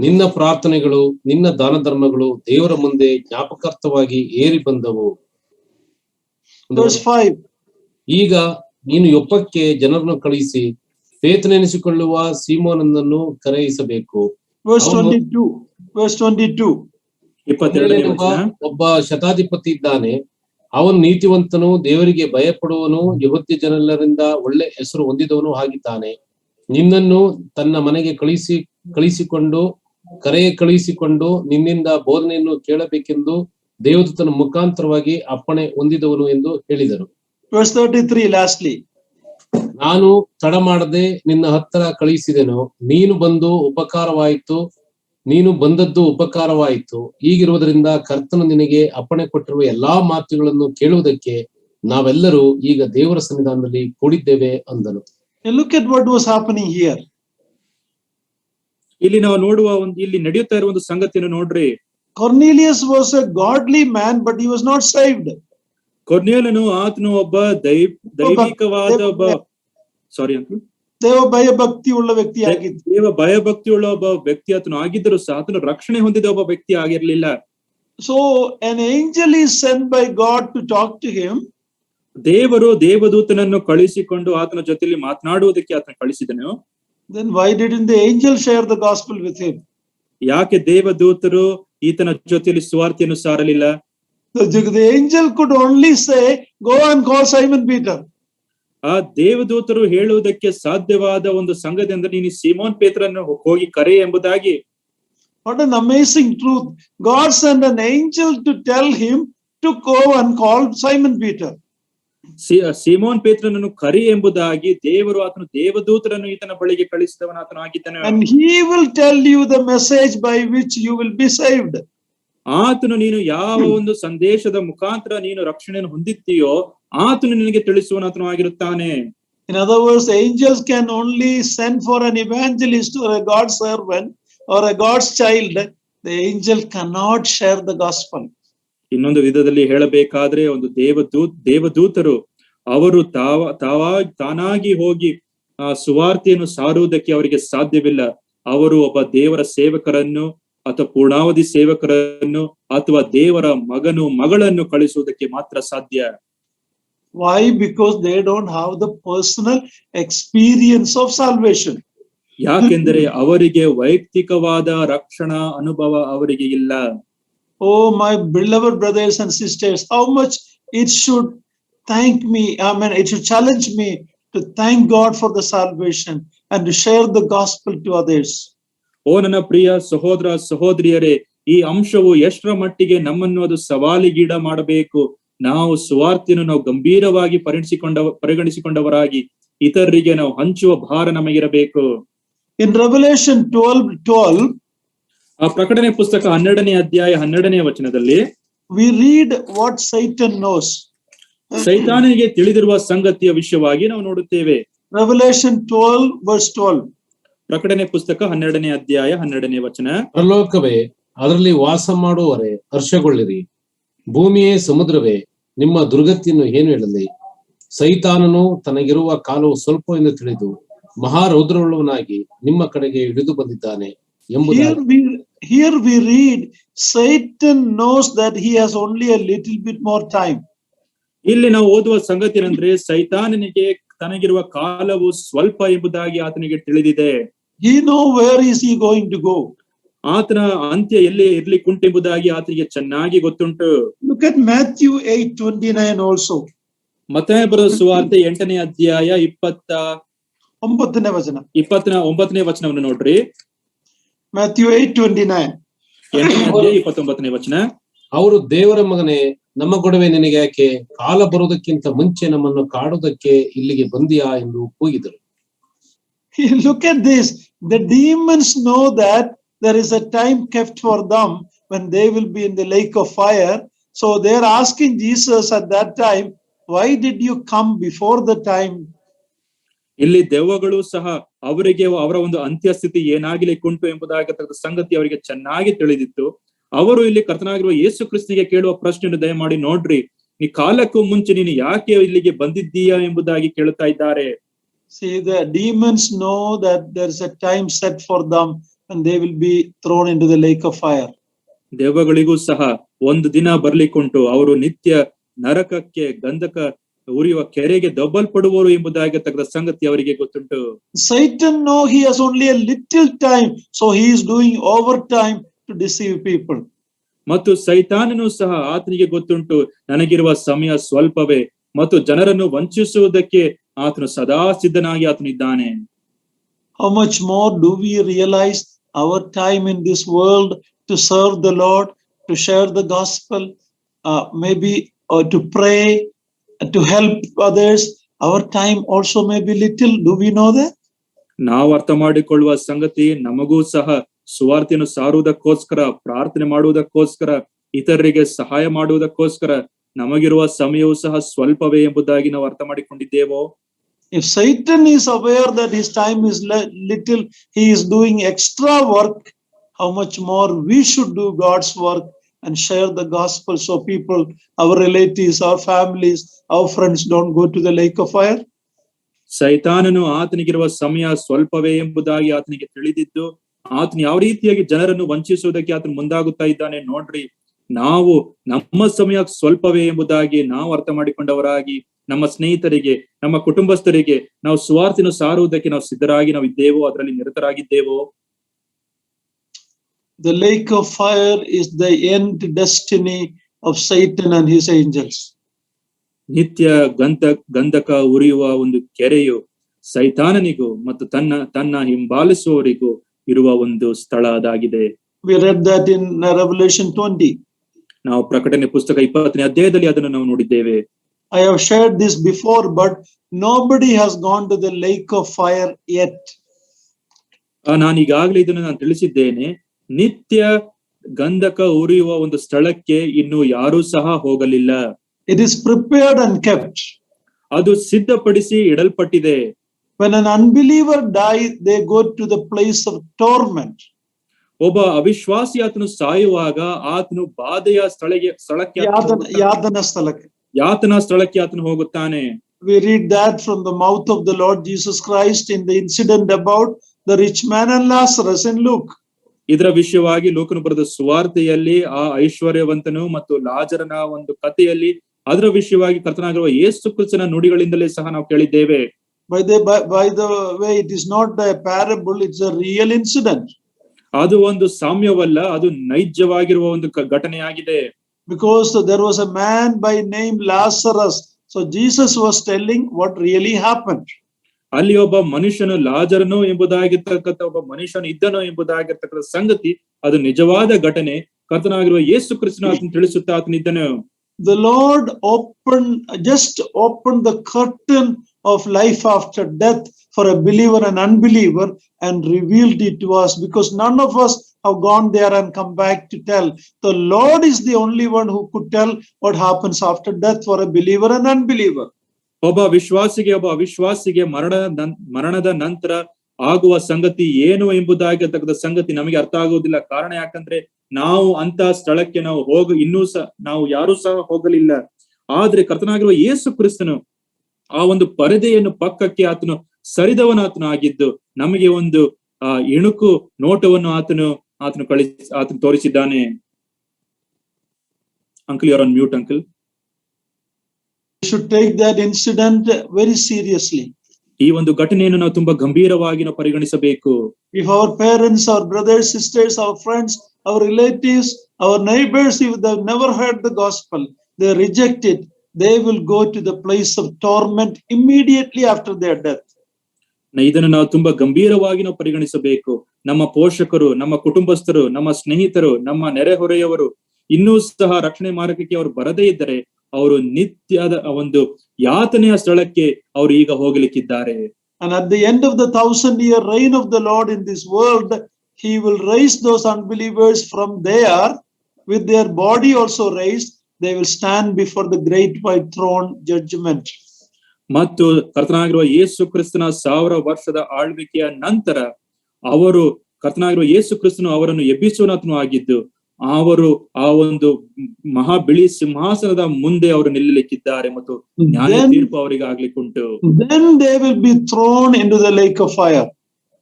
ನಿನ್ನ ಪ್ರಾರ್ಥನೆಗಳು ನಿನ್ನ ದಾನ ಧರ್ಮಗಳು ದೇವರ ಮುಂದೆ ಜ್ಞಾಪಕಾರ್ಥವಾಗಿ ಏರಿ ಬಂದವು. ಈಗ ನೀನು ಯೊಪ್ಪಕ್ಕೆ ಜನರನ್ನು ಕಳುಹಿಸಿ ಪೇತ್ರನೆನಿಸಿಕೊಳ್ಳುವ ಸೀಮೋನನನ್ನು ಕರೆಯಿಸಬೇಕು. ಒಬ್ಬ ಶತಾಧಿಪತಿ ಇದ್ದಾನೆ, ಅವನು ನೀತಿವಂತನು, ದೇವರಿಗೆ ಭಯಪಡುವನು, ಯೆಹೂದ್ಯ ಜನರೆಲ್ಲರಿಂದ ಒಳ್ಳೆ ಹೆಸರು ಹೊಂದಿದವನು ಆಗಿದ್ದಾನೆ. ನಿನ್ನನ್ನು ತನ್ನ ಮನೆಗೆ ಕಳುಹಿಸಿಕೊಂಡು ನಿನ್ನಿಂದ ಬೋಧನೆಯನ್ನು ಕೇಳಬೇಕೆಂದು ದೇವದೂತನ ಮುಖಾಂತರವಾಗಿ ಅಪ್ಪಣೆ ಹೊಂದಿದವನು ಎಂದು ಹೇಳಿದರು. Verse 33 lastly. ನಾನು ತಡ ಮಾಡದೆ ನಿನ್ನ ಹತ್ತಿರ ಕಳುಹಿಸಿದೆನು, ನೀನು ಬಂದು ಉಪಕಾರವಾಯಿತು. ನೀನು ಬಂದದ್ದು ಉಪಕಾರವಾಯಿತು. ಹೀಗಿರುವುದರಿಂದ ಕರ್ತನು ನಿನಗೆ ಅಪ್ಪಣೆ ಕೊಟ್ಟಿರುವ ಎಲ್ಲಾ ಮಾತುಗಳನ್ನು ಕೇಳುವುದಕ್ಕೆ ನಾವೆಲ್ಲರೂ ಈಗ ದೇವರ ಸನ್ನಿಧಾನದಲ್ಲಿ ಕೂಡಿದ್ದೇವೆ ಅಂದನು. And look at what was happening here. ಇಲ್ಲಿ ನಾವು ನೋಡುವ ಇಲ್ಲಿ ನಡೆಯುತ್ತಾ ಇರುವ ಒಂದು ಸಂಗತಿಯನ್ನು ನೋಡ್ರಿ. Cornelius was a godly man, but he was not saved. ಕೊರ್ನೇಲನು ಆತನು ಒಬ್ಬ ದೈವಿಕವಾದ ಒಬ್ಬ ದೇವ ಭಯಭಕ್ತಿ ಉಳ್ಳ ವ್ಯಕ್ತಿಯಾಗಿದ್ದ, ದೇವ ಭಯಭಕ್ತಿ ಉಳ್ಳ ಒಬ್ಬ ವ್ಯಕ್ತಿ ಆತನು ಆಗಿದ್ದರೂ ಸಹ ಆತನು ರಕ್ಷಣೆ ಹೊಂದಿದ ಒಬ್ಬ ವ್ಯಕ್ತಿ ಆಗಿರ್ಲಿಲ್ಲ. So an angel is sent by God to talk to him. ದೇವರು ದೇವದೂತನನ್ನು ಕಳಿಸಿಕೊಂಡು ಆತನ ಜೊತೆಯಲ್ಲಿ ಮಾತನಾಡುವುದಕ್ಕೆ ಆತನ ಕಳಿಸಿದನು. Then why didn't the angel share the gospel with him? ಯಾಕೆ ದೇವದೂತರು ಈತನ ಜೊತೆಯಲ್ಲಿ ಸುವಾರ್ತೆಯನ್ನು ಸಾರಲಿಲ್ಲ? The angel could only say, go and call Simon Peter. ಆ ದೇವದೂತರು ಹೇಳುವುದಕ್ಕೆ ಸಾಧ್ಯವಾದ ಒಂದು ಸಂಗತಿ ಅಂದ್ರೆ ನೀನು ಸೀಮೋನ್ ಪೇತ್ರನ್ನು ಹೋಗಿ ಕರೆ ಎಂಬುದಾಗಿ. What an amazing truth. God sent an angel to tell him to go and call Simon Peter. Simon ಪೇತ್ರನನ್ನು ಕರಿ ಎಂಬುದಾಗಿ ದೇವರು ಆತನು ದೇವದೂತರನ್ನು ಈತನ ಬಳಿಗೆ ಕಳಿಸಿದವನು ಆತನು ಆಗಿದ್ದಾನೆ. And he will tell you the message by which you will be saved. ಆತನು ನೀನು ಯಾವ ಒಂದು ಸಂದೇಶದ ಮುಖಾಂತರ ನೀನು ರಕ್ಷಣೆಯನ್ನು ಹೊಂದಿದ್ದೀಯೋ ಆತನು ನಿನಗೆ ತಿಳಿಸುವನು ಆತನು ಆಗಿರುತ್ತಾನೆ. In other words, angels can only send for an evangelist or a God's servant or a God's child. The angel cannot share the gospel. ಇನ್ನೊಂದು ವಿಧದಲ್ಲಿ ಹೇಳಬೇಕಾದ್ರೆ ಒಂದು ದೇವದೂತರು ಅವರು ತಾನಾಗಿ ಹೋಗಿ ಆ ಸುವಾರ್ತೆಯನ್ನು ಸಾರುವುದಕ್ಕೆ ಅವರಿಗೆ ಸಾಧ್ಯವಿಲ್ಲ. ಅವರು ಒಬ್ಬ ದೇವರ ಸೇವಕರನ್ನು ಅಥವಾ ಪೂರ್ಣಾವಧಿ ಸೇವಕರನ್ನು ಅಥವಾ ದೇವರ ಮಗಳನ್ನು ಕಳಿಸುವುದಕ್ಕೆ ಮಾತ್ರ ಸಾಧ್ಯ. Why? Because they don't have the personal experience of salvation. ಯಾಕೆಂದರೆ ಅವರಿಗೆ ವೈಯಕ್ತಿಕವಾದ ರಕ್ಷಣಾ ಅನುಭವ ಅವರಿಗೆ ಇಲ್ಲ. Oh, my beloved brothers and sisters, how much it should it should challenge me to thank God for the salvation and to share the gospel to others. ಓ ನನ್ನ ಪ್ರಿಯ ಸಹೋದರ ಸಹೋದರಿಯರೇ, ಈ ಅಂಶವು ಎಷ್ಟರ ಮಟ್ಟಿಗೆ ನಮ್ಮನ್ನು ಅದು ಸವಾಲಿಗೀಡ ಮಾಡಬೇಕು. ನಾವು ಸುವಾರ್ತೆಯನ್ನು ನಾವು ಗಂಭೀರವಾಗಿ ಪರಿಗಣಿಸಿಕೊಂಡವರಾಗಿ ಇತರರಿಗೆ ನಾವು ಹಂಚುವ ಭಾರ ನಮಗಿರಬೇಕು. In Revelation 12:12, ಆ ಪ್ರಕಟಣೆ ಪುಸ್ತಕ 12ನೇ ಅಧ್ಯಾಯ 12ನೇ ವಚನದಲ್ಲಿ we read what Satan knows. ಸೈತಾನನಿಗೆ ತಿಳಿದಿರುವ ಸಂಗತಿಯ ವಿಷಯವಾಗಿ ನಾವು ನೋಡುತ್ತೇವೆ. Revelation 12:12. ಪ್ರಕಟಣೆ ಪುಸ್ತಕ 12ನೇ ಅಧ್ಯಾಯ 12ನೇ ವಚನ. ಪರಲೋಕವೇ, ಅದರಲ್ಲಿ ವಾಸ ಮಾಡುವವರೇ ಹರ್ಷಗೊಳ್ಳಿರಿ. ಭೂಮಿಯೇ, ಸಮುದ್ರವೇ, ನಿಮ್ಮ ದುರ್ಗತಿಯನ್ನು ಏನು ಹೇಳಲಿ. ಸೈತಾನನು ತನಗಿರುವ ಕಾಲವು ಸ್ವಲ್ಪ ಎಂದು ತಿಳಿದು ಮಹಾರೌದ್ರವುಳ್ಳವನಾಗಿ ನಿಮ್ಮ ಕಡೆಗೆ ಇಳಿದು ಬಂದಿದ್ದಾನೆ ಎಂಬುದಾಗಿ. Here we read, Satan knows that he has only a little bit more time. ಇಲ್ಲಿ ನಾವು ಓದುವ ಸಂಗತಿ ಏನಂದ್ರೆ ಸೈತಾನನಿಗೆ ತನಗಿರುವ ಕಾಲವು ಸ್ವಲ್ಪ ಎಂಬುದಾಗಿ ಆತನಿಗೆ ತಿಳಿದಿದೆ. He know where is he going to go. ಆತನ ಅಂತ್ಯ ಎಲ್ಲಿ ಇರ್ಲಿಕ್ಕುಂಟೆಂಬುದಾಗಿ ಆತನಿಗೆ ಚೆನ್ನಾಗಿ ಗೊತ್ತುಂಟು. Look at Matthew 8:29 also. ಮತ್ತಾಯ ಬರೆದ ಸುವಾರ್ತೆ 8ನೇ ಅಧ್ಯಾಯ 29ನೇ ವಚನವನ್ನು ನೋಡ್ರಿ. Matthew 8:29. 8ನೇ ಅಧ್ಯಾಯ 29ನೇ ವಚನ. ಅವರು ದೇವರ ಮಗನೇ, ನಮ್ಮ ಗೊಡವೆ ನಿನಗೆ ಯಾಕೆ? ಕಾಲ ಬರುವುದಕ್ಕಿಂತ ಮುಂಚೆ ನಮ್ಮನ್ನು ಕಾಡುವುದಕ್ಕೆ ಇಲ್ಲಿಗೆ ಬಂದಿಯಾ ಎಂದು ಕೂಗಿದರು. Look at this. The demons know that there is a time kept for them when they will be in the lake of fire. So they're asking Jesus at that time, why did you come before the time? ಇಲ್ಲಿ ದೆವ್ವಗಳು ಸಹ ಅವರಿಗೆ ಅವರ ಒಂದು ಅಂತ್ಯಸ್ಥಿತಿ ಏನಾಗಲಿಕ್ಕುಂಟು ಎಂಬುದಾಗತಕ್ಕಂಥ ಸಂಗತಿ ಅವರಿಗೆ ಚೆನ್ನಾಗಿ ತಿಳಿದಿತ್ತು. ಅವರು ಇಲ್ಲಿ ಕರ್ತನಾಗಿರುವ ಯೇಸು ಕ್ರಿಸ್ತನಿಗೆ ಕೇಳುವ ಪ್ರಶ್ನೆಯನ್ನು ದಯಮಾಡಿ ನೋಡ್ರಿ, ಈ ಕಾಲಕ್ಕೂ ಮುಂಚೆ ನೀನು ಯಾಕೆ ಇಲ್ಲಿಗೆ ಬಂದಿದ್ದೀಯಾ ಎಂಬುದಾಗಿ ಕೇಳುತ್ತಾ ಇದ್ದಾರೆ. See, the demons know that there is a time set for them and they will be thrown into the lake of fire. ದೆವ್ವಗಳಿಗೂ ಸಹ ಒಂದು ದಿನ ಬರ್ಲಿಕ್ಕುಂಟು, ಅವರು ನಿತ್ಯ ನರಕಕ್ಕೆ ಗಂಧಕ ಉರಿಯುವ ಕೆರೆಗೆ ದಬ್ಬಲ್ಪಡುವರು ಎಂಬುದಾಗತಕ್ಕಂಥ ಸಂಗತಿ ಅವರಿಗೆ ಗೊತ್ತುಂಟು. Satan know he has only a little time, so he is doing overtime to deceive people. ಮತ್ತು ಸೈತಾನನು ಸಹ ಆತನಿಗೆ ಗೊತ್ತುಂಟು, ನನಗಿರುವ ಸಮಯ ಸ್ವಲ್ಪವೇ ಮತ್ತು ಜನರನ್ನು ವಂಚಿಸುವುದಕ್ಕೆ ಆತನು ಸದಾ ಸಿದ್ಧನಾಗಿ ಆತನಿದ್ದಾನೆ. How much more do we realize our time in this world to serve the Lord, to share the gospel, maybe to pray, to help others. Our time also may be little. Do we know that? ನಾವು ಅರ್ಥ ಮಾಡಿಕೊಳ್ಳುವ ಸಂಗತಿ ನಮಗೂ ಸಹ ಸುವಾರ್ತೆಯನ್ನು ಸಾರುವುದಕ್ಕೋಸ್ಕರ, ಪ್ರಾರ್ಥನೆ ಮಾಡುವುದಕ್ಕೋಸ್ಕರ, ಇತರರಿಗೆ ಸಹಾಯ ಮಾಡುವುದಕ್ಕೋಸ್ಕರ ನಮಗಿರುವ ಸಮಯವೂ ಸಹ ಸ್ವಲ್ಪವೇ ಎಂಬುದಾಗಿ ನಾವು ಅರ್ಥ ಮಾಡಿಕೊಂಡಿದ್ದೇವೋ? If Satan is aware that his time is little, he is doing extra work, how much more we should do God's work and share the gospel so people, our relatives, our families, our friends don't go to the lake of fire. ಸೈತಾನನು ಆತನಿಗಿರುವ ಸಮಯ ಸ್ವಲ್ಪವೇ ಎಂಬುದಾಗಿ ಆತನಿಗೆ ತಿಳಿದಿದ್ದು, ಆತನು ಯಾವ ರೀತಿಯಾಗಿ ಜನರನ್ನು ವಂಚಿಸುವುದಕ್ಕೆ ಆತನು ಮುಂದಾಗುತ್ತಾ ಇದ್ದಾನೆ ನೋಡ್ರಿ. ನಾವು ನಮ್ಮ ಸಮಯ ಸ್ವಲ್ಪವೇ ಎಂಬುದಾಗಿ ನಾವು ಅರ್ಥ ಮಾಡಿಕೊಂಡವರಾಗಿ, ನಮ್ಮ ಸ್ನೇಹಿತರಿಗೆ, ನಮ್ಮ ಕುಟುಂಬಸ್ಥರಿಗೆ ನಾವು ಸುವಾರ್ತೆಯನ್ನು ಸಾರುವುದಕ್ಕೆ ನಾವು ಸಿದ್ಧರಾಗಿ ನಾವು ಇದ್ದೇವೋ, ಅದರಲ್ಲಿ ನಿರತರಾಗಿದ್ದೇವೋ? The lake of fire is the end destiny of Satan and his angels. ನಿತ್ಯ ಗಂಧಕ ಉರಿಯುವ ಒಂದು ಕೆರೆಯು ಸೈತಾನನಿಗೂ ಮತ್ತು ತನ್ನ ಹಿಂಬಾಲಿಸುವವರಿಗೂ ಇರುವ ಒಂದು ಸ್ಥಳ ಅದಾಗಿದೆ. We read that in Revelation 20. ನಾವು ಪ್ರಕಟಣೆ ಪುಸ್ತಕ 20ನೇ ಅಧ್ಯಾಯದಲ್ಲಿ ಅದನ್ನು ನಾವು ನೋಡಿದ್ದೇವೆ. I have shared this before, but nobody has gone to the lake of fire yet. ನಾನು ಈಗಾಗಲೇ ಇದನ್ನು ನಾನು ತಿಳಿಸಿದ್ದೇನೆ. ನಿತ್ಯ ಗಂಧಕ ಉರಿಯುವ ಒಂದು ಸ್ಥಳಕ್ಕೆ ಇನ್ನು ಯಾರೂ ಸಹ ಹೋಗಲಿಲ್ಲ. It is prepared and kept. ಅದು ಸಿದ್ಧಪಡಿಸಿ ಇಡಲ್ಪಟ್ಟಿದೆ. When an unbeliever dies, they go to the place of torment. ಒಬ್ಬ ಅವಿಶ್ವಾಸಿ ಆತನು ಸಾಯುವಾಗ ಆತನು ಬಾಧೆಯ ಸ್ಥಳಕ್ಕೆ ಯಾತನಾ ಸ್ಥಳಕ್ಕೆ ಆತನು ಹೋಗುತ್ತಾನೆ. We read that from the mouth of the Lord Jesus Christ in the incident about the rich man and Lazarus in Luke. ಇದರ ವಿಷಯವಾಗಿ ಲೂಕನು ಬರೆದ ಸುವಾರ್ತೆಯಲ್ಲಿ ಆ ಐಶ್ವರ್ಯವಂತನು ಮತ್ತು ಲಾಜರನ ಒಂದು ಕಥೆಯಲ್ಲಿ ಅದರ ವಿಷಯವಾಗಿ ಕರ್ತನಾಗಿರುವ ಯೇಸು ಕ್ರಿಸ್ತನ ನುಡಿಗಳಿಂದಲೇ ಸಹ ನಾವು ಕೇಳಿದ್ದೇವೆ. By the way, it is not a parable, it's a real incident. ಅದು ಒಂದು ಸಾಮ್ಯವಲ್ಲ, ಅದು ನೈಜವಾಗಿರುವ ಒಂದು ಘಟನೆಯಾಗಿದೆ. Because there was a man by name Lazarus. So Jesus was telling what really happened. ಅಲ್ಲಿ ಒಬ್ಬ ಮನುಷ್ಯನು ಲಾಜರನು ಎಂಬುದಾಗಿರ್ತಕ್ಕಂಥ ಒಬ್ಬ ಮನುಷ್ಯನು ಇದ್ದನು ಎಂಬುದಾಗಿರ್ತಕ್ಕಂಥ ಸಂಗತಿ, ಅದು ನಿಜವಾದ ಘಟನೆ. ಕರ್ತನಾಗಿರುವ ಯೇಸು ಕ್ರಿಸ್ತನು ಆತನು ತಿಳಿಸುತ್ತಾ ಆತನಿದ್ದನು. The Lord just opened the curtain of life after death for a believer and unbeliever and revealed it to us, because none of us have gone there and come back to tell. The Lord is the only one who could tell what happens after death for a believer and unbeliever. ಒಬ್ಬ ಅವಿಶ್ವಾಸಿಗೆ ಮರಣದ ನಂತರ ಆಗುವ ಸಂಗತಿ ಏನು ಎಂಬುದಾಗಿರ್ತಕ್ಕಂಥ ಸಂಗತಿ ನಮಗೆ ಅರ್ಥ ಆಗುವುದಿಲ್ಲ. ಕಾರಣ ಯಾಕಂದ್ರೆ ನಾವು ಅಂತ ಸ್ಥಳಕ್ಕೆ ನಾವು ಯಾರೂ ಸಹ ಹೋಗಲಿಲ್ಲ. ಆದ್ರೆ ಕರ್ತನಾಗಿರುವ ಯೇಸು ಕ್ರಿಸ್ತನು ಆ ಒಂದು ಪರದೆಯನ್ನು ಪಕ್ಕಕ್ಕೆ ಆತನು ಸರಿದವನಾತನು ಆಗಿದ್ದು ನಮಗೆ ಒಂದು ಇಣುಕು ನೋಟವನ್ನು ಆತನು ತೋರಿಸಿದ್ದಾನೆ. Uncle, you are on mute uncle. We should take that incident very seriously. ಈ ಒಂದು ಘಟನೆಯನ್ನು ನಾವು ತುಂಬಾ ಗಂಭೀರವಾಗಿ ನಾವು ಪರಿಗಣಿಸಬೇಕು. If our parents, our brothers, sisters, our friends, our relatives, our neighbors, if they've never heard the gospel, they reject it, they will go to the place of torment immediately after their death. ಇದನ್ನು ನಾವು ತುಂಬಾ ಗಂಭೀರವಾಗಿ ನಾವು ಪರಿಗಣಿಸಬೇಕು. ನಮ್ಮ ಪೋಷಕರು, ನಮ್ಮ ಕುಟುಂಬಸ್ಥರು, ನಮ್ಮ ಸ್ನೇಹಿತರು, ನಮ್ಮ ನೆರೆಹೊರೆಯವರು ಇನ್ನೂ ಸಹ ರಕ್ಷಣೆ ಮಾರ್ಗಕ್ಕೆ ಅವರು ಬರದೇ ಇದ್ದರೆ ಅವರು ನಿತ್ಯದ ಒಂದು ಯಾತನೆಯ ಸ್ಥಳಕ್ಕೆ ಅವರು ಈಗ ಹೋಗಲಿಕ್ಕಿದ್ದಾರೆ. And at the end of the 1000-year reign of the Lord in this world, he will raise those unbelievers from there with their body also raised. They will stand before the great white throne judgment. ಮತ್ತು ಕರ್ತನಾಗಿರುವ ಯೇಸು ಕ್ರಿಸ್ತನ 1000 ವರ್ಷದ ಆಳ್ವಿಕೆಯ ನಂತರ ಅವರು ಕರ್ತನಾಗಿರುವ ಯೇಸು ಕ್ರಿಸ್ತನು ಅವರನ್ನು ಎಬ್ಬಿಸುವನಾತನು ಆಗಿದ್ದು ಅವರು ಆ ಒಂದು ಮಹಾ ಬಿಳಿ ಸಿಂಹಾಸನದ ಮುಂದೆ ಅವರು ನಿಲ್ಲಲಿಕ್ಕಿದ್ದಾರೆ ಮತ್ತು ನ್ಯಾಯ ತೀರ್ಪು ಅವರಿಗೆ ಆಗ್ಲಿಕ್ಕುಂಟು. Then they will be thrown into the lake of fire.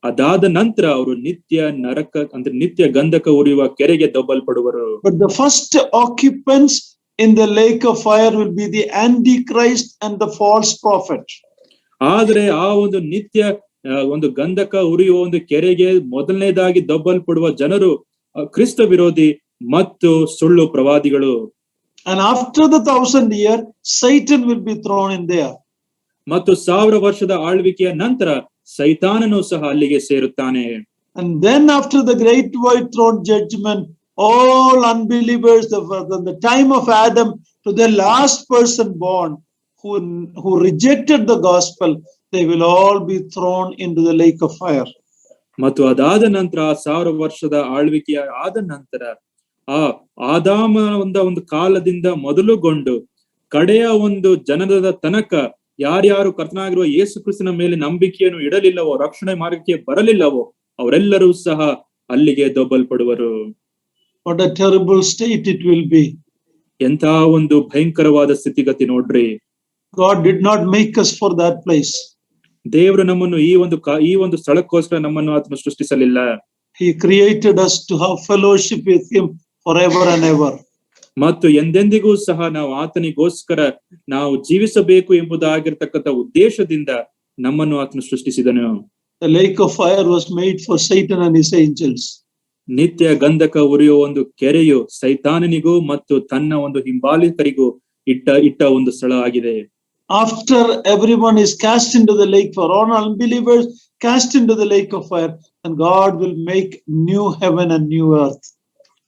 ಅದಾದ ನಂತರ ಅವರು ನಿತ್ಯ ಗಂಧಕ ಉರಿಯುವ ಕೆರೆಗೆ ದೊಬ್ಬಲ್ಪಡುವರು. But the first occupants in the lake of fire will be the Antichrist and the false prophet. ಆದ್ರೆ ಆ ಒಂದು ನಿತ್ಯ ಒಂದು ಗಂಧಕ ಉರಿಯುವ ಒಂದು ಕೆರೆಗೆ ಮೊದಲನೇದಾಗಿ ದೊಬ್ಬಲ್ಪಡುವ ಜನರು ಕ್ರಿಸ್ತ ವಿರೋಧಿ ಮತ್ತು ಸುಳ್ಳು ಪ್ರವಾದಿಗಳು. And after the 1000-year, Satan will be thrown in there. ಮತ್ತು 1000 ವರ್ಷದ ಆಳ್ವಿಕೆಯ ನಂತರ ಸೈತಾನನು ಸಹ ಅಲ್ಲಿಗೆ ಸೇರುತ್ತಾನೆ. And then after the great white throne judgment, all unbelievers, the time of Adam to the last person born who rejected the gospel, they will all be thrown into the lake of fire. ಮತ್ತು ಅದಾದ ನಂತರ 1000 ವರ್ಷದ ಆಳ್ವಿಕೆಯ ಆದ ನಂತರ ಆ ಆದಾಮನ ಒಂದು ಕಾಲದಿಂದ ಮೊದಲುಗೊಂಡು ಕಡೆಯ ಒಂದು ಜನರದ ತನಕ ಯಾರ್ಯಾರು ಕರ್ತನಾಗಿರುವ ಯೇಸು ಕ್ರಿಸ್ತನ ಮೇಲೆ ನಂಬಿಕೆಯನ್ನು ಇಡಲಿಲ್ಲವೋ, ರಕ್ಷಣೆ ಮಾರ್ಗಕ್ಕೆ ಬರಲಿಲ್ಲವೋ ಅವರೆಲ್ಲರೂ ಸಹ ಅಲ್ಲಿಗೆ ದೊಬ್ಬಲ್ಪಡುವರು. What a terrible state it will be. ಎಂತ ಒಂದು ಭಯಂಕರವಾದ ಸ್ಥಿತಿಗತಿ ನೋಡ್ರಿ. God did not make us for that place. ದೇವರು ನಮ್ಮನ್ನು ಈ ಒಂದು ಸ್ಥಳಕ್ಕೋಸ್ಕರ ನಮ್ಮನ್ನು ಆತನು ಸೃಷ್ಟಿಸಲಿಲ್ಲ. He created us to have fellowship with him forever and ever. ಮತ್ತು ಎಂದೆಂದಿಗೂ ಸಹ ನಾವು ಆತನಿಗೋಸ್ಕರ ನಾವು ಜೀವಿಸಬೇಕು ಎಂಬುದಾಗಿರ್ತಕ್ಕಂಥ ಉದ್ದೇಶದಿಂದ ನಮ್ಮನ್ನು ಆತನು ಸೃಷ್ಟಿಸಿದನು. The lake of fire was made for Satan and his angels. ನಿತ್ಯ ಗಂಧಕ ಉರಿಯುವ ಒಂದು ಕೆರೆಯು ಸೈತಾನನಿಗೂ ಮತ್ತು ತನ್ನ ಒಂದು ಹಿಂಬಾಲಿಕರಿಗೂ ಇಟ್ಟ ಒಂದು ಸ್ಥಳ ಆಗಿದೆ. After everyone is cast into the lake, for all unbelievers cast into the lake of fire, and God will make new heaven and new earth.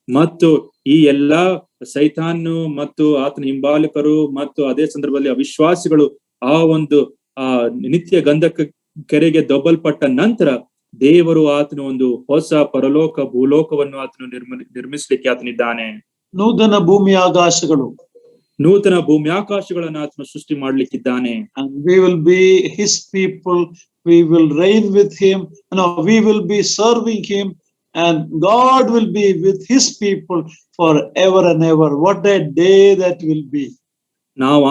ಮತ್ತು ಈ ಎಲ್ಲಾ ಸೈತಾನು ಮತ್ತು ಆತನ ಹಿಂಬಾಲಕರು ಮತ್ತು ಅದೇ ಸಂದರ್ಭದಲ್ಲಿ ಅವಿಶ್ವಾಸಿಗಳು ಆ ಒಂದು ನಿತ್ಯ ಗಂಧಕ ಕೆರೆಗೆ ದೊಬ್ಬಲ್ಪಟ್ಟ ನಂತರ ದೇವರು ಆತನ ಒಂದು ಹೊಸ ಪರಲೋಕ ಭೂಲೋಕವನ್ನು ಆತನು ನಿರ್ಮಿಸಲಿಕ್ಕೆ ಆತನಿದ್ದಾನೆ. ನೂತನ ಭೂಮಿ ಆಕಾಶಗಳು, ನೂತನ ಭೂಮಿ ಆಕಾಶಗಳನ್ನು ಆತನು ಸೃಷ್ಟಿ ಮಾಡ್ಲಿಕ್ಕಿದ್ದಾನೆ. And we will be his people, we will reign with him, we will be serving him, and God will be with his people forever and ever. What a day that will be. ನಾವು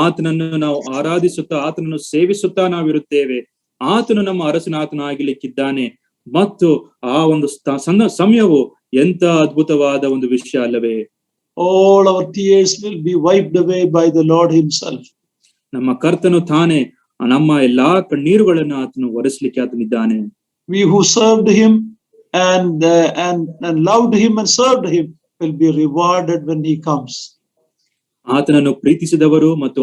ಆರಾಧಿಸುತ್ತಾ ಆತನನ್ನು ಸೇವಿಸುತ್ತಾ ನಾವಿರುತ್ತೇವೆ. ಆತನು ನಮ್ಮ ಅರಸನಾಗಿಲಿಕ್ಕಿದ್ದಾನೆ ಮತ್ತು ಆ ಒಂದು ಸಮಯವು ಎಂತ ಅದ್ಭುತವಾದ ಒಂದು ವಿಷಯ ಅಲ್ಲವೇ. All our tears will be wiped away by the Lord himself. ನಮ್ಮ ಕರ್ತನು ತಾನೇ ನಮ್ಮ ಎಲ್ಲಾ ಕಣ್ಣೀರುಗಳನ್ನು ಆತನು ಒರೆಸಲಿಕ್ಕೆ ಆತನಿದ್ದಾನೆ. We who served him and loved him and served him will be rewarded when he comes. ಆತನನ್ನು ಪ್ರೀತಿಸಿದವರು ಮತ್ತು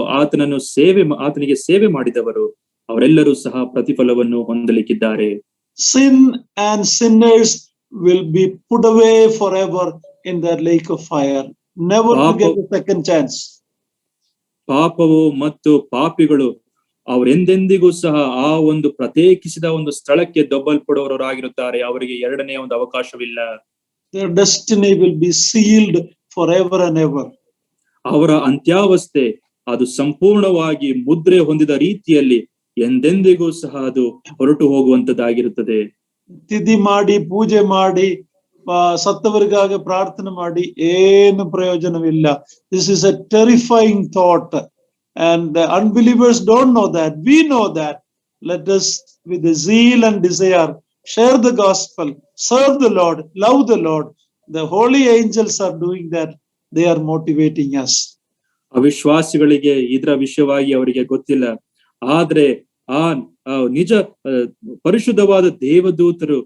ಆತನಿಗೆ ಸೇವೆ ಮಾಡಿದವರು ಅವರೆಲ್ಲರೂ ಸಹ ಪ್ರತಿಫಲವನ್ನು ಹೊಂದಲಿಕ್ಕಿದ್ದಾರೆ. Sin and sinners will be put away forever in that lake of fire, never to get a second chance. ಪಾಪವು ಮತ್ತು ಪಾಪಿಗಳು ಅವರೆಂದೆಂದಿಗೂ ಸಹ ಆ ಒಂದು ಪ್ರತ್ಯೇಕಿಸಿದ ಒಂದು ಸ್ಥಳಕ್ಕೆ ದೊಬ್ಬಲ್ಪಡುವವರಾಗಿರುತ್ತಾರೆ. ಅವರಿಗೆ ಎರಡನೇ ಒಂದು ಅವಕಾಶವಿಲ್ಲ. Their destiny will be sealed forever and ever. ಅವರ ಅಂತ್ಯಾವಸ್ಥೆ ಅದು ಸಂಪೂರ್ಣವಾಗಿ ಮುದ್ರೆ ಹೊಂದಿದ ರೀತಿಯಲ್ಲಿ ಎಂದೆಂದಿಗೂ ಸಹ ಅದು ಹೊರಟು ಹೋಗುವಂತದ್ದಾಗಿರುತ್ತದೆ. ತಿಥಿ ಮಾಡಿ ಪೂಜೆ ಮಾಡಿ ಸತ್ತವರಿಗಾಗಿ ಪ್ರಾರ್ಥನೆ ಮಾಡಿ ಏನು ಪ್ರಯೋಜನವಿಲ್ಲ. This is a terrifying thought, and the unbelievers don't know that. We know that. Let us with the zeal and desire share the gospel, serve the Lord, love the Lord. The holy angels are doing that. They are motivating us. ಅವಿಶ್ವಾಸಿಗಳಿಗೆ ಇದರ ವಿಷಯವಾಗಿ ಅವರಿಗೆ ಗೊತ್ತಿಲ್ಲ. ಆದ್ರೆ ಆ ನಿಜ ಪರಿಶುದ್ಧವಾದ ದೇವದೂತರು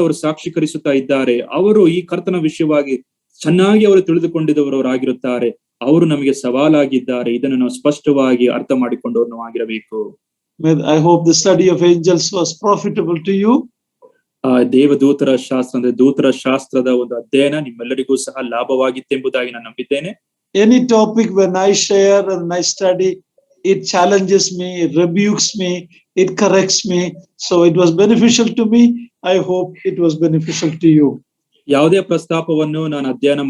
ಅವರು ಸಾಕ್ಷೀಕರಿಸುತ್ತಾ ಇದ್ದಾರೆ. ಅವರು ಈ ಕರ್ತನ ವಿಷಯವಾಗಿ ಚೆನ್ನಾಗಿ ಅವರು ತಿಳಿದುಕೊಂಡಿದ್ದವರಾಗಿರುತ್ತಾರೆ. ಅವರು ನಮಗೆ ಸವಾಲಾಗಿದ್ದಾರೆ. ಇದನ್ನು ನಾವು ಸ್ಪಷ್ಟವಾಗಿ ಅರ್ಥ ಮಾಡಿಕೊಂಡವರು ಆಗಿರಬೇಕು. I hope the study of angels was profitable to you. ದೇವದೂತರ ಶಾಸ್ತ್ರ ಅಂದ್ರೆ ದೂತರ ಶಾಸ್ತ್ರದ ಒಂದು ಅಧ್ಯಯನ ನಿಮ್ಮೆಲ್ಲರಿಗೂ ಸಹ ಲಾಭವಾಗಿತ್ತೆಂಬುದಾಗಿ ನಾನು ನಂಬಿದ್ದೇನೆ. Any topic when I share and I study, it challenges me, it rebukes me, it corrects me. So it was beneficial to me. I hope it was beneficial to you. ಯಾವುದೇ ಪ್ರಸ್ತಾಪವನ್ನು ನಾನು ಅಧ್ಯಯನ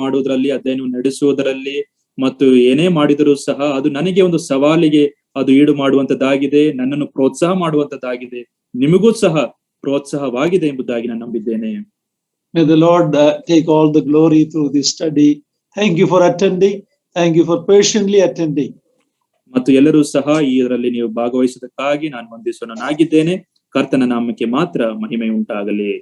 ನಡೆಸುವುದರಲ್ಲಿ ಮತ್ತು ಏನೇ ಮಾಡಿದರೂ ಸಹ ಅದು ನನಗೆ ಒಂದು ಸವಾಲಿಗೆ ಅದು ಈಡು ಮಾಡುವಂತದ್ದಾಗಿದೆ. ನನ್ನನ್ನು ಪ್ರೋತ್ಸಾಹ ಮಾಡುವಂತದ್ದಾಗಿದೆ. ನಿಮಗೂ ಸಹ ಪ್ರೋತ್ಸಾಹವಾಗಿದೆ ಎಂಬುದಾಗಿ ನಾನು ನಂಬಿದ್ದೇನೆ. May the Lord take all the glory through this study. Thank you for attending. Thank you for patiently attending. ಮತ್ತು ಎಲ್ಲರೂ ಸಹ ಇದರಲ್ಲಿ ನೀವು ಭಾಗವಹಿಸಿದ್ದಕ್ಕಾಗಿ ನಾನು ವಂದಿಸುವನಾಗಿದ್ದೇನೆ. ಕರ್ತನ ನಾಮಕ್ಕೆ ಮಾತ್ರ ಮಹಿಮೆ ಉಂಟಾಗಲಿ.